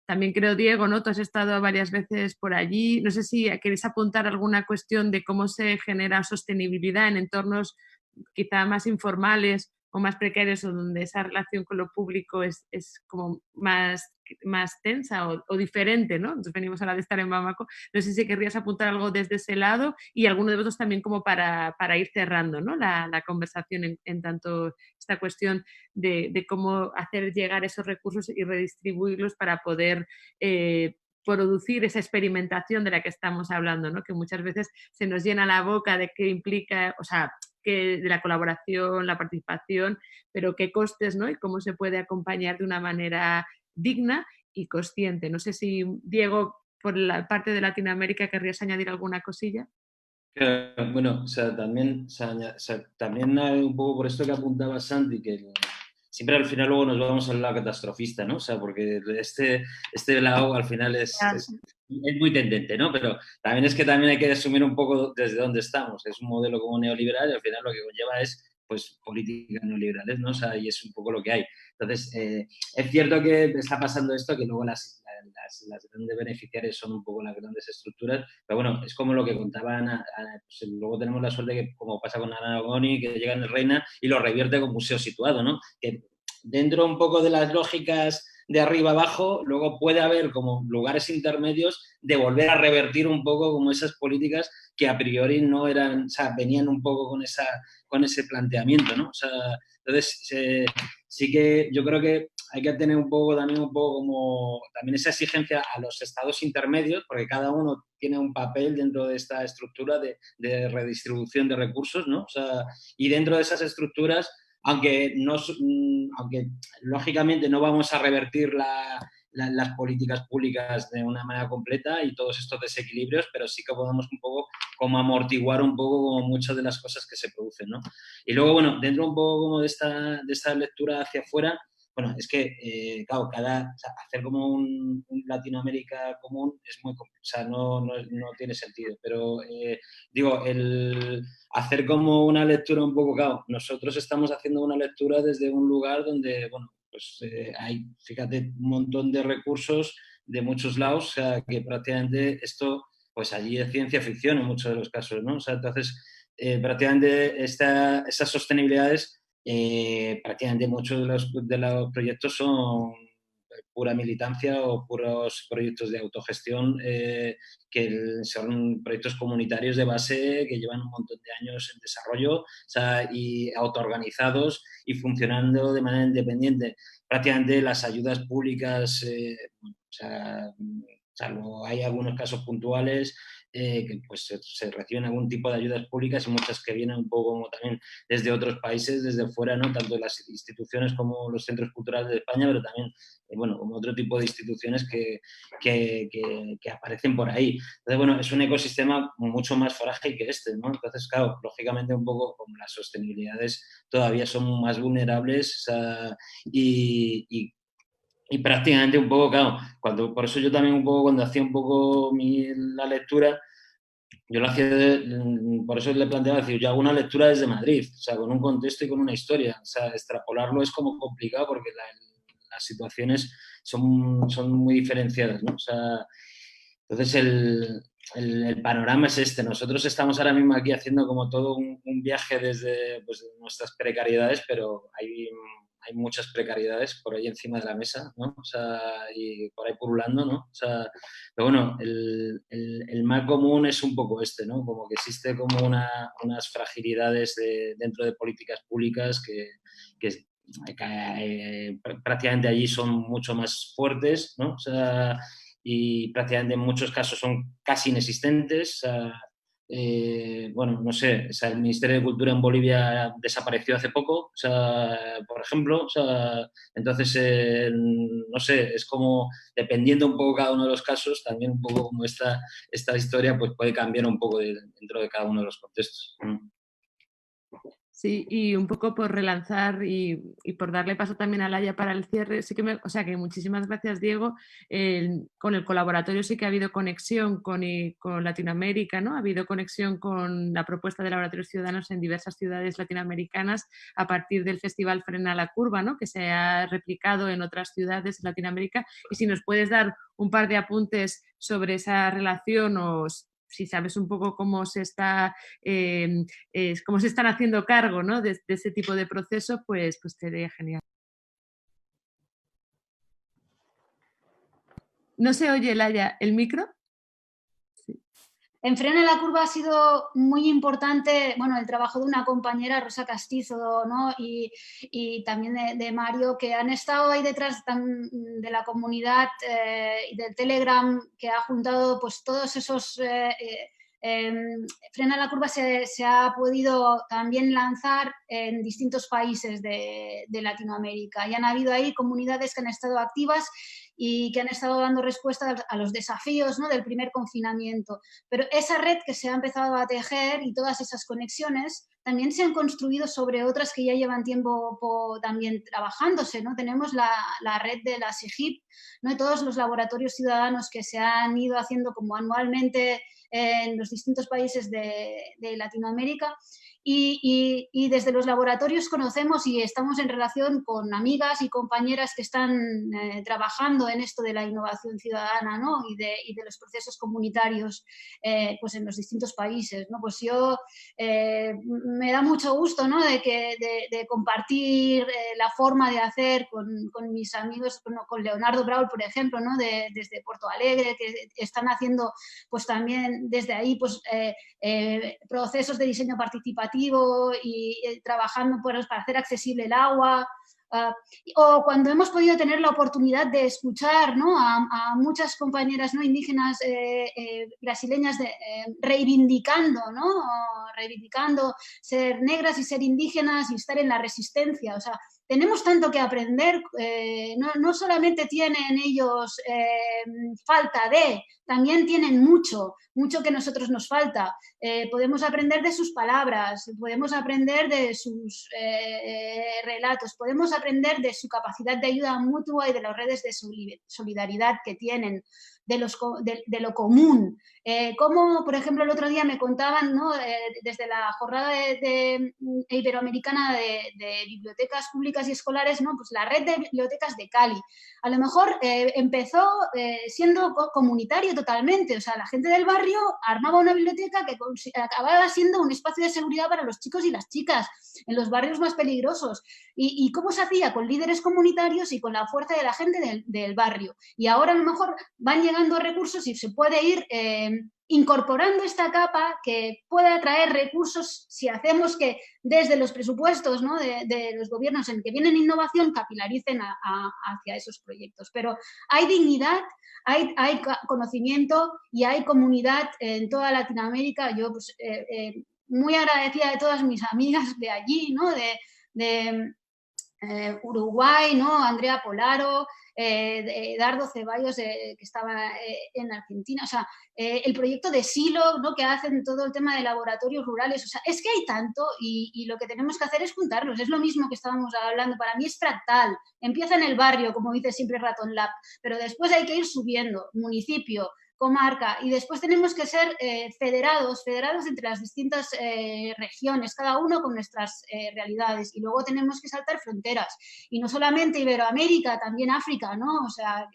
también creo, Diego, ¿no? Tú has estado varias veces por allí. No sé si queréis apuntar alguna cuestión de cómo se genera sostenibilidad en entornos quizá más informales o más precarios o donde esa relación con lo público es como más tensa o diferente, ¿no? Entonces venimos ahora de estar en Bamako. No sé si querrías apuntar algo desde ese lado y alguno de vosotros también como para ir cerrando, ¿no? la conversación en tanto esta cuestión de cómo hacer llegar esos recursos y redistribuirlos para poder producir esa experimentación de la que estamos hablando, ¿no? Que muchas veces se nos llena la boca de qué implica, o sea, de la colaboración, la participación, pero qué costes, ¿no? Y cómo se puede acompañar de una manera digna y consciente. No sé si, Diego, por la parte de Latinoamérica, querrías añadir alguna cosilla. Bueno, o sea, también un poco por esto que apuntaba Santi, que siempre al final luego nos vamos al lado catastrofista, ¿no? O sea, porque este lado al final es muy tendente, ¿no? Pero también es que también hay que asumir un poco desde dónde estamos. Es un modelo como neoliberal y al final lo que conlleva es, pues, políticas neoliberales, ¿no? O sea, y es un poco lo que hay. Entonces, es cierto que está pasando esto, que luego las grandes beneficiarias son un poco las grandes estructuras, pero bueno, es como lo que contaban, pues luego tenemos la suerte que, como pasa con Ana Goni, que llega en el Reina y lo revierte con museo situado, ¿no? Que dentro un poco de las lógicas de arriba abajo, luego puede haber como lugares intermedios de volver a revertir un poco como esas políticas que a priori no eran, o sea, venían un poco con ese planteamiento, ¿no? O sea, entonces, sí que yo creo que hay que tener un poco como también esa exigencia a los estados intermedios, porque cada uno tiene un papel dentro de esta estructura de redistribución de recursos, ¿no? O sea, y dentro de esas estructuras, aunque lógicamente no vamos a revertir las políticas públicas de una manera completa y todos estos desequilibrios, pero sí que podemos un poco como amortiguar un poco como muchas de las cosas que se producen, ¿no? Y luego, bueno, dentro un poco como de esta lectura hacia afuera, bueno, es que, claro, o sea, hacer como un Latinoamérica común es muy complicado, o sea, no tiene sentido, pero digo, el hacer como una lectura un poco, claro, nosotros estamos haciendo una lectura desde un lugar donde, bueno, pues hay, fíjate, un montón de recursos de muchos lados, o sea, que prácticamente esto, pues allí es ciencia ficción en muchos de los casos, ¿no? O sea, entonces, prácticamente esas sostenibilidades, prácticamente muchos de los proyectos son pura militancia o puros proyectos de autogestión, que son proyectos comunitarios de base que llevan un montón de años en desarrollo, o sea, y autoorganizados y funcionando de manera independiente. Prácticamente las ayudas públicas, o sea, salvo hay algunos casos puntuales, que pues se reciben algún tipo de ayudas públicas y muchas que vienen un poco como también desde otros países, desde fuera, ¿no? Tanto las instituciones como los centros culturales de España, pero también, bueno, como otro tipo de instituciones que aparecen por ahí. Entonces, bueno, es un ecosistema mucho más frágil que este, ¿no? Entonces, claro, lógicamente un poco como las sostenibilidades todavía son más vulnerables, o sea, y prácticamente un poco, claro, por eso yo también un poco cuando hacía un poco la lectura, yo lo hacía, por eso le planteaba decir, yo hago una lectura desde Madrid, o sea, con un contexto y con una historia, o sea, extrapolarlo es como complicado porque las situaciones son muy diferenciadas, ¿no? O sea, entonces el panorama es este. Nosotros estamos ahora mismo aquí haciendo como todo un viaje desde pues, nuestras precariedades, pero hay muchas precariedades por ahí encima de la mesa, ¿no? O sea, y por ahí pululando, ¿no? O sea, pero bueno, el mal común es un poco este, ¿no? Como que existe como unas fragilidades dentro de políticas públicas que prácticamente allí son mucho más fuertes, ¿no? O sea, y prácticamente en muchos casos son casi inexistentes. O sea, bueno, no sé, o sea, el Ministerio de Cultura en Bolivia desapareció hace poco, o sea, por ejemplo, o sea, entonces, no sé, es como, dependiendo un poco cada uno de los casos, también un poco como esta historia pues puede cambiar un poco dentro de cada uno de los contextos. Sí, y un poco por relanzar y por darle paso también a Laia para el cierre, sí que o sea que muchísimas gracias, Diego. Con el colaboratorio sí que ha habido conexión con Latinoamérica, ¿no? Ha habido conexión con la propuesta de laboratorios ciudadanos en diversas ciudades latinoamericanas a partir del Festival Frena la Curva, ¿no? Que se ha replicado en otras ciudades de Latinoamérica. Y si nos puedes dar un par de apuntes sobre esa relación o si sabes un poco cómo se están haciendo cargo, ¿no? de ese tipo de proceso, pues sería genial. ¿No se oye, Laia, el micro? Sí. En Frena la Curva ha sido muy importante, bueno, el trabajo de una compañera, Rosa Castizo, ¿no? Y también de Mario, que han estado ahí detrás de la comunidad y del Telegram, que ha juntado pues todos esos... Frena la Curva se ha podido también lanzar en distintos países de Latinoamérica y han habido ahí comunidades que han estado activas y que han estado dando respuesta a los desafíos, ¿no? Del primer confinamiento. Pero esa red que se ha empezado a tejer y todas esas conexiones también se han construido sobre otras que ya llevan tiempo también trabajándose, ¿no? Tenemos la red de la SIGIP, ¿no? Y todos los laboratorios ciudadanos que se han ido haciendo como anualmente en los distintos países de Latinoamérica y desde los laboratorios conocemos y estamos en relación con amigas y compañeras que están trabajando en esto de la innovación ciudadana, ¿no? y de los procesos comunitarios pues en los distintos países, ¿no? Pues yo me da mucho gusto, ¿no? de compartir la forma de hacer con mis amigos, con Leonardo Braul, por ejemplo, ¿no? Desde Porto Alegre, que están haciendo pues también desde ahí pues, procesos de diseño participativo y trabajando para hacer accesible el agua. O cuando hemos podido tener la oportunidad de escuchar, ¿no? a muchas compañeras, ¿no? indígenas brasileñas reivindicando, ¿no? reivindicando ser negras y ser indígenas y estar en la resistencia. O sea, tenemos tanto que aprender, no solamente tienen ellos falta de, también tienen mucho que nosotros nos falta. Podemos aprender de sus palabras, podemos aprender de sus relatos, podemos aprender de su capacidad de ayuda mutua y de las redes de solidaridad que tienen, de lo común. Como, por ejemplo, el otro día me contaban, ¿no? Desde la jornada iberoamericana de bibliotecas públicas y escolares, ¿no? Pues la red de bibliotecas de Cali. A lo mejor empezó siendo comunitario totalmente, o sea, la gente del barrio armaba una biblioteca que acababa siendo un espacio de seguridad para los chicos y las chicas en los barrios más peligrosos. ¿Y cómo se hacía? Con líderes comunitarios y con la fuerza de la gente del barrio. Y ahora a lo mejor van llegando recursos y se puede ir incorporando esta capa que puede atraer recursos si hacemos que desde los presupuestos, ¿no? de los gobiernos en que vienen innovación capilaricen hacia esos proyectos. Pero hay dignidad, hay conocimiento y hay comunidad en toda Latinoamérica. Yo pues, muy agradecida de todas mis amigas de allí, ¿no? de Uruguay, ¿no? Andrea Polaro, Dardo Ceballos, que estaba en Argentina, o sea, el proyecto de Silo, ¿no? Que hacen todo el tema de laboratorios rurales, o sea, es que hay tanto y lo que tenemos que hacer es juntarlos, es lo mismo que estábamos hablando, para mí es fractal, empieza en el barrio, como dice siempre Raton Lab, pero después hay que ir subiendo, municipio, comarca, y después tenemos que ser federados entre las distintas regiones, cada uno con nuestras realidades, y luego tenemos que saltar fronteras, y no solamente Iberoamérica, también África, ¿no? O sea,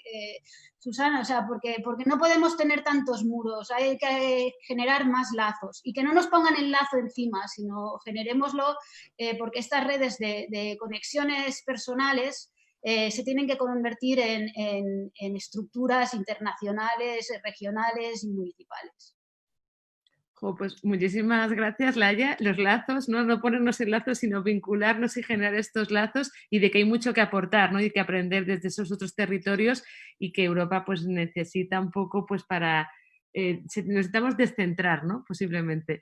Susana, o sea, porque no podemos tener tantos muros, hay que generar más lazos, y que no nos pongan el lazo encima, sino generémoslo, porque estas redes de conexiones personales se tienen que convertir en estructuras internacionales, regionales y municipales. Pues muchísimas gracias, Laia. Los lazos, no ponernos en lazos, sino vincularnos y generar estos lazos, y de que hay mucho que aportar, ¿no? Y que aprender desde esos otros territorios, y que Europa pues necesita un poco pues para... necesitamos descentrar, ¿no? Posiblemente.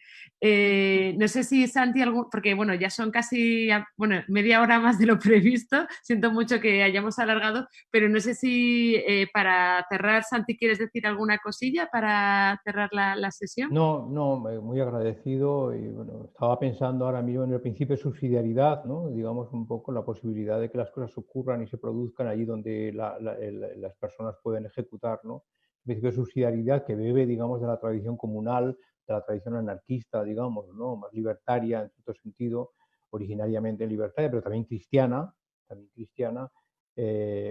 No sé si Santi, porque bueno, ya son casi media hora más de lo previsto, siento mucho que hayamos alargado, pero no sé si para cerrar, Santi, ¿quieres decir alguna cosilla para cerrar la sesión? No, muy agradecido, y bueno, estaba pensando ahora mismo en el principio de subsidiariedad, ¿no? Digamos un poco la posibilidad de que las cosas ocurran y se produzcan allí donde las personas pueden ejecutar, ¿no? El principio de subsidiariedad que bebe, digamos, de la tradición comunal, de la tradición anarquista, digamos, ¿no? Más libertaria en cierto sentido, originariamente libertaria, pero también cristiana.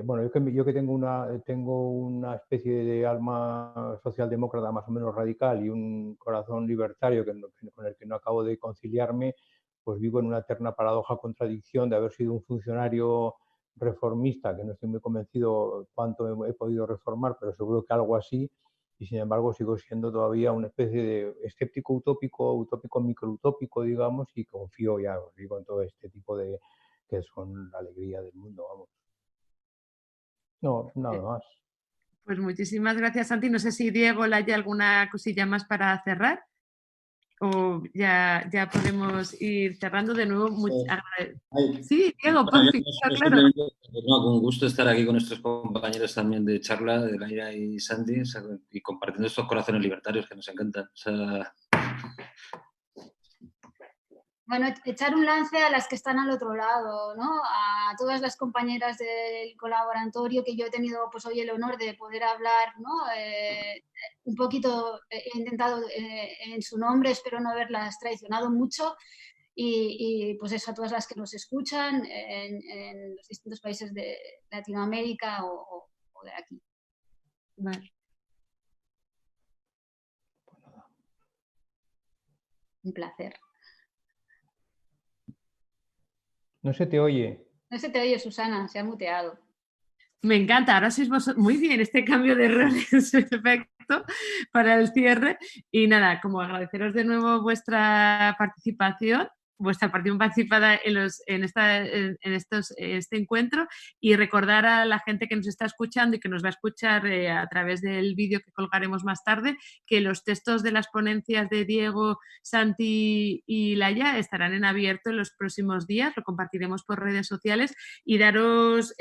Bueno, yo que tengo una especie de alma socialdemócrata más o menos radical y un corazón libertario con el que no acabo de conciliarme, pues vivo en una eterna paradoja, contradicción de haber sido un funcionario reformista, que no estoy muy convencido cuánto he podido reformar, pero seguro que algo así, y sin embargo sigo siendo todavía una especie de escéptico utópico microutópico, digamos, y confío, ya os digo, en todo este tipo de que son la alegría del mundo, vamos. No, nada más. Pues muchísimas gracias, Santi. No sé si Diego le haya alguna cosilla más para cerrar, o ya podemos ir cerrando de nuevo. Sí, Diego, bueno, claro. Con gusto estar aquí con nuestros compañeros también de charla, de Laia y Santi, o sea, y compartiendo estos corazones libertarios que nos encantan. O sea... Bueno, echar un lance a las que están al otro lado, ¿no? A todas las compañeras del colaboratorio que yo he tenido pues hoy el honor de poder hablar, ¿no? Un poquito he intentado en su nombre, espero no haberlas traicionado mucho, y pues eso, a todas las que nos escuchan en los distintos países de Latinoamérica o de aquí. Vale. Un placer. No se te oye. No se te oye, Susana, se ha muteado. Me encanta, ahora sois vosotros. Muy bien, este cambio de roles perfecto para el cierre. Y nada, como agradeceros de nuevo vuestra participación participada en este encuentro, y recordar a la gente que nos está escuchando y que nos va a escuchar a través del vídeo que colgaremos más tarde, que los textos de las ponencias de Diego, Santi y Laia estarán en abierto en los próximos días, lo compartiremos por redes sociales, y daros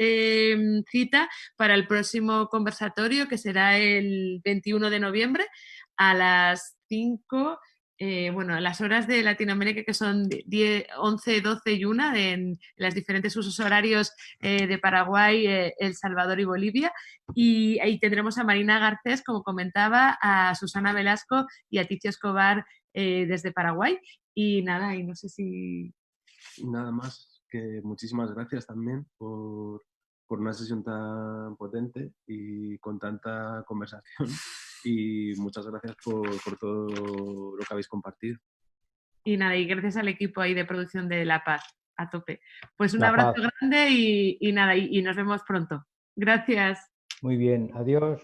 cita para el próximo conversatorio, que será el 21 de noviembre a las 5 bueno, las horas de Latinoamérica, que son 10, 11, 12 y 1 en los diferentes usos horarios de Paraguay, El Salvador y Bolivia. Y ahí tendremos a Marina Garcés, como comentaba, a Susana Velasco y a Ticio Escobar desde Paraguay. Y nada, y no sé si... Nada más, que muchísimas gracias también por una sesión tan potente y con tanta conversación. Y muchas gracias por todo lo que habéis compartido. Y nada, y gracias al equipo ahí de producción de La Paz, a tope. Pues un La abrazo Paz. grande y nada, y nos vemos pronto. Gracias. Muy bien, adiós.